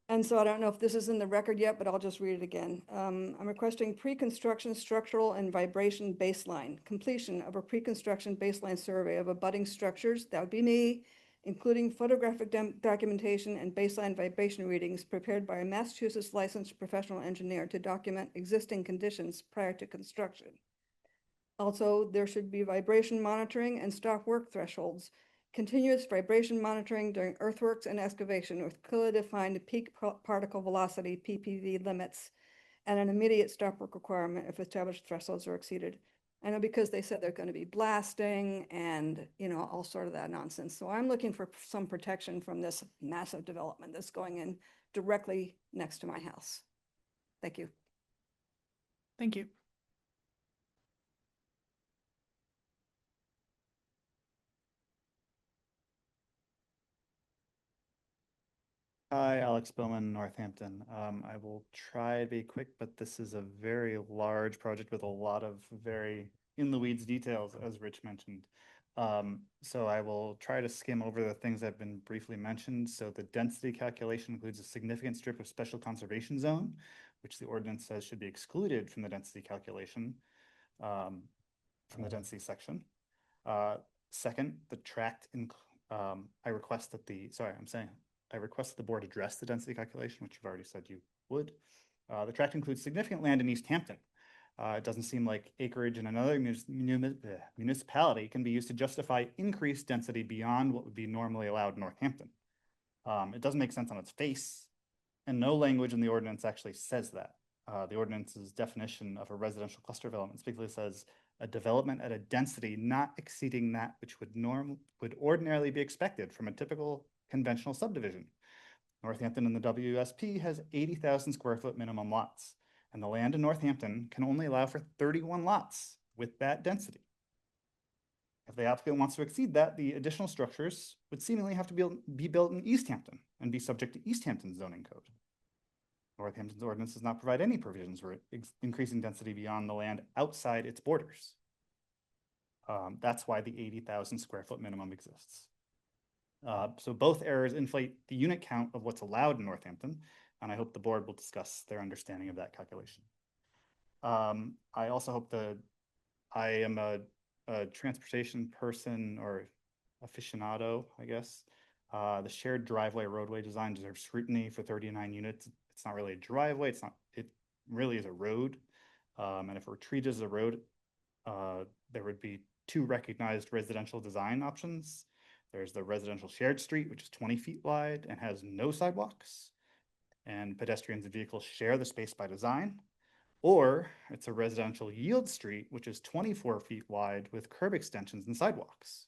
And so I don't know if this is in the record yet, but I'll just read it again. I'm requesting pre-construction structural and vibration baseline, completion of a pre-construction baseline survey of abutting structures, that would be me, including photographic documentation and baseline vibration readings prepared by a Massachusetts licensed professional engineer to document existing conditions prior to construction. Also, there should be vibration monitoring and stop work thresholds, continuous vibration monitoring during earthworks and excavation with clearly defined peak particle velocity (PPV) limits, and an immediate stop work requirement if established thresholds are exceeded. I know because they said they're going to be blasting and, all sort of that nonsense. So I'm looking for some protection from this massive development that's going in directly next to my house. Thank you. Thank you. Hi, Alex Bowman, Northampton. I will try to be quick, but this is a very large project with a lot of very in the weeds details, as Rich mentioned. So I will try to skim over the things that have been briefly mentioned. So the density calculation includes a significant strip of special conservation zone, which the ordinance says should be excluded from the density calculation, from the density section. Second, the tract, I request that I request that the board address the density calculation, which you've already said you would. The tract includes significant land in East Hampton. It doesn't seem like acreage in another municipality can be used to justify increased density beyond what would be normally allowed in Northampton. It doesn't make sense on its face, and no language in the ordinance actually says that. The ordinance's definition of a residential cluster development specifically says a development at a density not exceeding that which would ordinarily be expected from a typical conventional subdivision. Northampton in the WSP has 80,000 square foot minimum lots, and the land in Northampton can only allow for 31 lots with that density. If the applicant wants to exceed that, the additional structures would seemingly have to be built in East Hampton and be subject to East Hampton's zoning code. Northampton's ordinance does not provide any provisions for increasing density beyond the land outside its borders. That's why the 80,000 square foot minimum exists. So both errors inflate the unit count of what's allowed in Northampton, and I hope the board will discuss their understanding of that calculation. I also hope I am a transportation person or aficionado, I guess. The shared driveway roadway design deserves scrutiny for 39 units. It's not really a driveway. It really is a road. And if it were treated as a road, there would be two recognized residential design options. There's the residential shared street, which is 20 feet wide and has no sidewalks, and pedestrians and vehicles share the space by design. Or it's a residential yield street, which is 24 feet wide with curb extensions and sidewalks.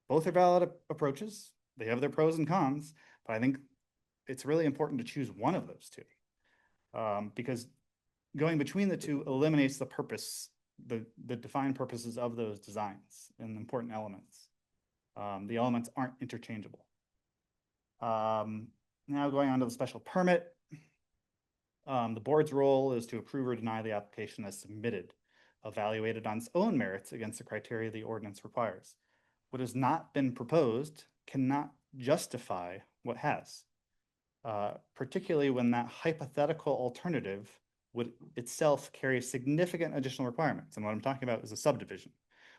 Both are valid approaches. They have their pros and cons, but I think it's really important to choose one of those two, because going between the two eliminates the purpose, the defined purposes of those designs and important elements. The elements aren't interchangeable. Now going on to the special permit. The board's role is to approve or deny the application as submitted, evaluated on its own merits against the criteria the ordinance requires. What has not been proposed cannot justify what has, particularly when that hypothetical alternative would itself carry significant additional requirements. And what I'm talking about is a subdivision.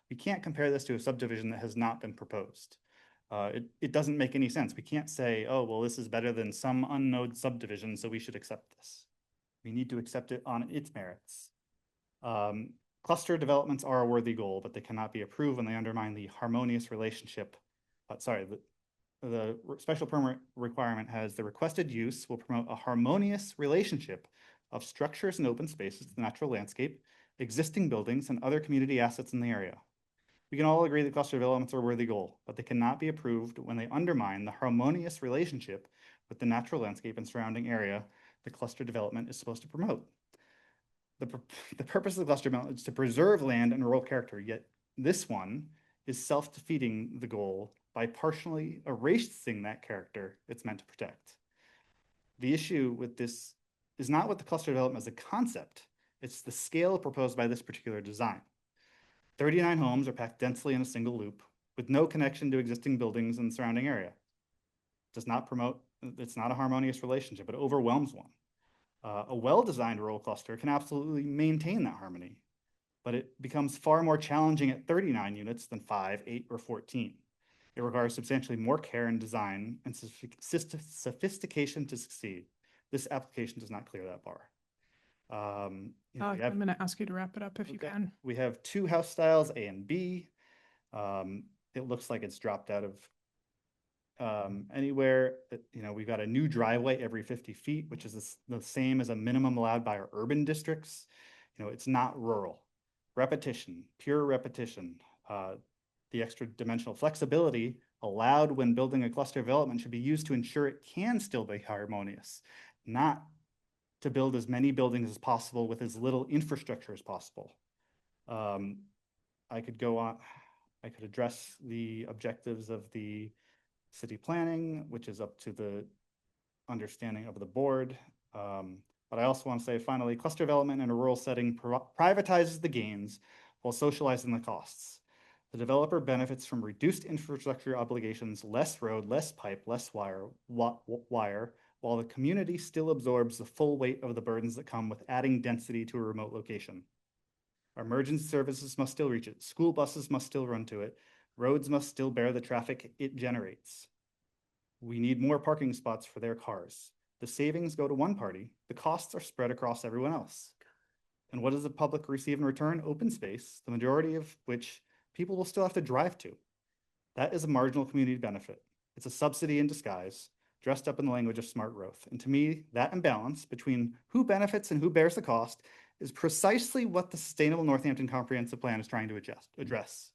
We can't compare this to a subdivision that has not been proposed. It doesn't make any sense. We can't say, oh, well, this is better than some unknown subdivision, so we should accept this. We need to accept it on its merits. Cluster developments are a worthy goal, but they cannot be approved when they undermine the harmonious relationship. The special permit requirement has the requested use will promote a harmonious relationship of structures and open spaces to the natural landscape, existing buildings, and other community assets in the area. We can all agree that cluster developments are a worthy goal, but they cannot be approved when they undermine the harmonious relationship with the natural landscape and surrounding area the cluster development is supposed to promote. The purpose of the cluster development is to preserve land and rural character, yet this one is self-defeating the goal by partially erasing that character it's meant to protect. The issue with this is not with the cluster development as a concept, it's the scale proposed by this particular design. 39 homes are packed densely in a single loop with no connection to existing buildings in the surrounding area. Does not promote, it's not a harmonious relationship, it overwhelms one. A well-designed rural cluster can absolutely maintain that harmony, but it becomes far more challenging at 39 units than 5, 8, or 14. It requires substantially more care and design and sophistication to succeed. This application does not clear that bar. I'm going to ask you to wrap it up if you can. We have two house styles, A and B. It looks like it's dropped out of anywhere. We've got a new driveway every 50 feet, which is the same as a minimum allowed by our urban districts. It's not rural. Repetition, pure repetition. The extra dimensional flexibility allowed when building a cluster development should be used to ensure it can still be harmonious, not to build as many buildings as possible with as little infrastructure as possible. I could go on, I could address the objectives of the city planning, which is up to the understanding of the board. But I also want to say, finally, cluster development in a rural setting privatizes the gains while socializing the costs. The developer benefits from reduced infrastructure obligations, less road, less pipe, less wire, while the community still absorbs the full weight of the burdens that come with adding density to a remote location. Our emergency services must still reach it. School buses must still run to it. Roads must still bear the traffic it generates. We need more parking spots for their cars. The savings go to one party. The costs are spread across everyone else. And what does the public receive in return? Open space, the majority of which people will still have to drive to. That is a marginal community benefit. It's a subsidy in disguise, dressed up in the language of smart growth. And to me, that imbalance between who benefits and who bears the cost is precisely what the Sustainable Northampton Comprehensive Plan is trying to address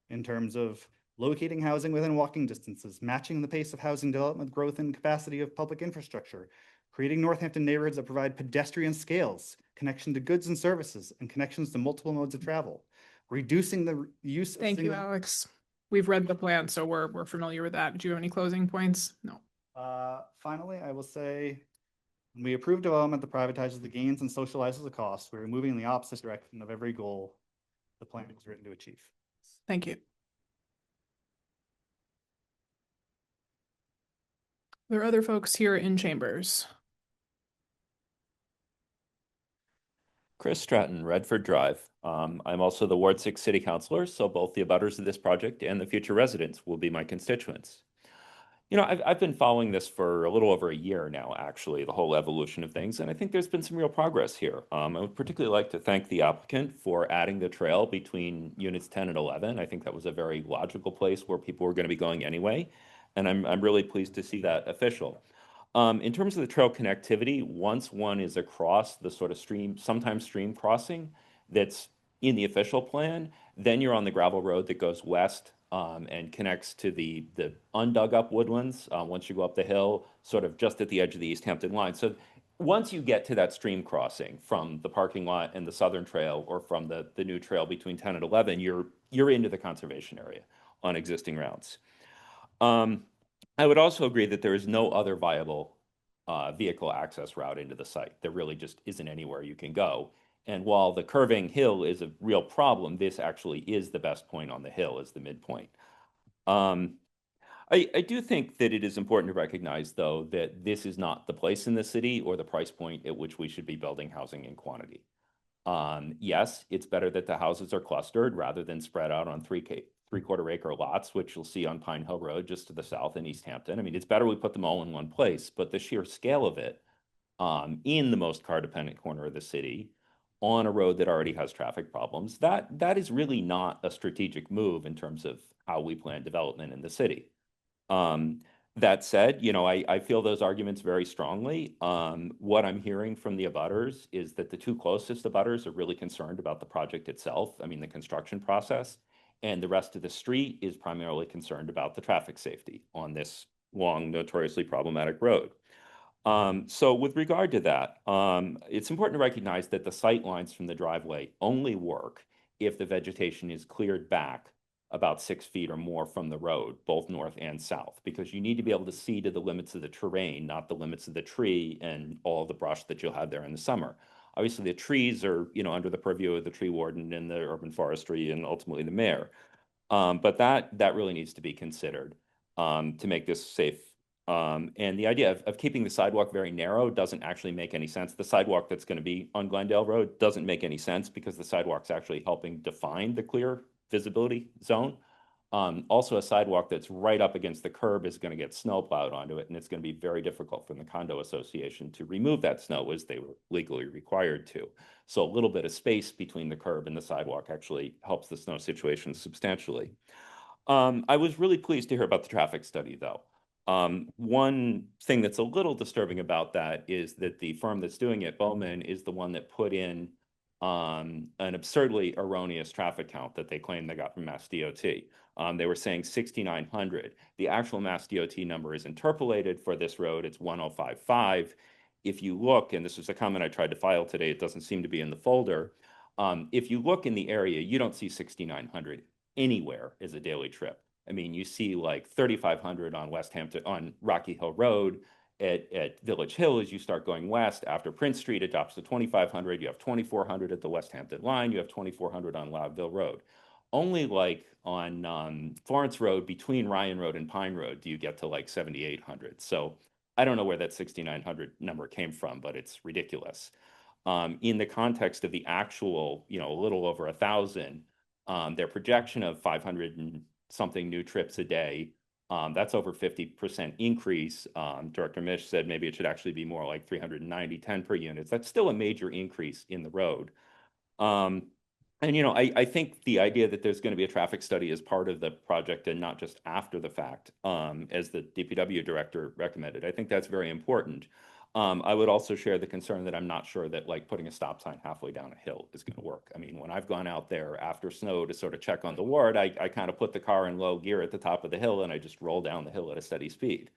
in terms of locating housing within walking distances, matching the pace of housing development growth and capacity of public infrastructure, creating Northampton neighborhoods that provide pedestrian scales, connection to goods and services, and connections to multiple modes of travel, reducing the use of Thank you, Alex. We've read the plan, so we're familiar with that. Do you have any closing points? No. Finally, I will say, when we approve development that privatizes the gains and socializes the costs, we're moving in the opposite direction of every goal the plan is written to achieve. Thank you. There are other folks here in chambers. Chris Stratton, Redford Drive. I'm also the Ward 6 City Councilor, so both the abutters of this project and the future residents will be my constituents. You know, I've been following this for a little over a year now, actually, the whole evolution of things, and I think there's been some real progress here. I would particularly like to thank the applicant for adding the trail between units 10 and 11. I think that was a very logical place where people were going to be going anyway, and I'm really pleased to see that official. In terms of the trail connectivity, once one is across the sort of sometimes stream crossing that's in the official plan, then you're on the gravel road that goes west and connects to the undug up woodlands once you go up the hill, sort of just at the edge of the East Hampton line. So once you get to that stream crossing from the parking lot and the southern trail, or from the new trail between 10 and 11, you're into the conservation area on existing routes. I would also agree that there is no other viable vehicle access route into the site. There really just isn't anywhere you can go. And while the curving hill is a real problem, this actually is the best point on the hill, is the midpoint. I do think that it is important to recognize, though, that this is not the place in the city or the price point at which we should be building housing in quantity. Yes, it's better that the houses are clustered rather than spread out on three-quarter acre lots, which you'll see on Pine Hill Road just to the south in East Hampton. I mean, it's better we put them all in one place, but the sheer scale of it in the most car-dependent corner of the city on a road that already has traffic problems, that is really not a strategic move in terms of how we plan development in the city. That said, you know, I feel those arguments very strongly. What I'm hearing from the abutters is that the two closest abutters are really concerned about the project itself, I mean, the construction process, and the rest of the street is primarily concerned about the traffic safety on this long, notoriously problematic road. So with regard to that, it's important to recognize that the sight lines from the driveway only work if the vegetation is cleared back about 6 feet or more from the road, both north and south, because you need to be able to see to the limits of the terrain, not the limits of the tree and all the brush that you'll have there in the summer. Obviously, the trees are, you know, under the purview of the tree warden and the urban forestry and ultimately the mayor. But that really needs to be considered to make this safe. And the idea of keeping the sidewalk very narrow doesn't actually make any sense. The sidewalk that's going to be on Glendale Road doesn't make any sense because the sidewalk's actually helping define the clear visibility zone. Also, a sidewalk that's right up against the curb is going to get snow plowed onto it, and it's going to be very difficult for the condo association to remove that snow as they were legally required to. So a little bit of space between the curb and the sidewalk actually helps the snow situation substantially. I was really pleased to hear about the traffic study, though. One thing that's a little disturbing about that is that the firm that's doing it, Bowman, is the one that put in an absurdly erroneous traffic count that they claim they got from Mass DOT. They were saying 6,900. The actual Mass DOT number is interpolated for this road. It's 1,055. if you look, and this was a comment I tried to file today, it doesn't seem to be in the folder. If you look in the area, you don't see 6,900 anywhere as a daily trip. I mean, you see like 3,500 on West Hampton, on Rocky Hill Road, at Village Hill. As you start going west after Prince Street, it drops to 2,500. You have 2,400 at the West Hampton line. You have 2,400 on Loudville Road. Only like on Florence Road between Ryan Road and Pine Road do you get to like 7,800. So I don't know where that 6,900 number came from, but it's ridiculous. In the context of the actual, a little over 1,000, their projection of 500 and something new trips a day, that's over 50% increase. Director Mish said maybe it should actually be more like 390, 10 per unit. That's still a major increase in the road. And, I think the idea that there's going to be a traffic study as part of the project and not just after the fact, as the DPW director recommended, I think that's very important. I would also share the concern that I'm not sure that like putting a stop sign halfway down a hill is going to work. I mean, when I've gone out there after snow to sort of check on the ward, I kind of put the car in low gear at the top of the hill and I just roll down the hill at a steady speed.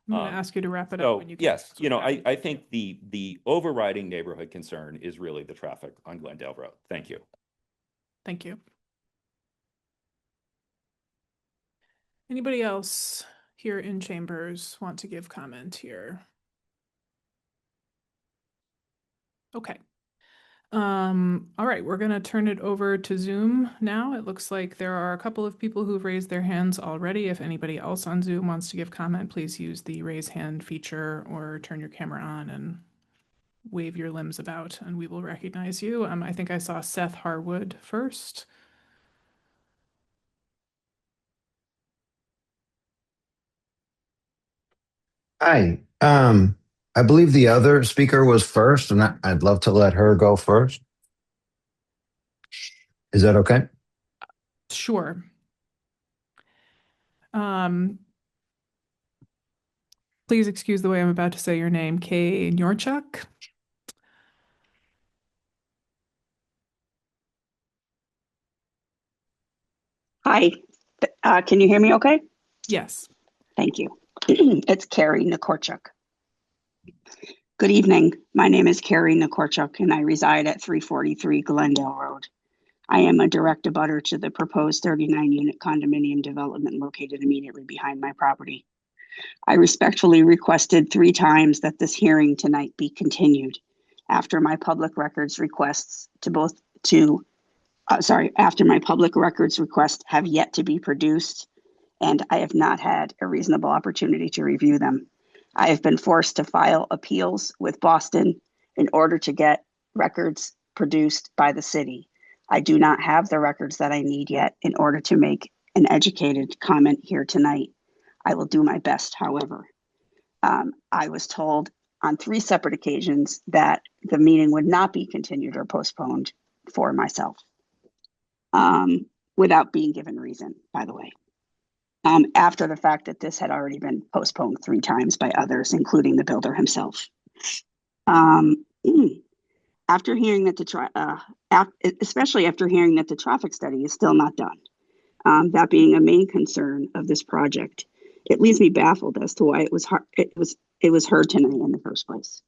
I'm going to ask you to wrap it up when you can. Yes, I think the overriding neighborhood concern is really the traffic on Glendale Road. Thank you. Thank you. Anybody else here in chambers want to give comment here? Okay. All right, we're going to turn it over to Zoom now. It looks like there are a couple of people who've raised their hands already. If anybody else on Zoom wants to give comment, please use the raise hand feature or turn your camera on and wave your limbs about and we will recognize you. I think I saw Seth Harwood first. Hi. I believe the other speaker was first, and I'd love to let her go first. Is that okay? Sure. Please excuse the way I'm about to say your name, Kay Norchuk. Hi, can you hear me okay? Yes. Thank you. It's Carrie Nikorchuk. Good evening. My name is Carrie Nikorchuk and I reside at 343 Glendale Road. I am a direct abutter to the proposed 39-unit condominium development located immediately behind my property. I respectfully requested 3 times that this hearing tonight be continued after my public records requests after my public records requests have yet to be produced, and I have not had a reasonable opportunity to review them. I have been forced to file appeals with Boston in order to get records produced by the city. I do not have the records that I need yet in order to make an educated comment here tonight. I will do my best, however. I was told on 3 separate occasions that the meeting would not be continued or postponed for myself. Without being given reason, by the way. After the fact that this had already been postponed 3 times by others, including the builder himself. After hearing that especially after hearing that the traffic study is still not done, that being a main concern of this project, it leaves me baffled as to why it was heard tonight in the first place.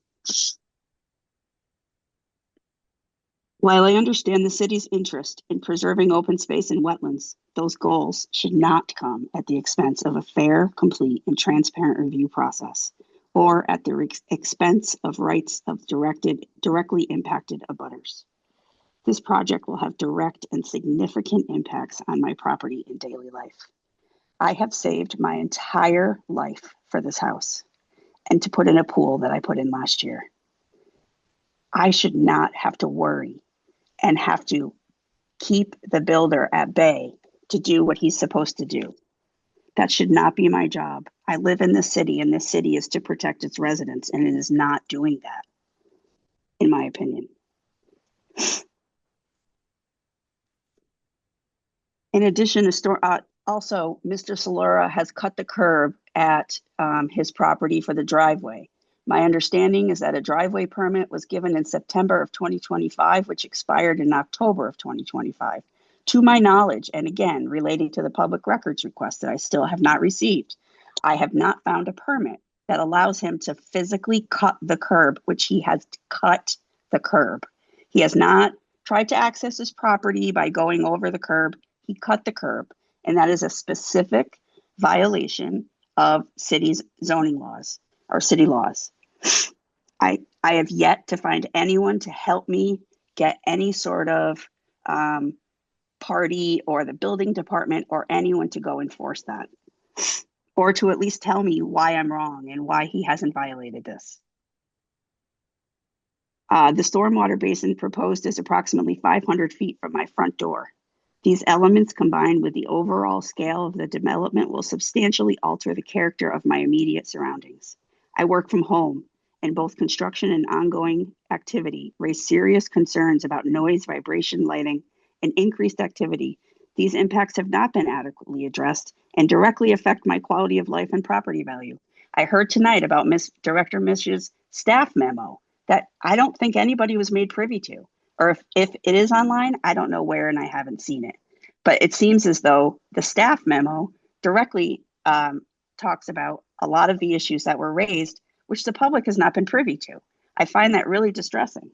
While I understand the city's interest in preserving open space and wetlands, those goals should not come at the expense of a fair, complete, and transparent review process, or at the expense of rights of directly impacted abutters. This project will have direct and significant impacts on my property and daily life. I have saved my entire life for this house and to put in a pool that I put in last year. I should not have to worry and have to keep the builder at bay to do what he's supposed to do. That should not be my job. I live in this city and this city is to protect its residents, and it is not doing that, in my opinion. In addition, also, Mr. Solera has cut the curb at his property for the driveway. My understanding is that a driveway permit was given in September of 2025, which expired in October of 2025. To my knowledge, and again, relating to the public records request that I still have not received, I have not found a permit that allows him to physically cut the curb, which he has cut the curb. He has not tried to access his property by going over the curb. He cut the curb, and that is a specific violation of city's zoning laws or city laws. I have yet to find anyone to help me get any sort of party or the building department or anyone to go enforce that, or to at least tell me why I'm wrong and why he hasn't violated this. The stormwater basin proposed is approximately 500 feet from my front door. These elements, combined with the overall scale of the development, will substantially alter the character of my immediate surroundings. I work from home, and both construction and ongoing activity raise serious concerns about noise, vibration, lighting, and increased activity. These impacts have not been adequately addressed and directly affect my quality of life and property value. I heard tonight about Director Mish's staff memo that I don't think anybody was made privy to. Or if it is online, I don't know where and I haven't seen it. But it seems as though the staff memo directly talks about a lot of the issues that were raised, which the public has not been privy to. I find that really distressing.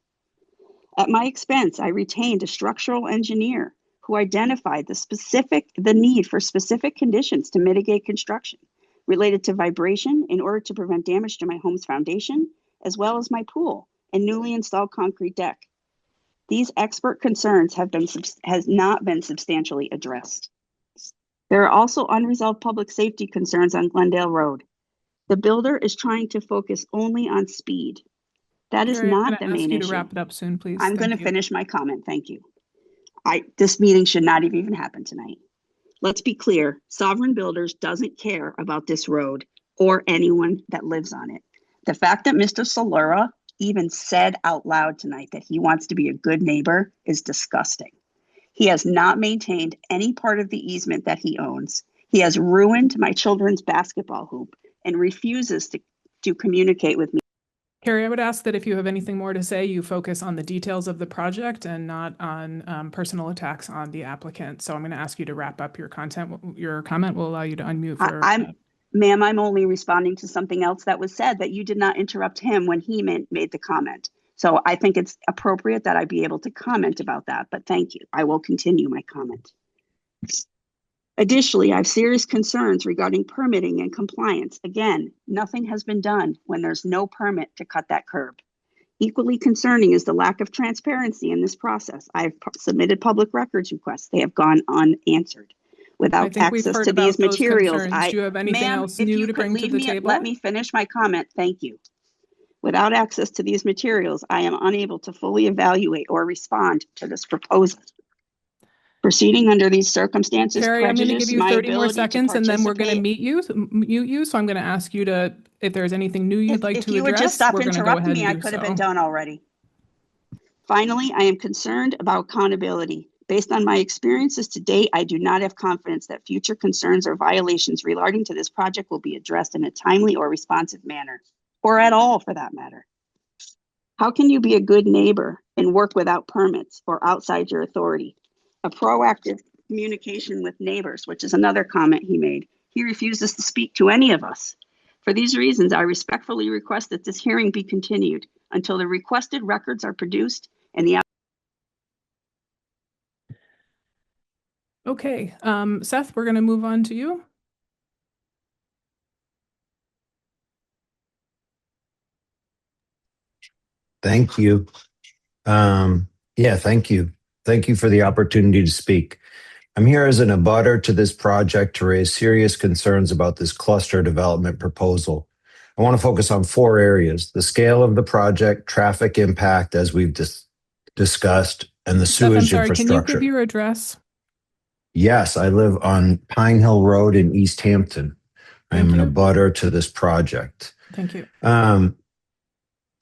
At my expense, I retained a structural engineer who identified the need for specific conditions to mitigate construction related to vibration in order to prevent damage to my home's foundation, as well as my pool and newly installed concrete deck. These expert concerns has not been substantially addressed. There are also unresolved public safety concerns on Glendale Road. The builder is trying to focus only on speed. That is Carrie, I'm not gonna the ask main you to issue. wrap it up soon, please. I'm going to Thank you. finish my comment. Thank you. This meeting should not have even happened tonight. Let's be clear. Sovereign Builders doesn't care about this road or anyone that lives on it. The fact that Mr. Solera even said out loud tonight that he wants to be a good neighbor is disgusting. He has not maintained any part of the easement that he owns. He has ruined my children's basketball hoop and refuses to communicate with me. Carrie, I would ask that if you have anything more to say, you focus on the details of the project and not on personal attacks on the applicant. So I'm going to ask you to wrap up your content. Your comment will allow you to unmute for. Ma'am, I'm only responding to something else that was said, that you did not interrupt him when he made the comment. So I think it's appropriate that I be able to comment about that, but thank you. I will continue my comment. Additionally, I have serious concerns regarding permitting and compliance. Again, nothing has been done when there's no permit to cut that curb. Equally concerning is the lack of transparency in this process. I have submitted public records requests. They have gone unanswered. Without access to these materials, Do you have anything else new to bring to the table? Let me finish my comment. Thank you. Without access to these materials, I am unable to fully evaluate or respond to this proposal. Proceeding under these circumstances, Carrie, I'm going to give you 30 more seconds and then we're going to mute you. So I'm going to ask you to, if there's anything new you'd like to address, if you would just stop we're going to go ahead interrupting me, I and do could have so. been done already. Finally, I am concerned about accountability. Based on my experiences to date, I do not have confidence that future concerns or violations relating to this project will be addressed in a timely or responsive manner, or at all for that matter. How can you be a good neighbor and work without permits or outside your authority? A proactive communication with neighbors, which is another comment he made. He refuses to speak to any of us. For these reasons, I respectfully request that this hearing be continued until the requested records are produced and the Okay, Seth, we're going to move on to you. Thank you. Yeah, thank you. Thank you for the opportunity to speak. I'm here as an abutter to this project to raise serious concerns about this cluster development proposal. I want to focus on 4 areas: the scale of the project, traffic impact, as we've discussed, and the Seth, I'm sewage sorry, can you infrastructure. give your address? Yes, I live on Pine Hill Road in East Hampton. I'm an abutter to this project. Thank you.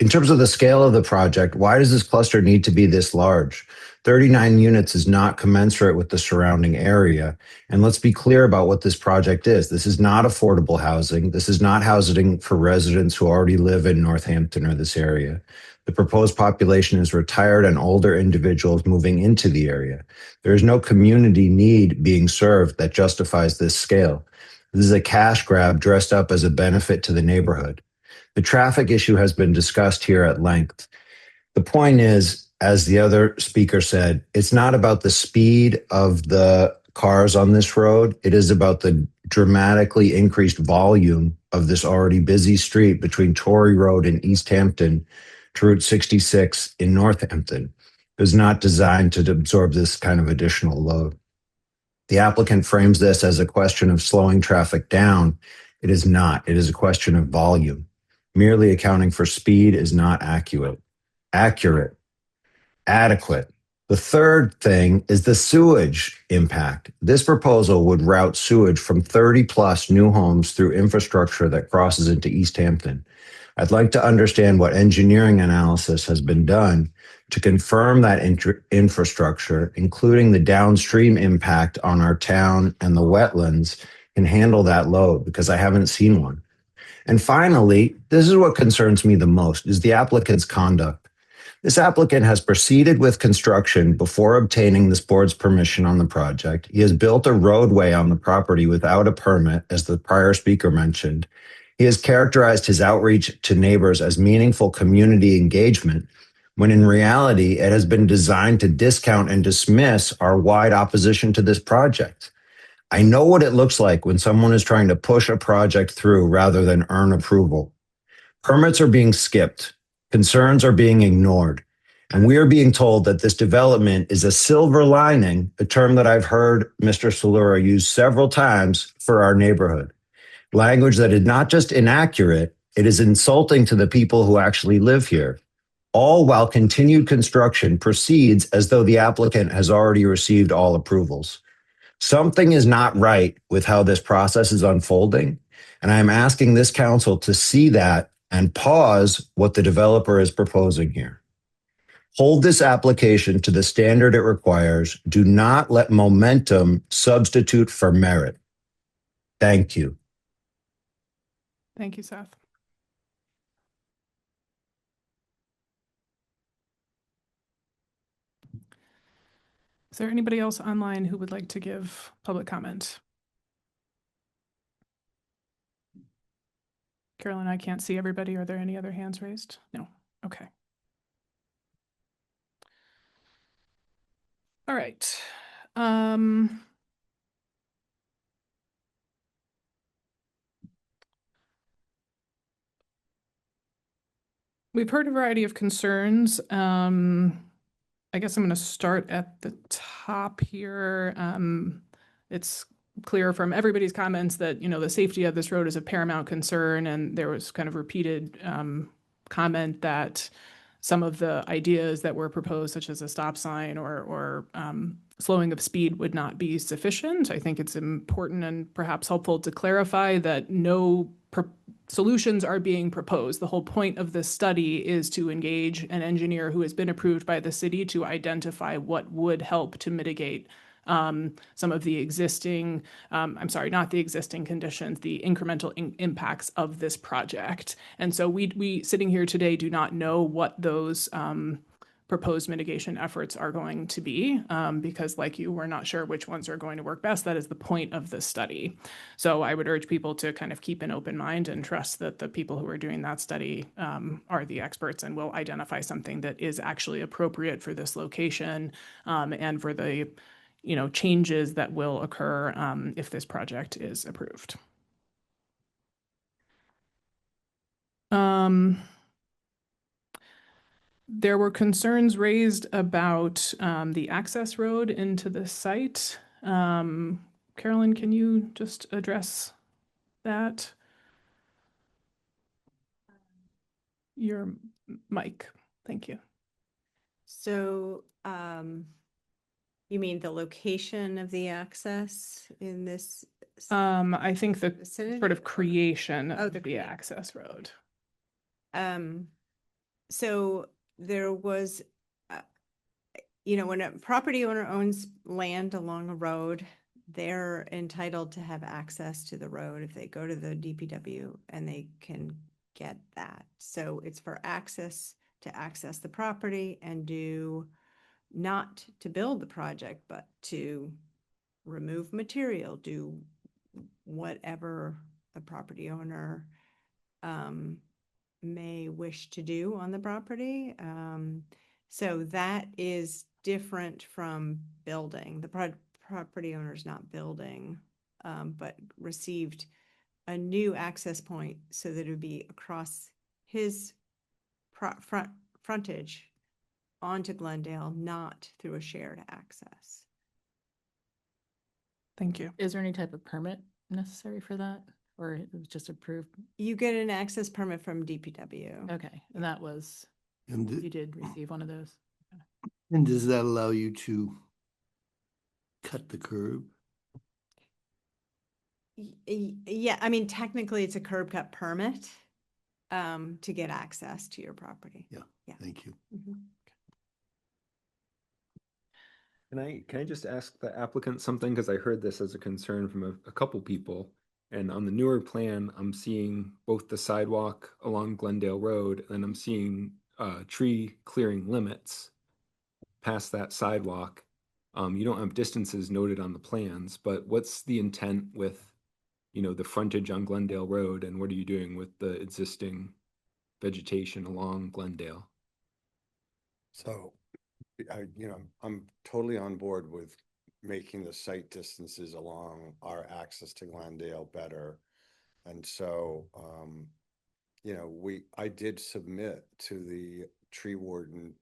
In terms of the scale of the project, why does this cluster need to be this large? 39 units is not commensurate with the surrounding area. And let's be clear about what this project is. This is not affordable housing. This is not housing for residents who already live in Northampton or this area. The proposed population is retired and older individuals moving into the area. There is no community need being served that justifies this scale. This is a cash grab dressed up as a benefit to the neighborhood. The traffic issue has been discussed here at length. The point is, as the other speaker said, it's not about the speed of the cars on this road. It is about the dramatically increased volume of this already busy street between Torrey Road and East Hampton to Route 66 in Northampton. It was not designed to absorb this kind of additional load. The applicant frames this as a question of slowing traffic down. It is not. It is a question of volume. Merely accounting for speed is not accurate. Adequate. The third thing is the sewage impact. This proposal would route sewage from 30 plus new homes through infrastructure that crosses into East Hampton. I'd like to understand what engineering analysis has been done to confirm that infrastructure, including the downstream impact on our town and the wetlands, can handle that load, because I haven't seen one. And finally, this is what concerns me the most, is the applicant's conduct. This applicant has proceeded with construction before obtaining this board's permission on the project. He has built a roadway on the property without a permit, as the prior speaker mentioned. He has characterized his outreach to neighbors as meaningful community engagement, when in reality, it has been designed to discount and dismiss our wide opposition to this project. I know what it looks like when someone is trying to push a project through rather than earn approval. Permits are being skipped. Concerns are being ignored. And we are being told that this development is a silver lining, a term that I've heard Mr. Salura use several times for our neighborhood. Language that is not just inaccurate, it is insulting to the people who actually live here. All while continued construction proceeds as though the applicant has already received all approvals. Something is not right with how this process is unfolding, and I am asking this council to see that and pause what the developer is proposing here. Hold this application to the standard it requires. Do not let momentum substitute for merit. Thank you. Thank you, Seth. Is there anybody else online who would like to give public comment? Carolyn, I can't see everybody. Are there any other hands raised? No. Okay. All right. We've heard a variety of concerns. I guess I'm going to start at the top here. It's clear from everybody's comments that, the safety of this road is a paramount concern, and there was kind of repeated comment that some of the ideas that were proposed, such as a stop sign or slowing of speed, would not be sufficient. I think it's important and perhaps helpful to clarify that no solutions are being proposed. The whole point of this study is to engage an engineer who has been approved by the city to identify what would help to mitigate some of the existing, not the existing conditions, the incremental impacts of this project. And so we sitting here today do not know what those proposed mitigation efforts are going to be, because like you, we're not sure which ones are going to work best. That is the point of this study. So I would urge people to kind of keep an open mind and trust that the people who are doing that study are the experts and will identify something that is actually appropriate for this location, and for the changes that will occur if this project is approved. There were concerns raised about the access road into the site. Carolyn, can you just address that? Your mic. Thank you. So, you mean the location of the access in this? I think the vicinity? sort of creation of the the access road. So there was, when a property owner owns land along a road, they're entitled to have access to the road if they go to the DPW and they can get that. So it's for access to access the property and not to build the project, but to remove material, do whatever the property owner may wish to do on the property. So that is different from building. The property owner's not building, but received a new access point so that it would be across his frontage onto Glendale, not through a shared access. Thank you. Is there any type of permit necessary for that? Or it was just approved? You get an access permit from DPW. Okay, and that was, And, you did receive one of those? and does that allow you to cut the curb? Yeah, I mean, technically it's a curb cut permit to get access to your property. Yeah, Yeah. thank you. Mhm. Can I just ask the applicant something? Because I heard this as a concern from a couple people. And on the newer plan, I'm seeing both the sidewalk along Glendale Road, and I'm seeing tree clearing limits past that sidewalk. You don't have distances noted on the plans, but what's the intent with, the frontage on Glendale Road, and what are you doing with the existing vegetation along Glendale? So, I'm totally on board with making the site distances along our access to Glendale better. And so, I did submit to the tree warden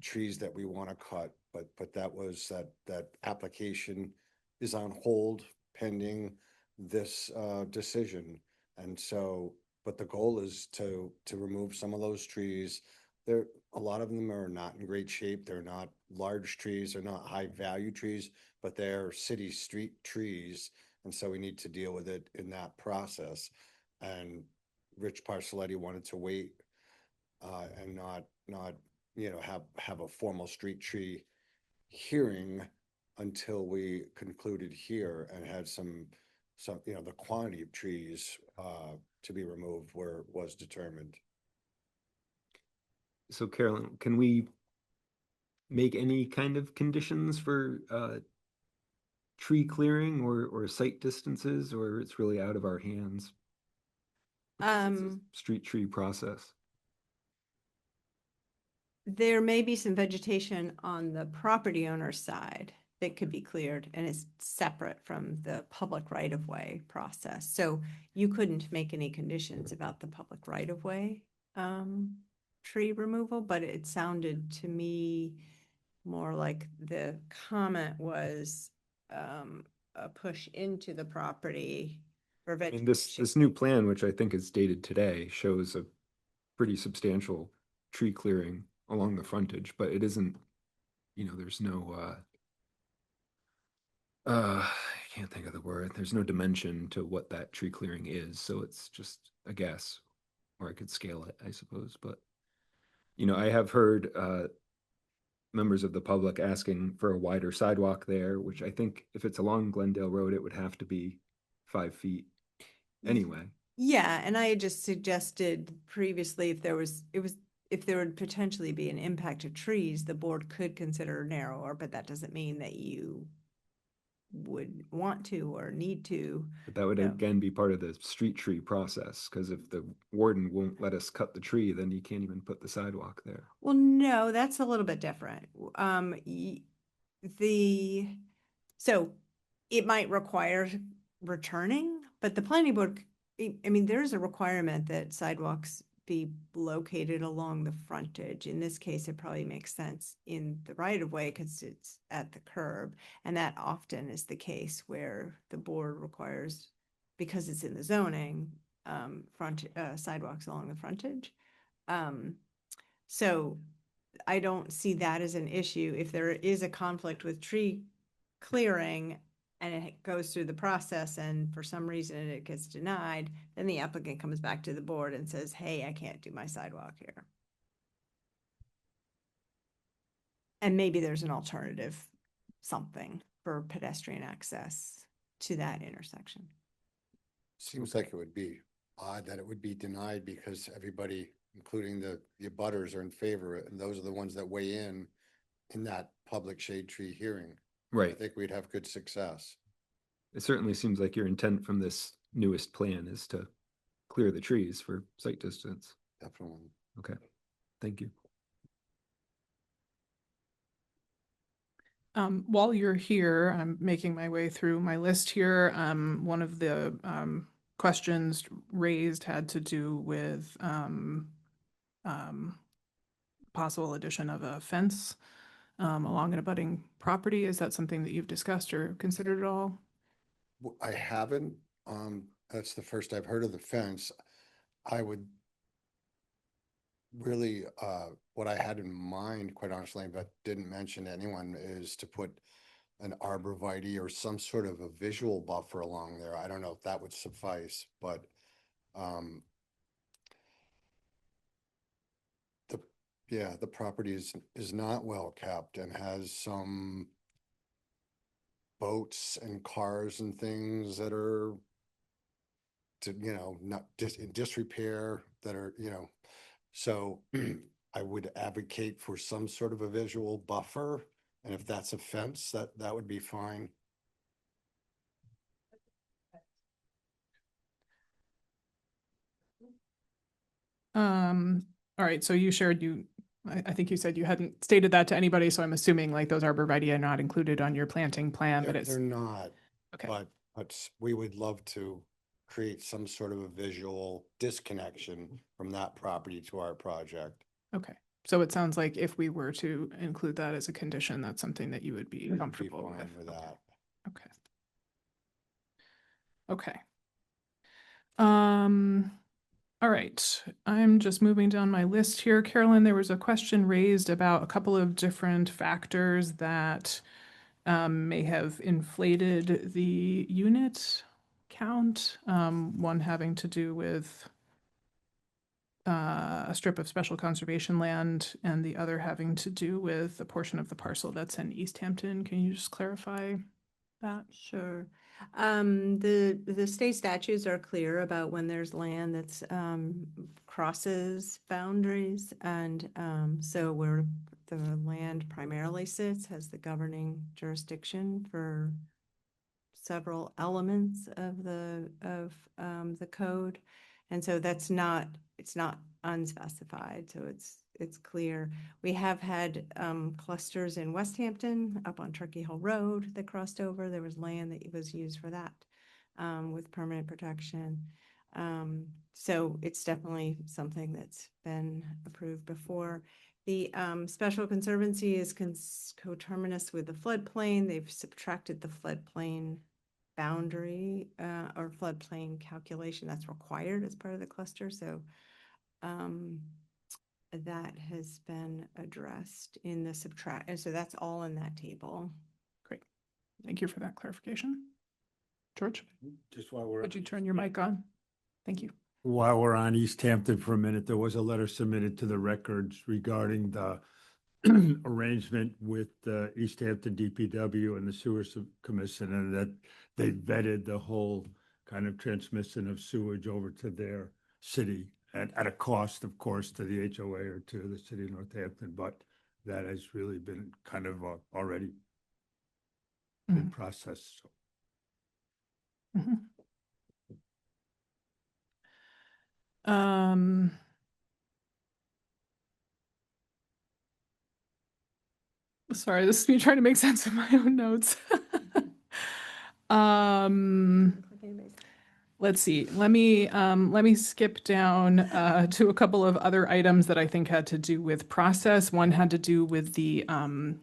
trees that we want to cut, but that application is on hold pending this decision. And so, but the goal is to remove some of those trees. A lot of them are not in great shape. They're not large trees, they're not high value trees, but they're city street trees. And so we need to deal with it in that process. And Rich Parcelletti wanted to wait and not have a formal street tree hearing until we concluded here and had some the quantity of trees to be removed was determined. So Carolyn, can we make any kind of conditions for tree clearing or site distances, or it's really out of our hands? Street tree process. There may be some vegetation on the property owner's side that could be cleared and is separate from the public right-of-way process. So you couldn't make any conditions about the public right-of-way tree removal, but it sounded to me more like the comment was a push into the property for I vegetation. mean, this new plan, which I think is dated today, shows a pretty substantial tree clearing along the frontage, but it isn't, there's no I can't think of the word. There's no dimension to what that tree clearing is, so it's just a guess, or I could scale it, I suppose. But I have heard members of the public asking for a wider sidewalk there, which I think if it's along Glendale Road, it would have to be 5 feet anyway. Yeah, and I had just suggested previously if there would potentially be an impact of trees, the board could consider narrower, but that doesn't mean that you would want to or need to. But that would again be part of the street tree process, because if the warden won't let us cut the tree, then you can't even put the sidewalk there. Well, no, that's a little bit different. So it might require returning, but the planning board, I mean, there's a requirement that sidewalks be located along the frontage. In this case, it probably makes sense in the right of way because it's at the curb. And that often is the case where the board requires, because it's in the zoning, sidewalks along the frontage. So I don't see that as an issue. If there is a conflict with tree clearing and it goes through the process and for some reason it gets denied, then the applicant comes back to the board and says, hey, I can't do my sidewalk here. And maybe there's an alternative, something for pedestrian access to that intersection. Seems like it would be odd that it would be denied because everybody, including the abutters, are in favor of it, and those are the ones that weigh in that public shade tree hearing. I Right. think we'd have good success. it certainly seems like your intent from this newest plan is to clear the trees for sight distance. Definitely. Okay, thank you. While you're here, I'm making my way through my list here. One of the questions raised had to do with possible addition of a fence along an abutting property. Is that something that you've discussed or considered at all? I haven't, that's the first I've heard of the fence. I would really, what I had in mind, quite honestly, but didn't mention to anyone, is to put an arborvitae or some sort of a visual buffer along there. I don't know if that would suffice, but, the property is not well kept and has some boats and cars and things that are not in disrepair, that are, so I would advocate for some sort of a visual buffer. And if that's a fence, that would be fine. All right, so you shared I think you said you hadn't stated that to anybody, so I'm assuming like those arborvitae are not included on your planting plan, but They're not, okay. but we would love to create some sort of a visual disconnection from that property to our project. Okay, so it sounds like if we were to include that as a condition, that's something that you would be Be comfortable fine with. with that. Okay. Okay. All right, I'm just moving down my list here. Carolyn, there was a question raised about a couple of different factors that may have inflated the unit count. One having to do with a strip of special conservation land, and the other having to do with a portion of the parcel that's in East Hampton. Can you just clarify that? Sure. The state statutes are clear about when there's land that's crosses boundaries, and so where the land primarily sits has the governing jurisdiction for several elements of the code. And so it's not unspecified, so it's clear. We have had clusters in West Hampton up on Turkey Hill Road that crossed over. There was land that was used for that with permanent protection. So it's definitely something that's been approved before. The Special Conservancy is coterminous with the floodplain. They've subtracted the floodplain boundary or floodplain calculation that's required as part of the cluster. So that has been addressed in the subtract. And so that's all in that table. Great. Thank you for that clarification. George, Just while we're, would you turn your mic on? Thank you. while we're on East Hampton for a minute, there was a letter submitted to the records regarding the arrangement with the East Hampton DPW and the Sewer Commission, and that they vetted the whole kind of transmission of sewage over to their city at a cost, of course, to the HOA or to the city of Northampton, but that has really been kind of already been processed. So. Sorry, this is me trying to make sense of my own notes. Let's see. Let me skip down to a couple of other items that I think had to do with process. One had to do with the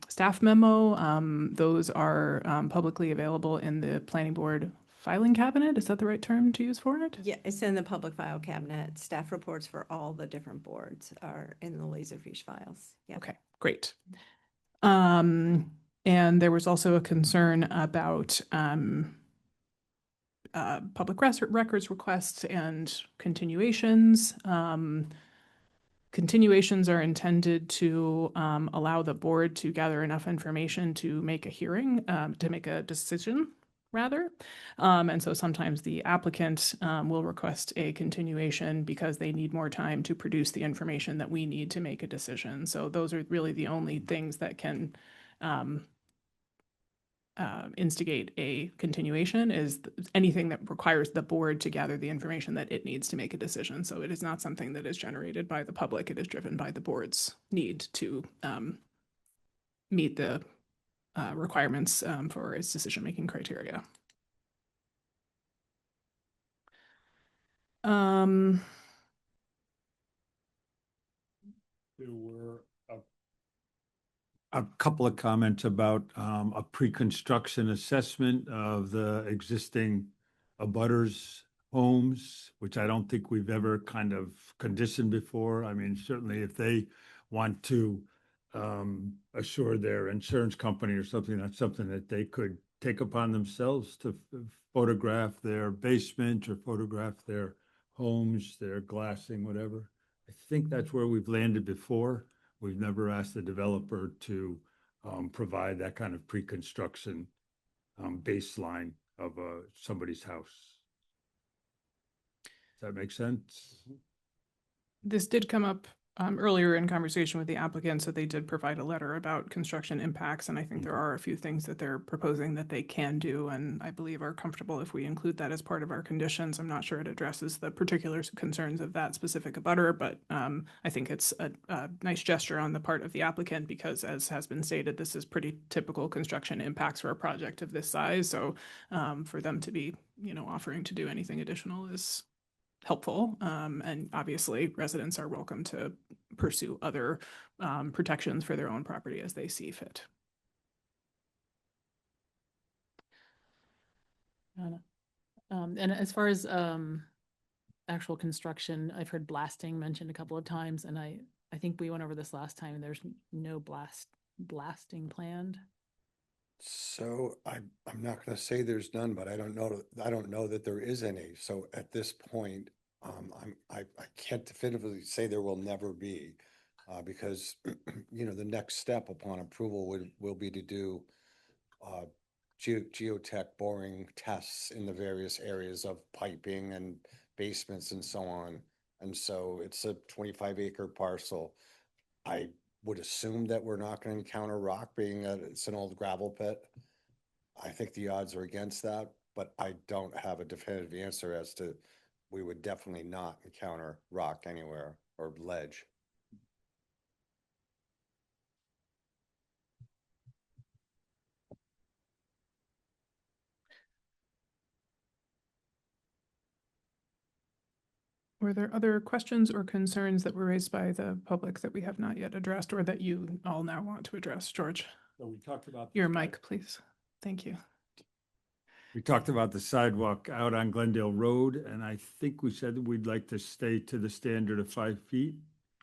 staff memo. Those are publicly available in the planning board filing cabinet. Is that the right term to use for it? Yeah, it's in the public file cabinet. Staff reports for all the different boards are in the Laserfish files. Yeah. Okay, great. And there was also a concern about public records requests and continuations. Continuations are intended to allow the board to gather enough information to make a hearing, to make a decision, rather. And so sometimes the applicant will request a continuation because they need more time to produce the information that we need to make a decision. So those are really the only things that can instigate a continuation is anything that requires the board to gather the information that it needs to make a decision. So it is not something that is generated by the public. It is driven by the board's need to meet the requirements for its decision-making criteria. There were a couple of comments about a pre-construction assessment of the existing abutters homes, which I don't think we've ever kind of conditioned before. I mean, certainly if they want to assure their insurance company or something, that's something that they could take upon themselves to photograph their basement or photograph their homes, their glassing, whatever. I think that's where we've landed before. We've never asked the developer to provide that kind of pre-construction baseline of somebody's house. Does that make sense? This did come up earlier in conversation with the applicant, so they did provide a letter about construction impacts, and I think there are a few things that they're proposing that they can do, and I believe are comfortable if we include that as part of our conditions. I'm not sure it addresses the particular concerns of that specific abutter, but I think it's a nice gesture on the part of the applicant because, as has been stated, this is pretty typical construction impacts for a project of this size. So for them to be, offering to do anything additional is helpful. And obviously residents are welcome to pursue other protections for their own property as they see fit. And as far as actual construction, I've heard blasting mentioned a couple of times, and I think we went over this last time, and there's no blasting planned. So I'm not going to say there's none, but I don't know that there is any. So at this point, I can't definitively say there will never be, because the next step upon approval will be to do geotech boring tests in the various areas of piping and basements and so on. And so it's a 25-acre parcel. I would assume that we're not going to encounter rock, being that it's an old gravel pit. I think the odds are against that, but I don't have a definitive answer as to, we would definitely not encounter rock anywhere or ledge. Were there other questions or concerns that were raised by the public that we have not yet addressed or that you all now want to address? George? So we talked about your mic, please. Thank you. We talked about the sidewalk out on Glendale Road, and I think we said that we'd like to stay to the standard of 5 feet.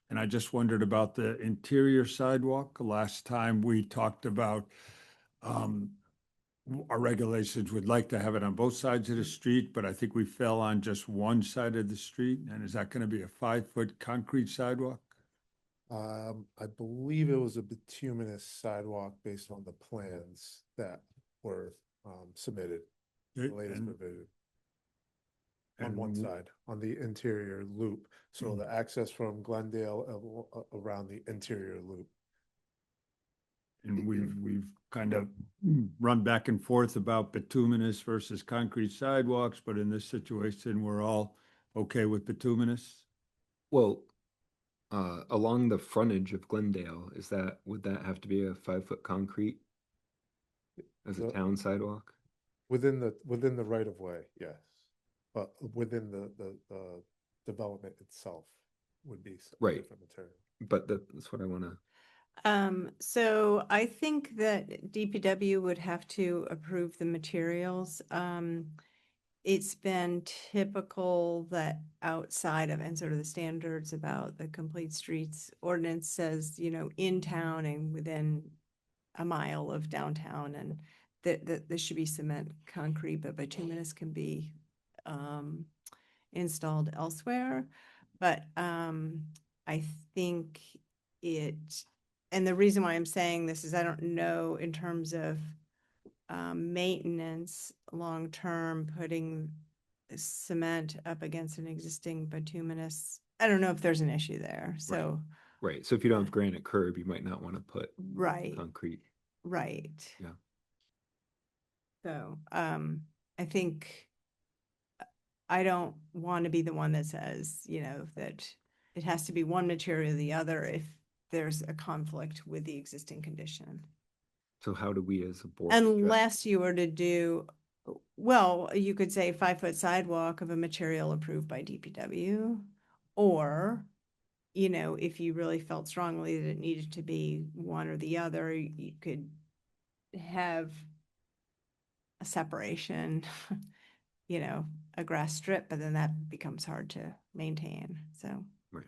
And I just wondered about the interior sidewalk. Last time we talked about our regulations would like to have it on both sides of the street, but I think we fell on just one side of the street. And is that going to be a 5-foot concrete sidewalk? I believe it was a bituminous sidewalk based on the plans that were submitted, the latest revision. On one side, on the interior loop. So the access from Glendale around the interior loop. And we've kind of run back and forth about bituminous versus concrete sidewalks, but in this situation, we're all okay with bituminous. Well, along the frontage of Glendale, would that have to be a 5-foot concrete as a town sidewalk? Within the right of way, yes. But within the development itself would be right. Different material. But that's what I want to. So I think that DPW would have to approve the materials. It's been typical that outside of, and sort of the standards about the complete streets ordinance says, in town and within a mile of downtown, and that there should be cement, concrete, but bituminous can be installed elsewhere. But I think and the reason why I'm saying this is I don't know in terms of maintenance long-term, putting cement up against an existing bituminous, I don't know if there's an issue there. So right. So if you don't have granite curb, you might not want to put right concrete. Right. Yeah. So, I think I don't want to be the one that says, you know, that it has to be one material or the other if there's a conflict with the existing condition. So how do we as a board? address- Unless you were to do, well, you could say 5-foot sidewalk of a material approved by DPW. Or, you know, if you really felt strongly that it needed to be one or the other, you could have a separation, you know, a grass strip, but then that becomes hard to maintain, so. Right.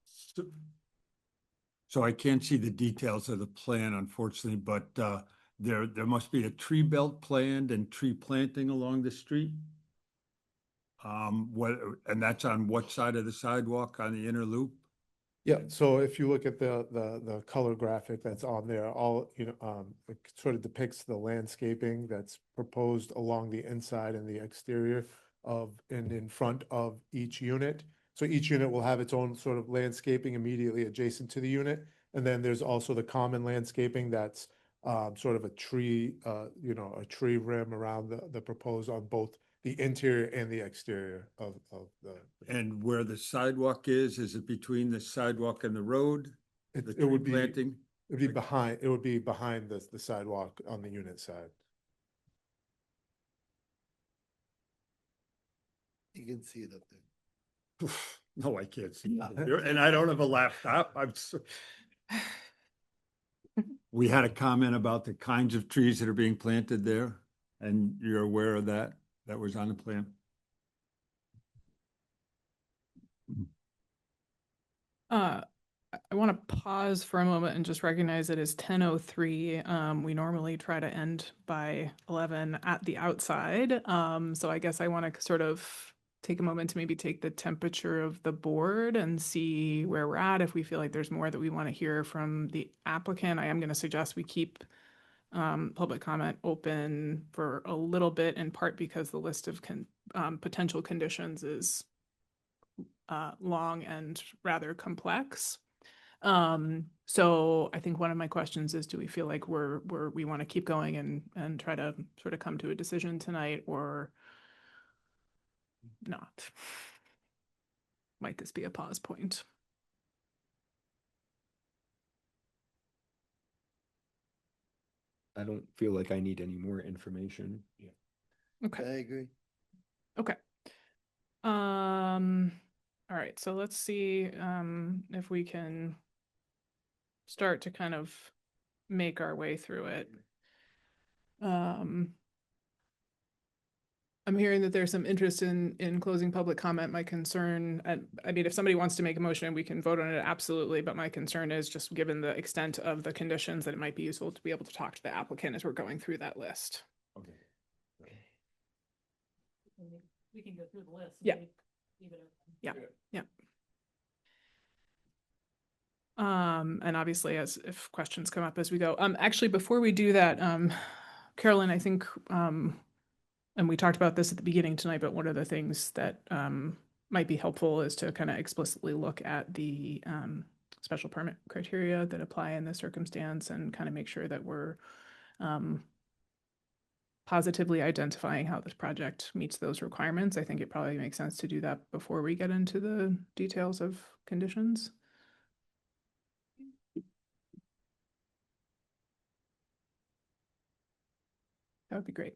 So- So I can't see the details of the plan, unfortunately, but there must be a tree belt planned and tree planting along the street. And that's on what side of the sidewalk, on the inner loop? Yeah, so if you look at the color graphic that's on there, all, you know, it sort of depicts the landscaping that's proposed along the inside and the exterior of, and in front of each unit. So each unit will have its own sort of landscaping immediately adjacent to the unit. And then there's also the common landscaping that's sort of a tree, you know, a tree rim around the proposed on both the interior and the exterior of the. And where the sidewalk is it between the sidewalk and the road? The It would tree be, planting? it'd be behind, it would be behind the sidewalk on the unit side. You can see it up there. No, I can't see it. And I don't have a laptop. We had a comment about the kinds of trees that are being planted there, and you're aware of that? That was on the plan? I want to pause for a moment and just recognize it is 10:03. We normally try to end by 11 at the outside. So I guess I want to sort of take a moment to maybe take the temperature of the board and see where we're at. If we feel like there's more that we want to hear from the applicant, I am going to suggest we keep public comment open for a little bit, in part because the list of potential conditions is long and rather complex. So I think one of my questions is, do we feel like we want to keep going and try to sort of come to a decision tonight, or not? Might this be a pause point? I don't feel like I need any more information. Yeah. Okay. I agree. Okay. All right, so let's see if we can start to kind of make our way through it. I'm hearing that there's some interest in closing public comment. My concern, I mean, if somebody wants to make a motion, we can vote on it, absolutely. But my concern is, just given the extent of the conditions, that it might be useful to be able to talk to the applicant as we're going through that list. Okay. We can go through the list. Yeah. Yeah. Yeah. And obviously, if questions come up as we go. Actually, before we do that, Carolyn, I think, and we talked about this at the beginning tonight, but one of the things that might be helpful is to kind of explicitly look at the special permit criteria that apply in this circumstance, and kind of make sure that we're positively identifying how this project meets those requirements. I think it probably makes sense to do that before we get into the details of conditions. That would be great.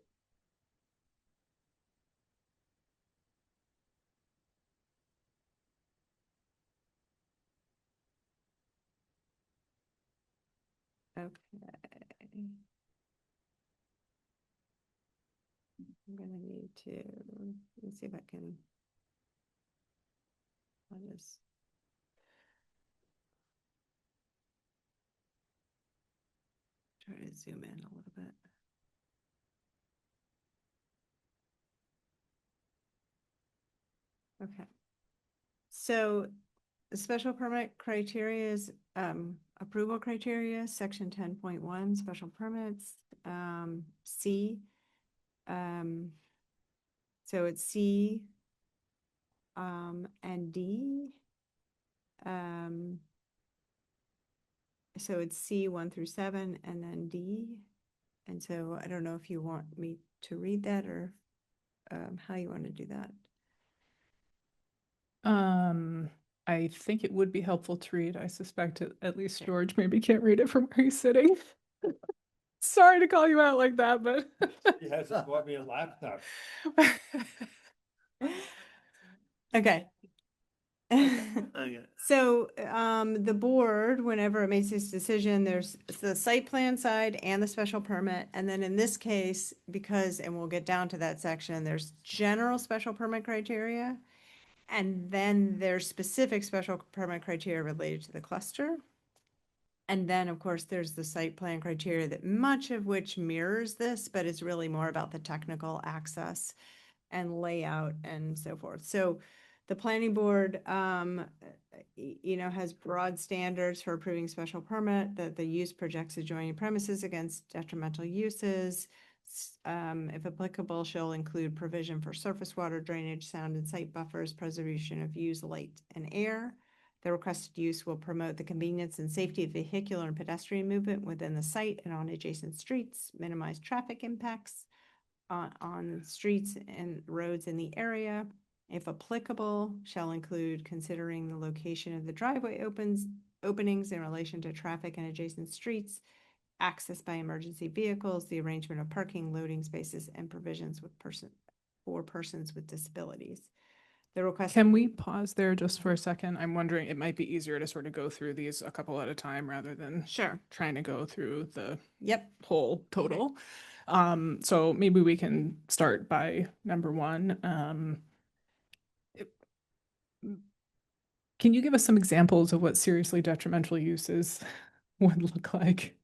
Okay. I'm gonna need to, let's see if I can. I'll just. Try to zoom in a little bit. Okay. So the special permit criteria is approval criteria, section 10.1, special permits, C. So it's C and D. So it's C 1 through 7 and then D. And so I don't know if you want me to read that or how you want to do that. I think it would be helpful to read. I suspect at least George maybe can't read it from where he's sitting. Sorry to call you out like that, but He hasn't bought me a laptop. Okay. So the board, whenever it makes this decision, there's the site plan side and the special permit. And then in this case, because, and we'll get down to that section, there's general special permit criteria. And then there's specific special permit criteria related to the cluster. And then, of course, there's the site plan criteria that much of which mirrors this, but is really more about the technical access and layout and so forth. So the planning board, has broad standards for approving special permit, that the use projects adjoining premises against detrimental uses. If applicable, shall include provision for surface water drainage, sound and site buffers, preservation of views, light and air. The requested use will promote the convenience and safety of vehicular and pedestrian movement within the site and on adjacent streets, minimize traffic impacts on streets and roads in the area. If applicable, shall include considering the location of the driveway openings in relation to traffic and adjacent streets, access by emergency vehicles, the arrangement of parking, loading spaces, and provisions for persons with disabilities. The request. Can we pause there just for a second? I'm wondering, it might be easier to sort of go through these a couple at a time rather than trying to go through the whole total. So maybe we can start by number one. Can you give us some examples of what seriously detrimental uses would look like?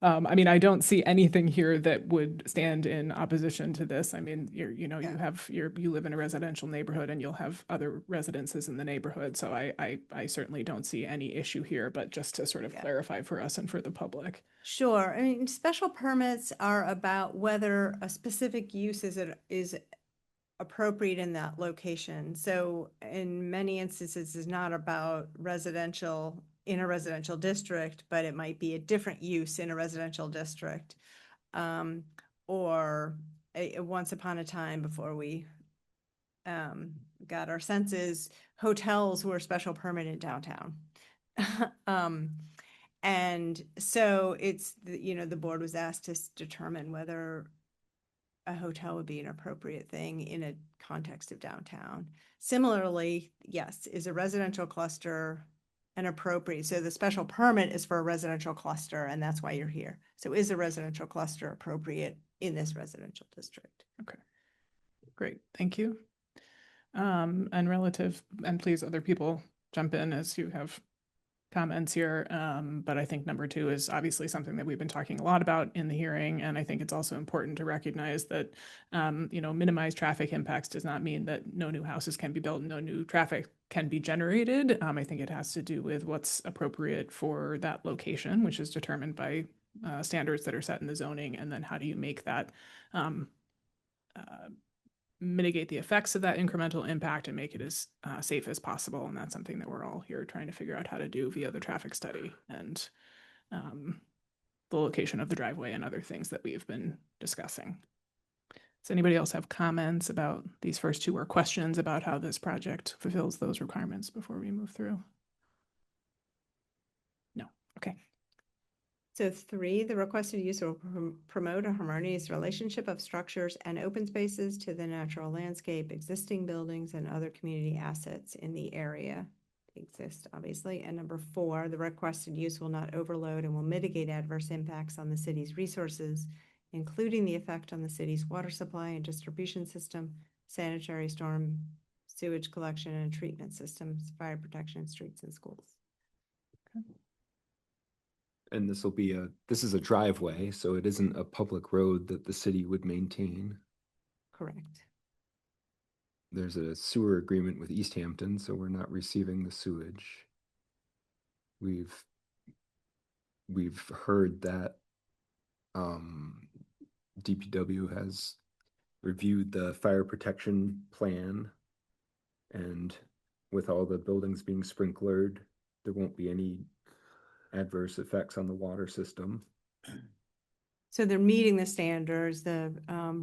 I mean, I don't see anything here that would stand in opposition to this. I mean, you live in a residential neighborhood and you'll have other residences in the neighborhood. So I certainly don't see any issue here, but just to sort of clarify for us and for the public. Sure. I mean, special permits are about whether a specific use is appropriate in that location. So in many instances, it's not about residential in a residential district, but it might be a different use in a residential district. Or once upon a time before we got our senses, hotels were special permitted downtown. And so it's, the board was asked to determine whether a hotel would be an appropriate thing in a context of downtown. Similarly, yes, is a residential cluster an appropriate? So the special permit is for a residential cluster, and that's why you're here. So is a residential cluster appropriate in this residential district? Okay, great, thank you. And please, other people jump in as you have comments here, but I think number two is obviously something that we've been talking a lot about in the hearing, and I think it's also important to recognize that, minimize traffic impacts does not mean that no new houses can be built, no new traffic can be generated. I think it has to do with what's appropriate for that location, which is determined by standards that are set in the zoning, and then how do you make that mitigate the effects of that incremental impact and make it as safe as possible. And that's something that we're all here trying to figure out how to do via the traffic study and the location of the driveway and other things that we've been discussing. Does anybody else have comments about these first two or questions about how this project fulfills those requirements before we move through? No. Okay. So 3, the requested use will promote a harmonious relationship of structures and open spaces to the natural landscape, existing buildings, and other community assets in the area. They exist, obviously. And number 4, the requested use will not overload and will mitigate adverse impacts on the city's resources, including the effect on the city's water supply and distribution system, sanitary storm, sewage collection and treatment systems, fire protection, streets, and schools. Okay. And this is a driveway, so it isn't a public road that the city would maintain. Correct. There's a sewer agreement with East Hampton, so we're not receiving the sewage. We've heard that DPW has reviewed the fire protection plan, and with all the buildings being sprinklered, there won't be any adverse effects on the water system. So they're meeting the standards, the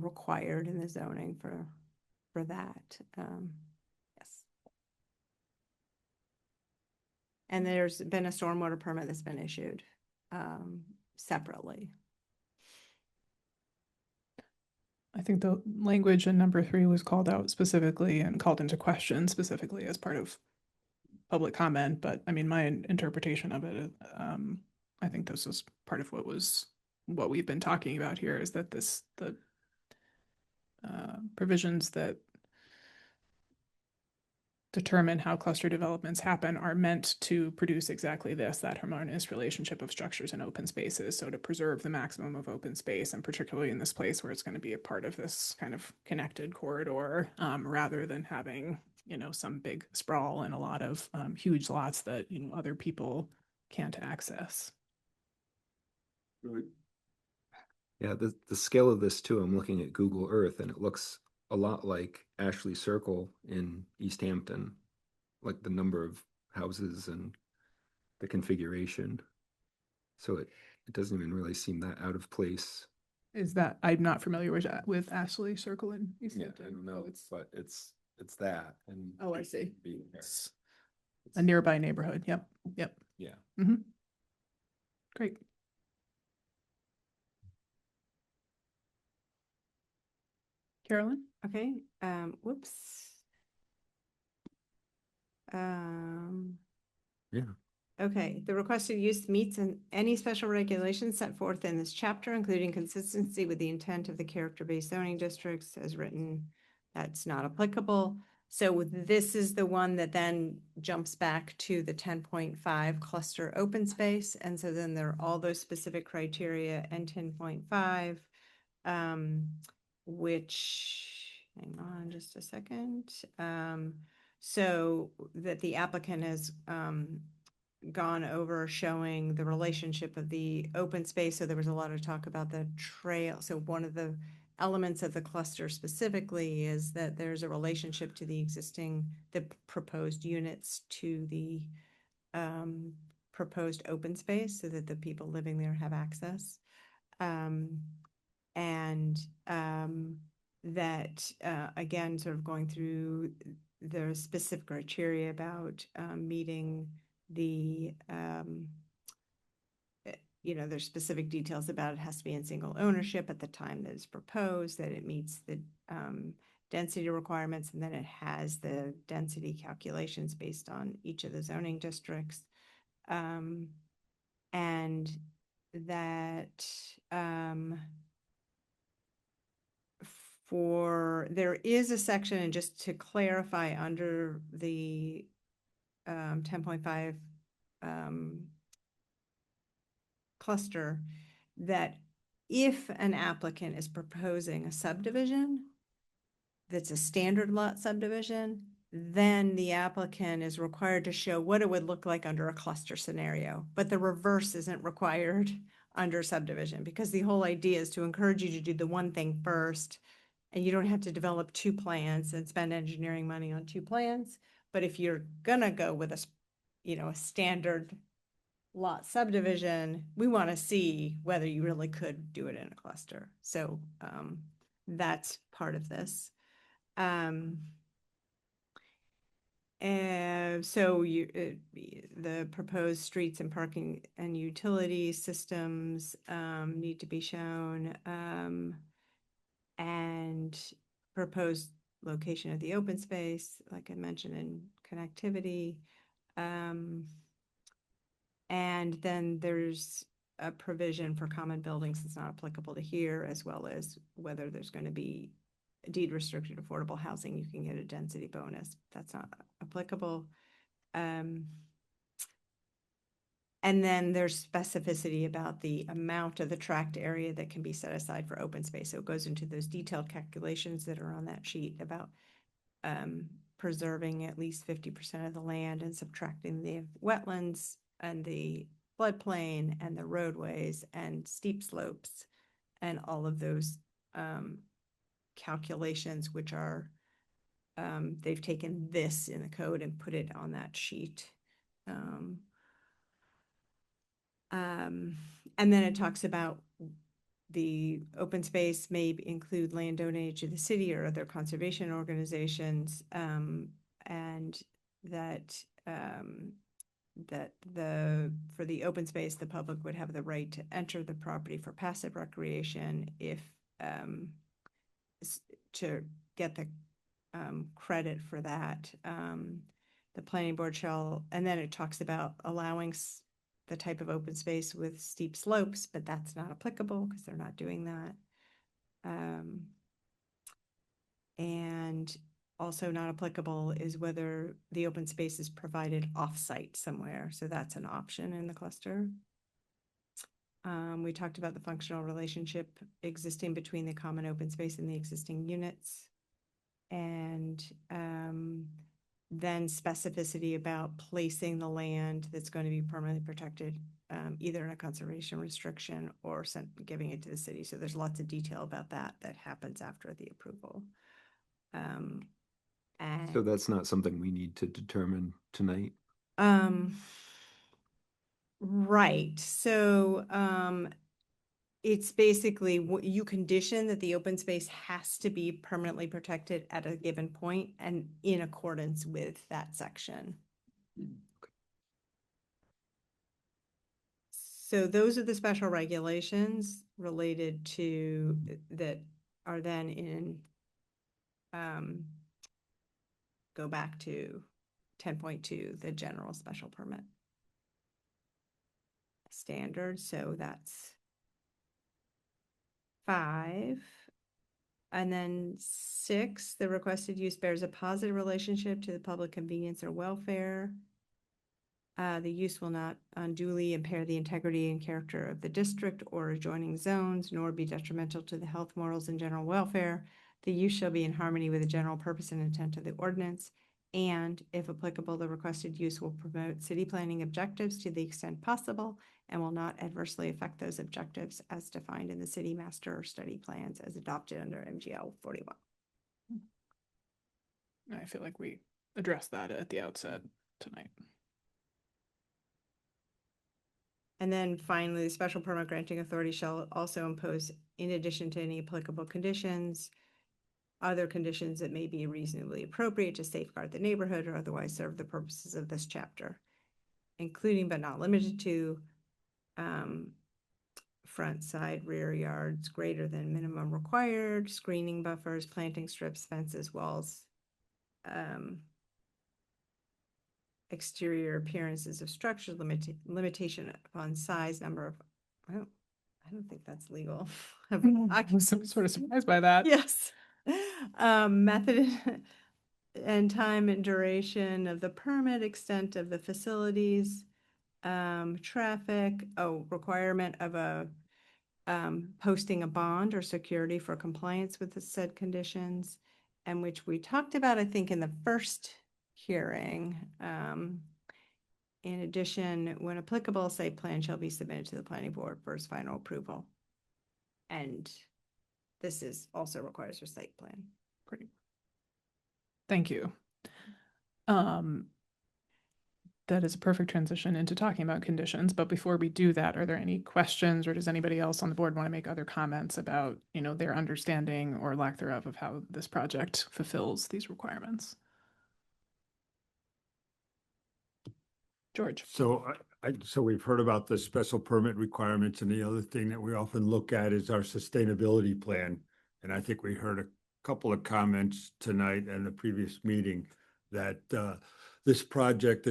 required in the zoning for that. Yes. And there's been a stormwater permit that's been issued separately. I think the language in number 3 was called out specifically and called into question specifically as part of public comment, but I mean, my interpretation of it, I think this is part of what we've been talking about here, is that the provisions that determine how cluster developments happen are meant to produce exactly this, that harmonious relationship of structures and open spaces. So to preserve the maximum of open space, and particularly in this place where it's going to be a part of this kind of connected corridor, rather than having, some big sprawl and a lot of huge lots that, other people can't access. Yeah, the scale of this too, I'm looking at Google Earth and it looks a lot like Ashley Circle in East Hampton, like the number of houses and the configuration. So it doesn't even really seem that out of place. Is that, I'm not familiar with Ashley Circle in East Yeah, Hampton. I don't know, but it's that. And Oh, I see. It's A nearby neighborhood. Yep. yeah. Mm-hmm. Great. Carolyn? Okay, whoops. Yeah. Okay, the requested use meets any special regulations set forth in this chapter, including consistency with the intent of the character-based zoning districts as written. That's not applicable. So this is the one that then jumps back to the 10.5 cluster open space. And so then there are all those specific criteria and 10.5, which, hang on just a second. So that the applicant has gone over showing the relationship of the open space. So there was a lot of talk about the trail. So one of the elements of the cluster specifically is that there's a relationship to the proposed units to the proposed open space so that the people living there have access. That again, sort of going through the specific criteria about meeting the there's specific details about it has to be in single ownership at the time that it's proposed, that it meets the density requirements, and then it has the density calculations based on each of the zoning districts. And that there is a section, and just to clarify, under the 10.5 cluster, that if an applicant is proposing a subdivision that's a standard lot subdivision, then the applicant is required to show what it would look like under a cluster scenario. But the reverse isn't required under subdivision, because the whole idea is to encourage you to do the one thing first, and you don't have to develop 2 plans and spend engineering money on 2 plans. But if you're gonna go with a standard lot subdivision, we want to see whether you really could do it in a cluster. So that's part of this. And so the proposed streets and parking and utility systems need to be shown, and proposed location of the open space, like I mentioned, in connectivity. And then there's a provision for common buildings that's not applicable to here, as well as whether there's going to be deed restricted affordable housing, you can get a density bonus. That's not applicable. And then there's specificity about the amount of the tract area that can be set aside for open space. So it goes into those detailed calculations that are on that sheet about preserving at least 50% of the land and subtracting the wetlands and the floodplain and the roadways and steep slopes and all of those calculations, which are they've taken this in the code and put it on that sheet. And then it talks about the open space may include land donated to the city or other conservation organizations, and that for the open space, the public would have the right to enter the property for passive recreation if to get the credit for that. The planning board shall, and then it talks about allowing the type of open space with steep slopes, but that's not applicable because they're not doing that. And also not applicable is whether the open space is provided off-site somewhere. So that's an option in the cluster. We talked about the functional relationship existing between the common open space and the existing units. And then specificity about placing the land that's going to be permanently protected, either in a conservation restriction or giving it to the city. So there's lots of detail about that happens after the approval. And So that's not something we need to determine tonight. Right. So it's basically what you condition that the open space has to be permanently protected at a given point and in accordance with that section. So those are the special regulations related to that are then in go back to 10.2, the general special permit standard. So that's 5. And then 6, the requested use bears a positive relationship to the public convenience or welfare. The use will not unduly impair the integrity and character of the district or adjoining zones, nor be detrimental to the health, morals, and general welfare. The use shall be in harmony with the general purpose and intent of the ordinance. And if applicable, the requested use will promote city planning objectives to the extent possible and will not adversely affect those objectives as defined in the city master or study plans as adopted under MGL 41. I feel like we addressed that at the outset tonight. And then finally, the special permit granting authority shall also impose, in addition to any applicable conditions, other conditions that may be reasonably appropriate to safeguard the neighborhood or otherwise serve the purposes of this chapter, including but not limited to front, side, rear yards greater than minimum required, screening buffers, planting strips, fences, walls, exterior appearances of structures, limitation upon size, number of, I don't think that's legal. I was sort of surprised by that. Yes. Method and time and duration of the permit, extent of the facilities, traffic, requirement of a posting a bond or security for compliance with the said conditions, and which we talked about, I think, in the first hearing. In addition, when applicable, site plan shall be submitted to the planning board for its final approval. And this is also requires a site plan. Great. Thank you. That is a perfect transition into talking about conditions. But before we do that, are there any questions, or does anybody else on the board want to make other comments about, their understanding or lack thereof of how this project fulfills these requirements? George. So so we've heard about the special permit requirements, and the other thing that we often look at is our sustainability plan. And I think we heard a couple of comments tonight and the previous meeting that this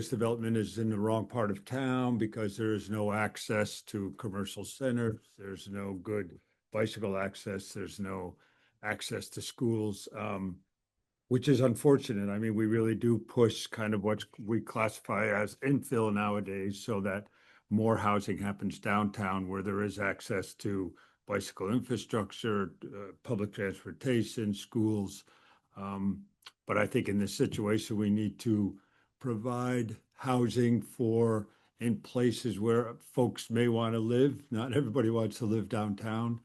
development is in the wrong part of town because there is no access to commercial centers. There's no good bicycle access. There's no access to schools. Which is unfortunate. I mean, we really do push kind of what we classify as infill nowadays so that more housing happens downtown where there is access to bicycle infrastructure, public transportation, schools. But I think in this situation, we need to provide housing in places where folks may want to live. Not everybody wants to live downtown.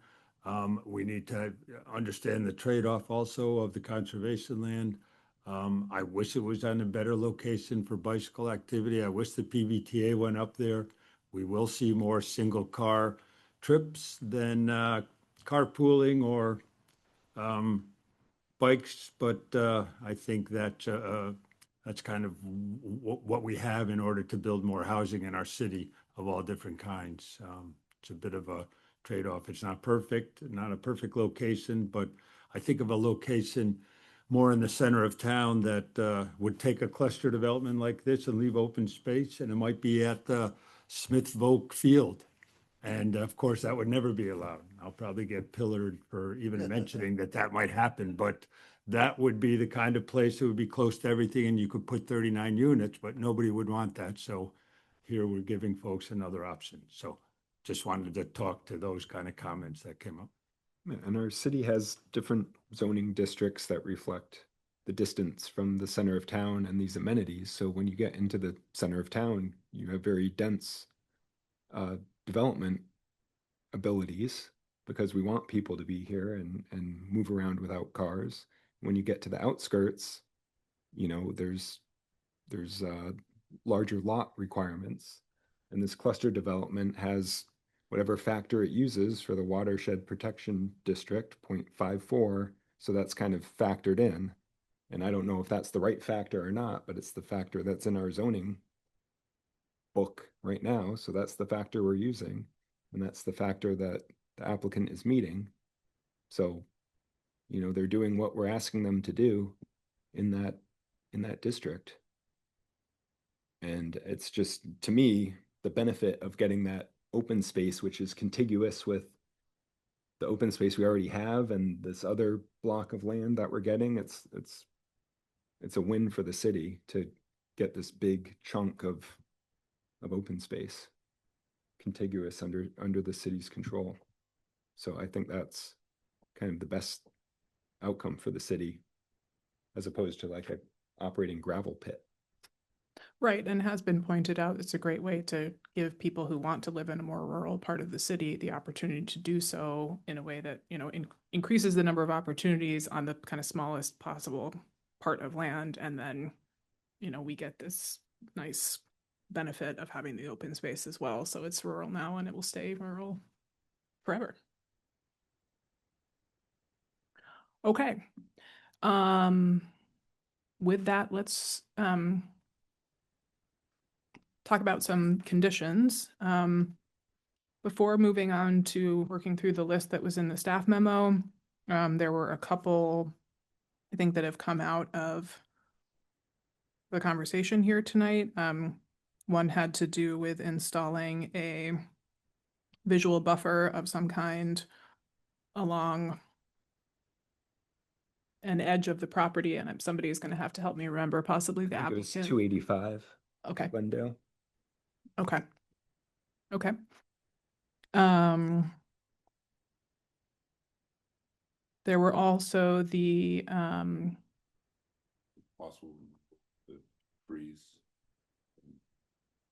We need to understand the trade-off also of the conservation land. I wish it was on a better location for bicycle activity. I wish the PVTA went up there. We will see more single car trips than carpooling or bikes, but I think that that's kind of what we have in order to build more housing in our city of all different kinds. It's a bit of a trade-off. It's not perfect, not a perfect location, but I think of a location more in the center of town that would take a cluster development like this and leave open space, and it might be at the Smith Volk Field. And of course, that would never be allowed. I'll probably get pillared for even mentioning that that might happen, but that would be the kind of place that would be close to everything and you could put 39 units, but nobody would want that. So here we're giving folks another option. So just wanted to talk to those kind of comments that came up. And our city has different zoning districts that reflect the distance from the center of town and these amenities. So when you get into the center of town, you have very dense development abilities because we want people to be here and move around without cars. When you get to the outskirts, you know, there's larger lot requirements, and this cluster development has whatever factor it uses for the watershed protection district, 0.54. So that's kind of factored in. And I don't know if that's the right factor or not, but it's the factor that's in our zoning book right now. So that's the factor we're using. And that's the factor that the applicant is meeting. So, you know, they're doing what we're asking them to do in that district. And it's just, to me, the benefit of getting that open space, which is contiguous with the open space we already have and this other block of land that we're getting, it's a win for the city to get this big chunk of open space contiguous under the city's control. So I think that's kind of the best outcome for the city, as opposed to like a operating gravel pit. Right, and has been pointed out, it's a great way to give people who want to live in a more rural part of the city the opportunity to do so in a way that, you know, increases the number of opportunities on the kind of smallest possible part of land. And then, you know, we get this nice benefit of having the open space as well. So it's rural now and it will stay rural forever. Okay. With that, let's talk about some conditions. Before moving on to working through the list that was in the staff memo, there were a couple, I think, that have come out of the conversation here tonight. One had to do with installing a visual buffer of some kind along an edge of the property, and somebody is going to have to help me remember, possibly the I think it was applicant. 285. Okay. Glendale. Okay. Okay. There were also the Possible trees,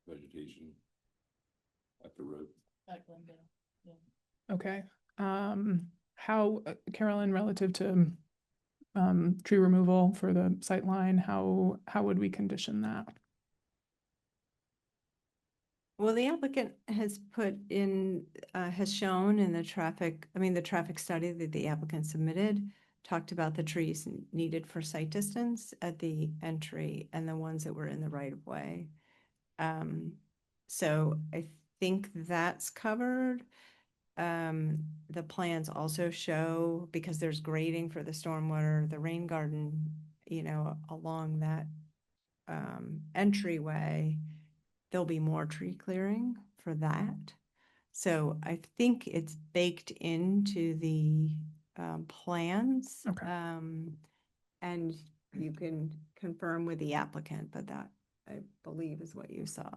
vegetation at the road. At Glendale, yeah. okay. How, Carolyn, relative to tree removal for the sight line, how would we condition that? Well, the applicant has put in, has shown in the traffic study that the applicant submitted, talked about the trees needed for sight distance at the entry and the ones that were in the right of way. So I think that's covered. The plans also show, because there's grading for the stormwater, the rain garden, you know, along that entryway, there'll be more tree clearing for that. So I think it's baked into the plans. Okay. And you can confirm with the applicant, but that, I believe, is what you saw.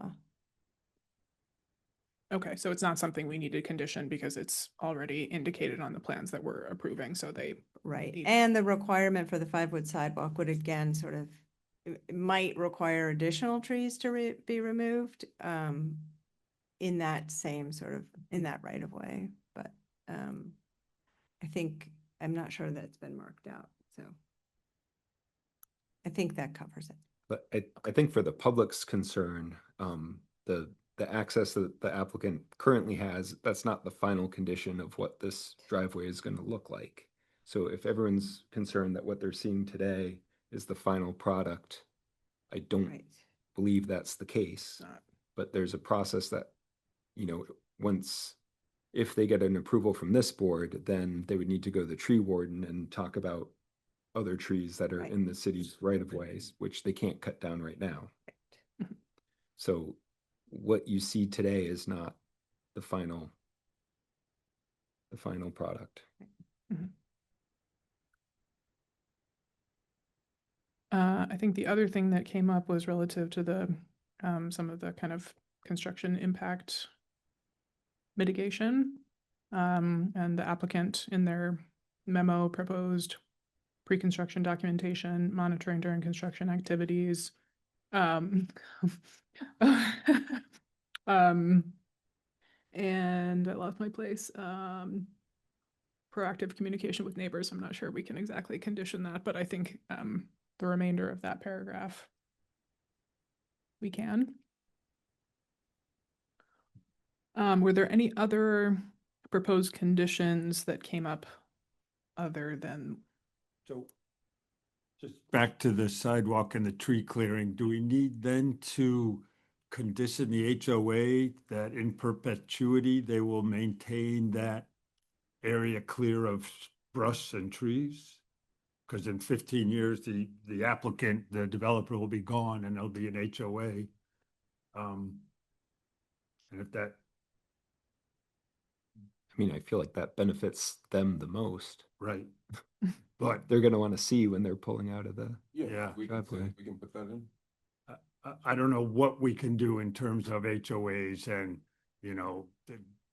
Okay, so it's not something we need to condition because it's already indicated on the plans that we're approving, so they. Right, need- and the requirement for the 5-foot sidewalk would again sort of, it might require additional trees to be removed in that same sort of, in that right of way, but I think, I'm not sure that it's been marked out, so I think that covers it. But I think for the public's concern, the the access that the applicant currently has, that's not the final condition of what this driveway is going to look like. So if everyone's concerned that what they're seeing today is the final product, I don't believe that's the case. But there's a process that, you know, once, if they get an approval from this board, then they would need to go to the tree warden and talk about other trees that are in the city's right of ways, which they can't cut down right now. So what you see today is not the final product. I think the other thing that came up was relative to the some of the kind of construction impact mitigation. And the applicant in their memo proposed pre-construction documentation, monitoring during construction activities. And I lost my place. Proactive communication with neighbors. I'm not sure we can exactly condition that, but I think the remainder of that paragraph we can. Were there any other proposed conditions that came up other than? So just back to the sidewalk and the tree clearing, do we need then to condition the HOA that in perpetuity they will maintain that area clear of brush and trees? Because in 15 years, the applicant, the developer will be gone and there'll be an HOA. And if that, I mean, I feel like that benefits them the most. right, But they're going to want to see when they're pulling out of the yeah. We can driveway. put that in. I don't know what we can do in terms of HOAs and, you know,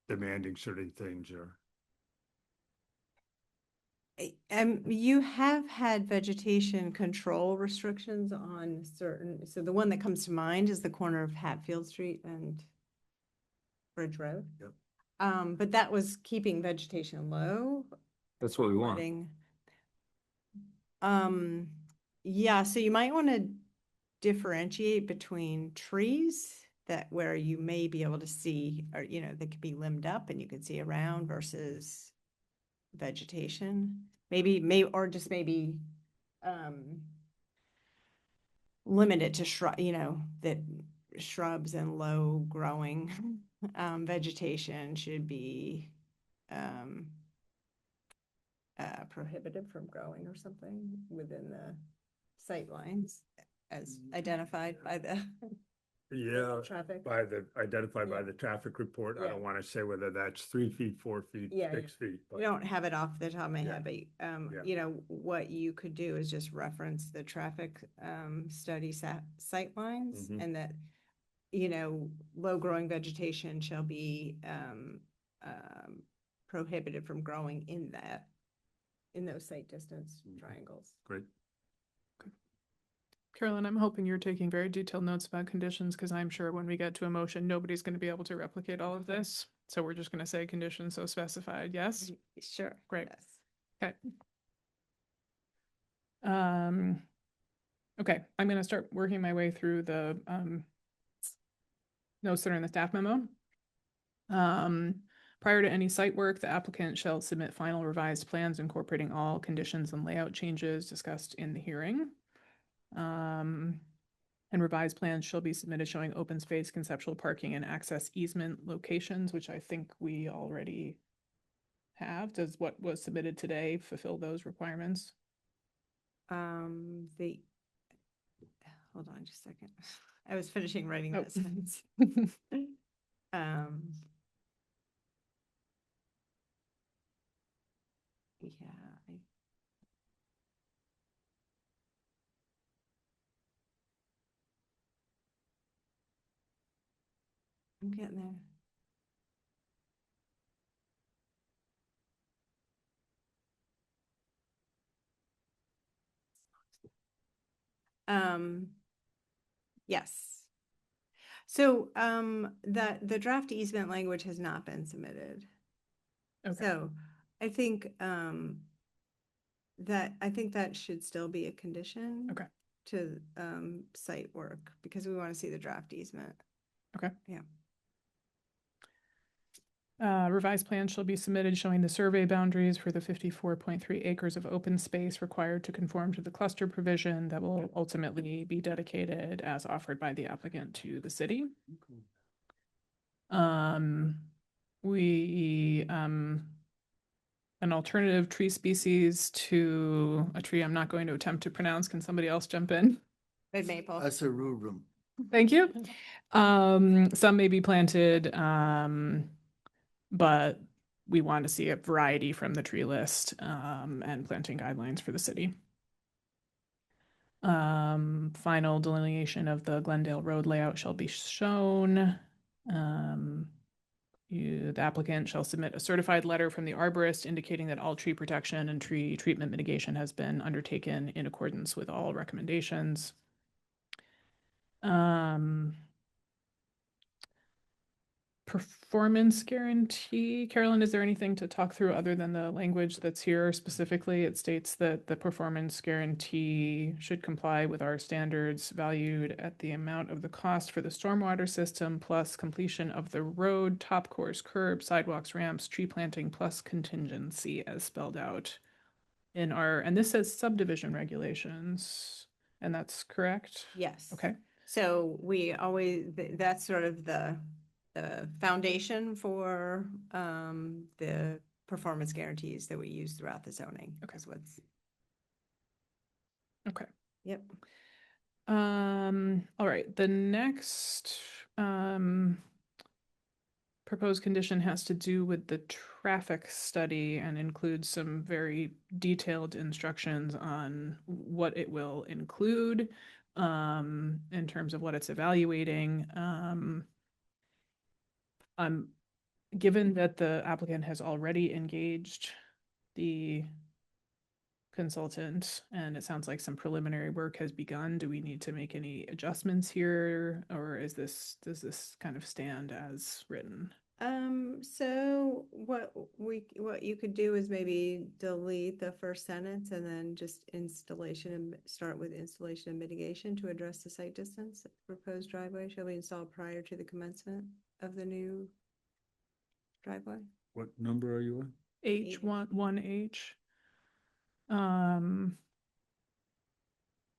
demanding certain things or. You have had vegetation control restrictions on certain, so the one that comes to mind is the corner of Hatfield Street and Bridge Road. Yep. But that was keeping vegetation low. That's what we want. Yeah, so you might want to differentiate between trees that where you may be able to see, or, you know, that could be limbed up and you can see around versus vegetation. Maybe, or just maybe, limit it to shrub, you know, that shrubs and low growing, vegetation should be, prohibited from growing or something within the sight lines as identified by the Yeah, traffic. identified by the traffic report. I Yeah. don't want to say whether that's 3 feet, 4 feet, Yeah, 6 feet. I don't have it off the top of my head, but, Yeah. you know, what you could do is just reference the traffic, study sight lines Mhm. and that, you know, low growing vegetation shall be, prohibited from growing in those sight distance triangles. Great. Carolyn, I'm hoping you're taking very detailed notes about conditions because I'm sure when we get to a motion, nobody's going to be able to replicate all of this. So we're just going to say conditions so specified. Yes? Sure. Great. Yes. Okay. Okay, I'm going to start working my way through the notes that are in the staff memo. Prior to any site work, the applicant shall submit final revised plans incorporating all conditions and layout changes discussed in the hearing. And revised plans shall be submitted showing open space, conceptual parking, and access easement locations, which I think we already have. Does what was submitted today fulfill those requirements? Hold on just a second. I was finishing writing Oh. that sentence. Yeah, I'm getting there. Yes. So, the draft easement language has not been submitted. Okay. So I think, that should still be a condition. Okay. To, site work, because we want to see the draft easement. Okay. Yeah. Revised plans shall be submitted showing the survey boundaries for the 54.3 acres of open space required to conform to the cluster provision that will ultimately be dedicated as offered by the applicant to the city. An alternative tree species to a tree I'm not going to attempt to pronounce. Can somebody else jump in? Red maple. Asarurum. Thank you. Some may be planted, but we want to see a variety from the tree list, and planting guidelines for the city. Final delineation of the Glendale Road layout shall be shown. The applicant shall submit a certified letter from the arborist indicating that all tree protection and tree treatment mitigation has been undertaken in accordance with all recommendations. Performance guarantee. Carolyn, is there anything to talk through other than the language that's here specifically? It states that the performance guarantee should comply with our standards valued at the amount of the cost for the stormwater system plus completion of the road, top course, curb, sidewalks, ramps, tree planting plus contingency as spelled out in our, and this says subdivision regulations, and that's correct? Yes. Okay. So we always, that's sort of the foundation for the performance guarantees that we use throughout the zoning. Okay. What's. Okay. Yep. All right, the next proposed condition has to do with the traffic study and includes some very detailed instructions on what it will include in terms of what it's evaluating. Given that the applicant has already engaged the consultant and it sounds like some preliminary work has begun, do we need to make any adjustments here, or does this kind of stand as written? So what you could do is maybe delete the first sentence and then just installation and start with installation and mitigation to address the site distance. Proposed driveway shall be installed prior to the commencement of the new driveway. What number are you on? H1H.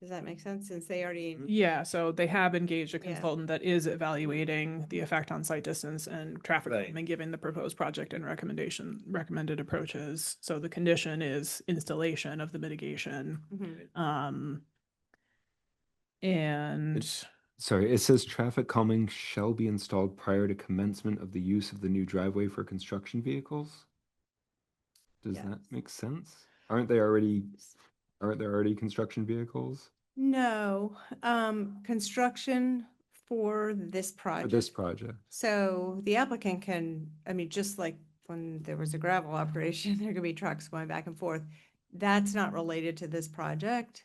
Does that make sense? Since they already. Yeah, so they have engaged a Yeah. consultant that is evaluating the effect on site distance and traffic Right. and giving the proposed project and recommended approaches. So the condition is installation of the mitigation. And Sorry, it says traffic calming shall be installed prior to commencement of the use of the new driveway for construction vehicles. Does Yes. that make sense? Aren't there already construction vehicles? No, construction for this For project. this project? So the applicant can, I mean, just like when there was a gravel operation, there could be trucks going back and forth. That's not related to this project.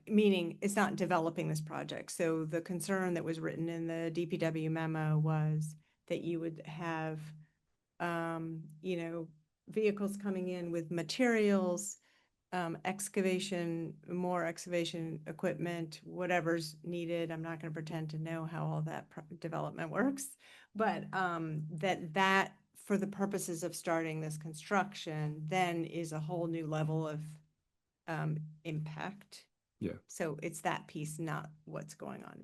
Meaning it's not developing this project. So the concern that was written in the DPW memo was that you would have, vehicles coming in with materials, more excavation equipment, whatever's needed. I'm not going to pretend to know how all that development works, but that for the purposes of starting this construction then is a whole new level of impact. Yeah. So it's that piece, not what's going on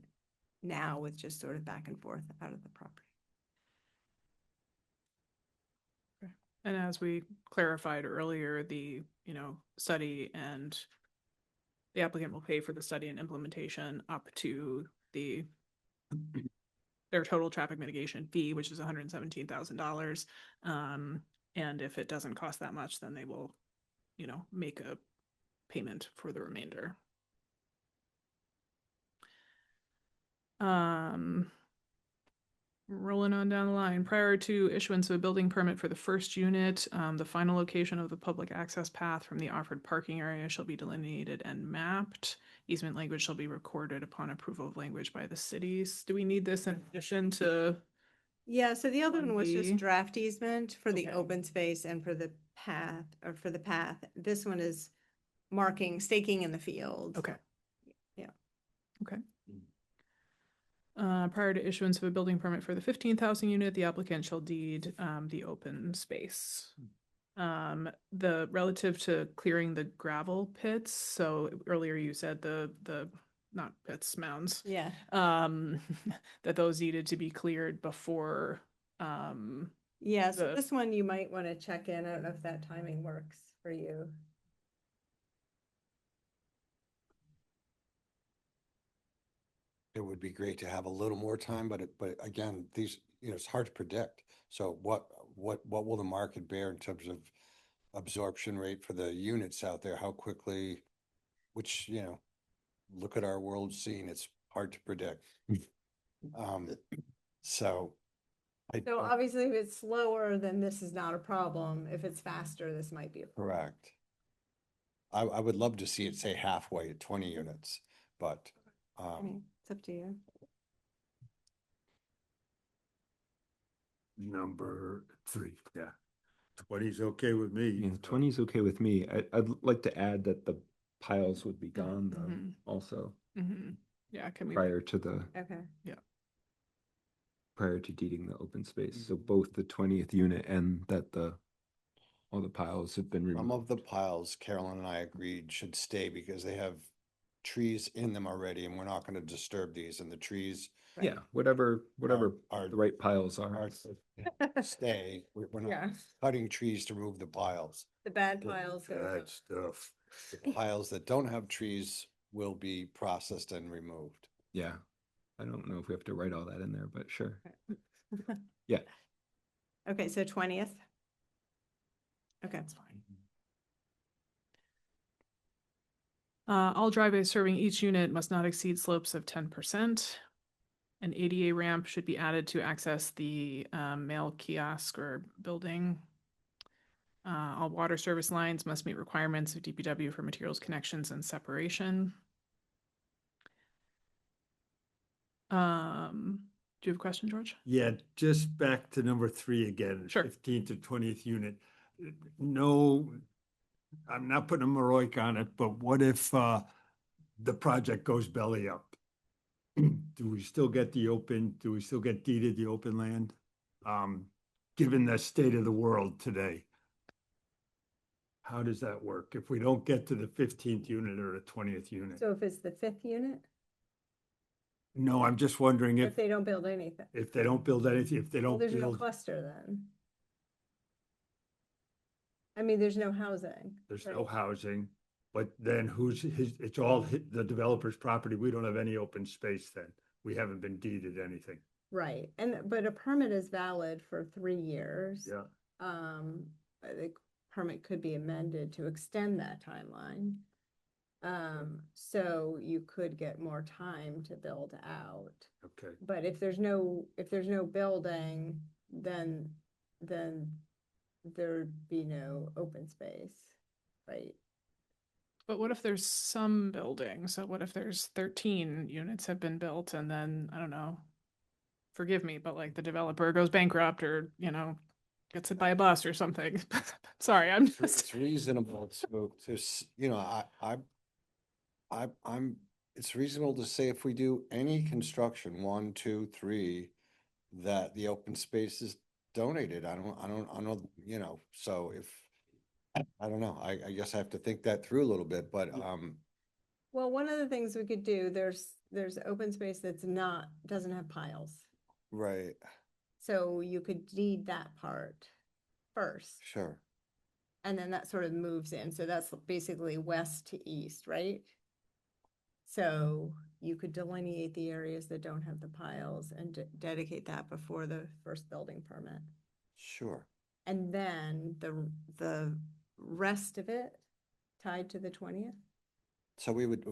now with just sort of back and forth out of the property. And as we clarified earlier, the, study and the applicant will pay for the study and implementation up to their total traffic mitigation fee, which is $117,000. And if it doesn't cost that much, then they will, make a payment for the remainder. Rolling on down the line, prior to issuance of a building permit for the first unit, the final location of the public access path from the offered parking area shall be delineated and mapped. Easement language shall be recorded upon approval of language by the cities. Do we need this in addition to? Yeah, so the other one was just 1B? draft easement for the Okay. open space and for the path, or for the path. This one is staking in the field. Okay. Yeah. Okay. Prior to issuance of a building permit for the 15,000 unit, the applicant shall deed the open space. The relative to clearing the gravel pits, so earlier you said the not pits, mounds. Yeah. That those needed to be cleared before Yeah, so the- this one you might want to check in. I don't know if that timing works for you. It would be great to have a little more time, but again, these, it's hard to predict. So what will the market bear in terms of absorption rate for the units out there? How quickly, which, look at our world scene, it's hard to predict. So. So obviously if it's slower, then this is not a problem. If it's faster, this might be a problem. Correct. I would love to see it say halfway at 20 units, but, I mean, it's up to you. Number 3, yeah. 20's okay with me. Yeah, 20 is okay with me. I'd like to add that the piles would be gone though, Mhm. also, Yeah, can we? prior to the, Okay. prior to deeding the open space. So both the 20th unit and that all the piles have been some removed. of the piles, Carolyn and I agreed, should stay because they have trees in them already and we're not going to disturb these, and the trees Yeah, whatever are the right piles are. stay. We're not Yeah. cutting trees to remove the piles. The bad piles. go Bad down. stuff. The piles that don't have trees will be processed and removed. Yeah. I don't know if we have to write all that in there, but sure. Yeah. Okay, so 20th. Okay. That's fine. All driveways serving each unit must not exceed slopes of 10%. An ADA ramp should be added to access the mail kiosk or building. All water service lines must meet requirements of DPW for materials, connections, and separation. Do you have a question, George? Yeah, just back to number 3 again. Sure. 15th to 20th unit. No, I'm not putting a heroic on it, but what if the project goes belly up? Do we still get deeded the open land? Given the state of the world today? How does that work if we don't get to the 15th unit or the 20th unit? So if it's the 5th unit, No, I'm just wondering if they don't build anything, if they don't build anything, if they well, don't there's no build, cluster then. I mean, there's no housing. there's right? no housing. But then it's all the developer's property. We don't have any open space then. We haven't been deeded anything. Right, but a permit is valid for 3 years. Yeah. The permit could be amended to extend that timeline. So you could get more time to build out. Okay. But if there's no building, then there'd be no open space, right? But what if there's some building? So what if there's 13 units have been built and then, I don't know, forgive me, but like the developer goes bankrupt or, gets hit by a bus or something. Sorry, I'm just. It's reasonable it's reasonable to say if we do any construction, 1, 2, 3, that the open space is donated. I don't, so if, I don't know, I guess I have to think that through a little bit, but, Well, one of the things we could do, there's open space doesn't have piles. right, So you could deed that part first, sure. and then that sort of moves in. So that's basically west to east, right? So you could delineate the areas that don't have the piles and dedicate that before the first building permit. Sure. And then the rest of it tied to the 20th? So we would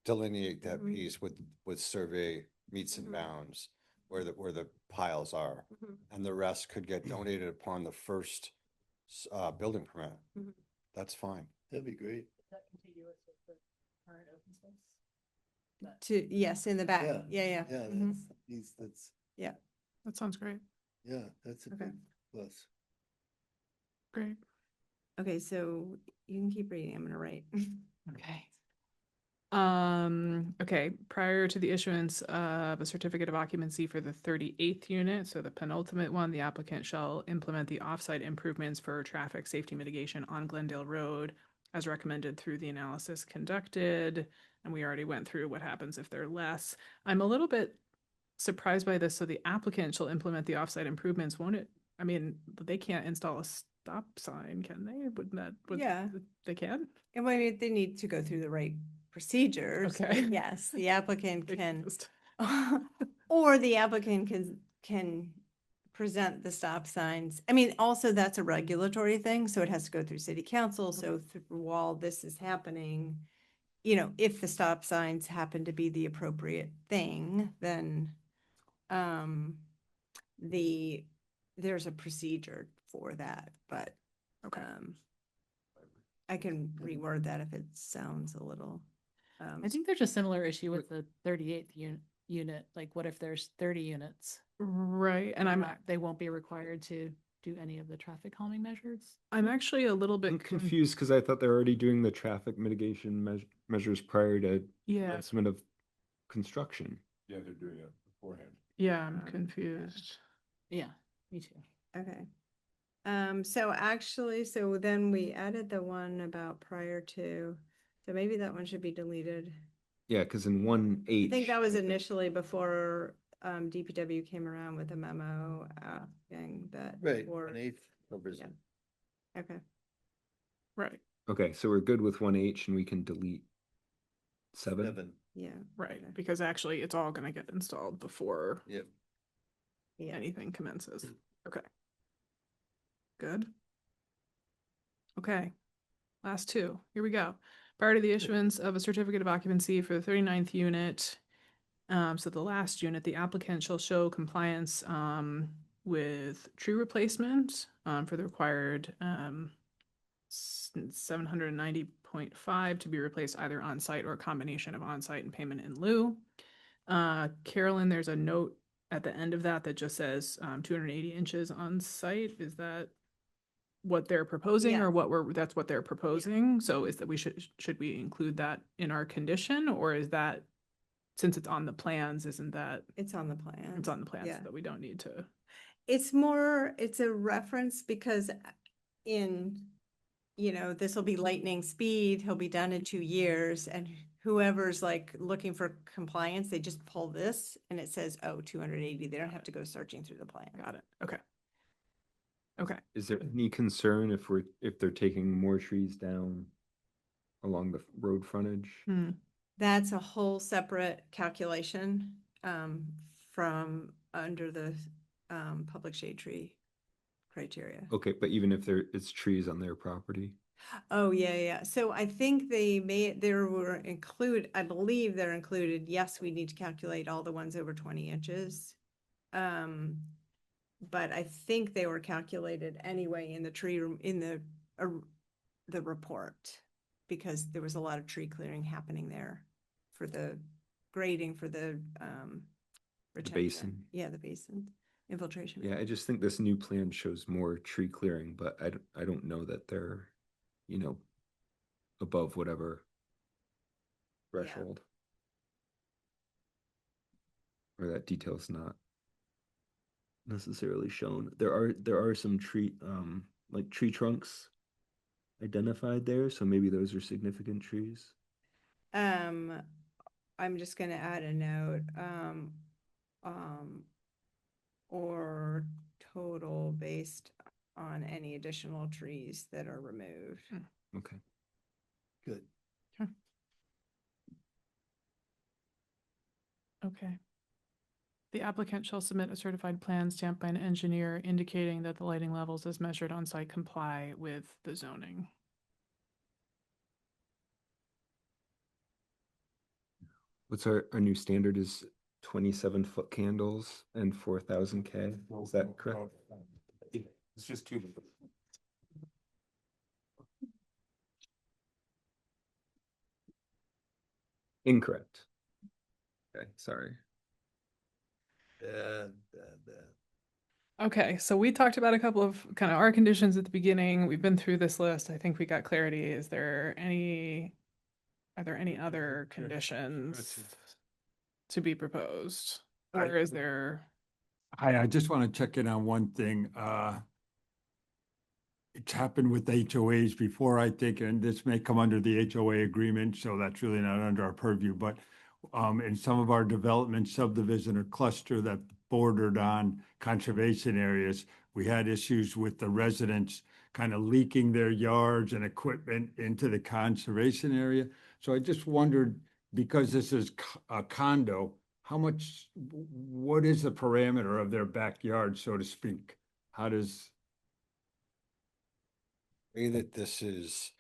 delineate that piece with survey meets and bounds where the piles are. And the rest could get donated upon the first building permit. That's fine. That'd be great. Is that contiguous with the current open space? Yes, in the back. Yeah. Yeah, Mhm. that's, Yeah. That sounds great. yeah, that's a Okay. big plus. Great. Okay, so you can keep reading. I'm gonna write. Okay. Okay, prior to the issuance of a certificate of occupancy for the 38th unit, so the penultimate one, the applicant shall implement the offsite improvements for traffic safety mitigation on Glendale Road as recommended through the analysis conducted. And we already went through what happens if they're less. I'm a little bit surprised by this. So the applicant shall implement the offsite improvements, won't it? I mean, they can't install a stop sign, can they? Yeah. They can? And I mean, they need to go through the right procedures. Okay. but Yes, the applicant can, Just- or the applicant can present the stop signs. I mean, also that's a regulatory thing, so it has to go through city council. So while this is happening, you know, if the stop signs happen to be the appropriate thing, then there's a procedure for that, but Okay. I can reword that if it sounds a little. I think there's a similar issue with the 38th unit. Like, what if there's 30 units? Right, and They won't be required to do any of the traffic calming measures? I'm actually a little I'm bit confused because I thought they're already doing the traffic mitigation measures prior to Yeah. commencement of construction. Yeah, they're doing it beforehand. Yeah, I'm confused. Yeah, me too. Okay. So actually, so then we added the one about prior to, so maybe that one should be deleted. Yeah, because in 1H. I think that was initially before DPW came around with a memo asking that. Right, for- an eighth covers Yeah. it. Okay. Right, Okay, so we're good with 1H and we can delete 7. Yeah. right, Okay. because actually it's all gonna get installed before Yep. Yeah. anything commences. Okay. Good. Okay. Last two. Here we go. Prior to the issuance of a certificate of occupancy for the 39th unit, so the last unit, the applicant shall show compliance with tree replacement for the required 790.5 to be replaced either on site or a combination of on site and payment in lieu. Carolyn, there's a note at the end of that that just says 280 inches on site. Is that what they're proposing or that's what they're proposing? So is that should we include that in our condition, or is that, since it's on the plans, isn't that? It's on the plan. It's on the plans, Yeah. so that we don't need to. It's a reference because this will be lightning speed. He'll be done in 2 years, and whoever's like looking for compliance, they just pull this and it says, 280. They don't have to go searching through the plan. Got it. Okay. Okay. Is there any concern if they're taking more trees down along the road frontage? That's a whole separate calculation from under the public shade tree criteria. Okay, but even if it's trees on their property? Oh, yeah. So I think I believe they're included. Yes, we need to calculate all the ones over 20 inches. But I think they were calculated anyway in the tree room, in the report, because there was a lot of tree clearing happening there for the grading for the retention. Basin. Yeah, the basin infiltration. Yeah, I just think this new plan shows more tree clearing, but I don't know that they're, above whatever threshold. Or that detail's not necessarily shown. There are some tree tree trunks identified there, so maybe those are significant trees. I'm just gonna add a note, or total based on any additional trees that are removed. Okay. Good. Okay. The applicant shall submit a certified plan stamped by an engineer indicating that the lighting levels as measured on site comply with the zoning. What's our new standard is 27-foot candles and 4,000 K. Is that correct? It's just 2. Incorrect. Okay, sorry. Okay, so we talked about a couple of kind of our conditions at the beginning. We've been through this list. I think we got clarity. Is there any, Are there any other conditions to be proposed? Or is there? Hi, I just want to check in on one thing. It's happened with HOAs before, I think, and this may come under the HOA agreement, so that's really not under our purview, but in some of our development subdivision or cluster that bordered on conservation areas, we had issues with the residents kind of leaking their yards and equipment into the conservation area. So I just wondered, because this is a condo, what is the parameter of their backyard, so to speak? How does? Way that this is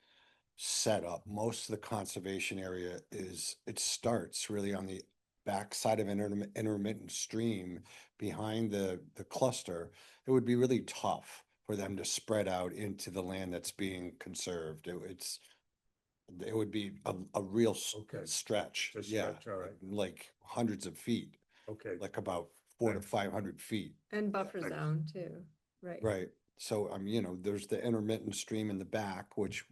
set up, most of the conservation area it starts really on the backside of an intermittent stream behind the cluster. It would be really tough for them to spread out into the land that's being conserved. It would be a real stretch. Yeah, Stretch, all right. like hundreds of feet. Okay. Like about 400 to 500 feet. And buffer zone too, right? Right. So, there's the intermittent stream in the back, which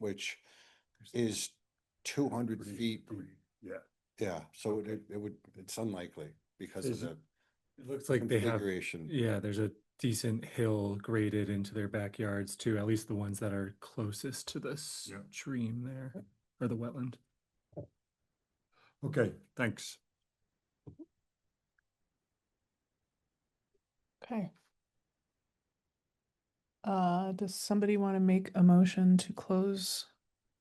is 200 feet. Yeah. Yeah, so it's unlikely because of the It looks like they have, configuration. yeah, there's a decent hill graded into their backyards too, at least the ones that are closest to this stream there, or the wetland. Okay, thanks. Okay. Does somebody want to make a motion to close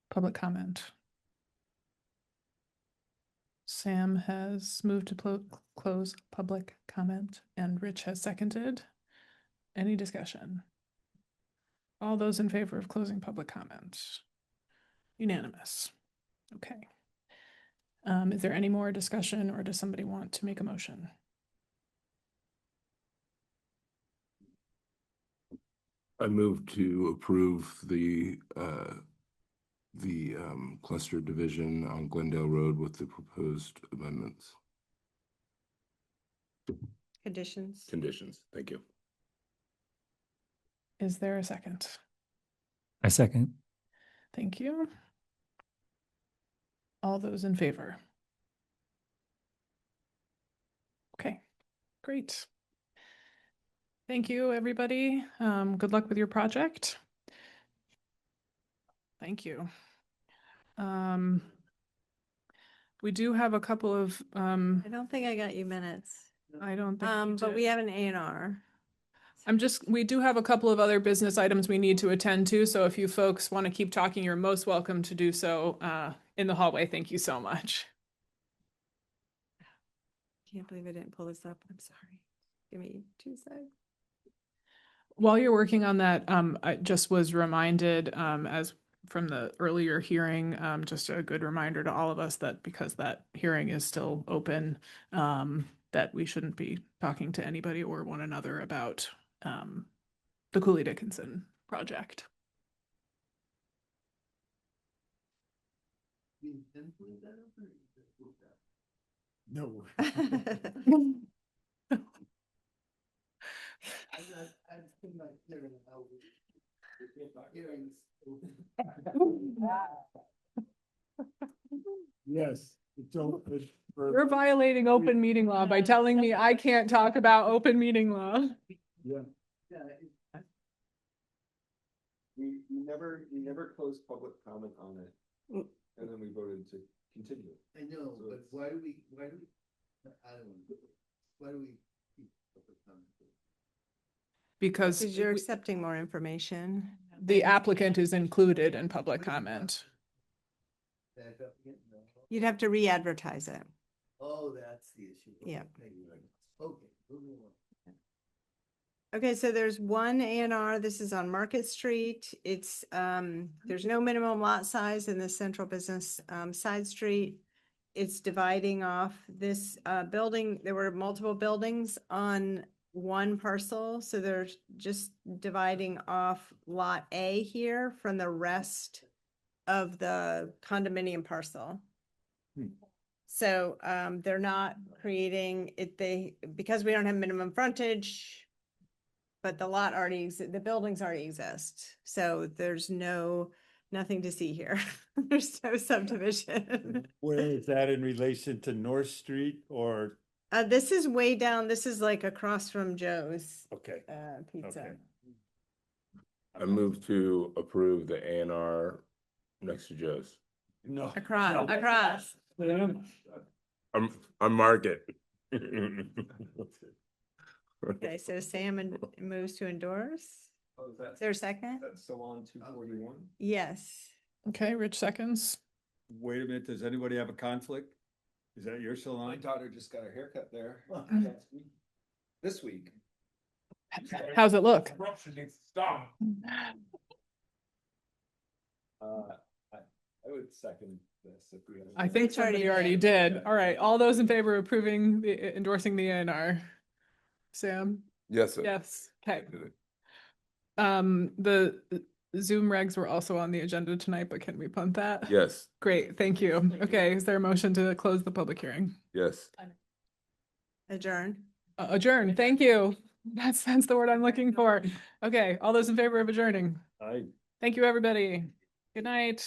public comment? Sam has moved to close public comment and Rich has seconded. Any discussion? All those in favor of closing public comment? Unanimous. Okay. Is there any more discussion or does somebody want to make a motion? I move to approve the cluster division on Glendale Road with the proposed amendments. Conditions. Conditions, thank you. Is there a second? I second. Thank you. All those in favor? Okay, great. Thank you, everybody. Good luck with your project. Thank you. We do have a couple of I don't think I got you minutes. I don't think you But did. we have an A&R. We do have a couple of other business items we need to attend to, so if you folks want to keep talking, you're most welcome to do so in the hallway. Thank you so much. Can't believe I didn't pull this up. I'm sorry. Give me 2 seconds. While you're working on that, I just was reminded, as from the earlier hearing, just a good reminder to all of us that because that hearing is still open, that we shouldn't be talking to anybody or one another about the Cooley Dickinson project. No. Yes, it's open. You're violating open meeting law by telling me I can't talk about open meeting law. Yeah. We never closed public comment on it, and then we voted to continue. I know, but why do we, I don't know, why do we keep public comment? Because you're accepting more information. the applicant is included in public comment. You'd have to re-advertise it. Oh, that's the issue. Yeah. Okay, moving on. Okay, so there's one A&R. This is on Market Street. It's, there's no minimum lot size in the central business side street. It's dividing off this building. There were multiple buildings on one parcel, so they're just dividing off lot A here from the rest of the condominium parcel. So they're not creating it, because we don't have minimum frontage, but the lot already, the buildings already exist. So there's no Nothing to see here. There's no subdivision. Where is that in relation to North Street or? This is way down. This is like across from Joe's Okay. Pizza. Okay. I move to approve the A&R next to Joe's. No. Across. I'm Market. Okay, so Sam moves to endorse. Is there a second? That's still on 241. Yes. Okay, Rich seconds. Wait a minute, does anybody have a conflict? Is that your My salon? daughter just got her haircut there this week. How's it look? Corruption needs to stop. I would second this if we. I think Rich already somebody already did. All right, all those in favor of approving endorsing the A&R? Sam? Yes. Sir. Yes, okay. The Zoom regs were also on the agenda tonight, but can we punt that? Yes. Great, thank you. Okay, is there a motion to close the public hearing? Yes. Adjourn. Adjourn, thank you. That's the word I'm looking for. Okay, all those in favor of adjourning? Aye. Thank you, everybody. Good night.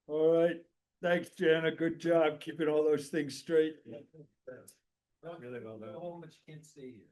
All right. Thanks, Jana. Good job keeping all those things straight. Really well done. Go home, but you can't stay here.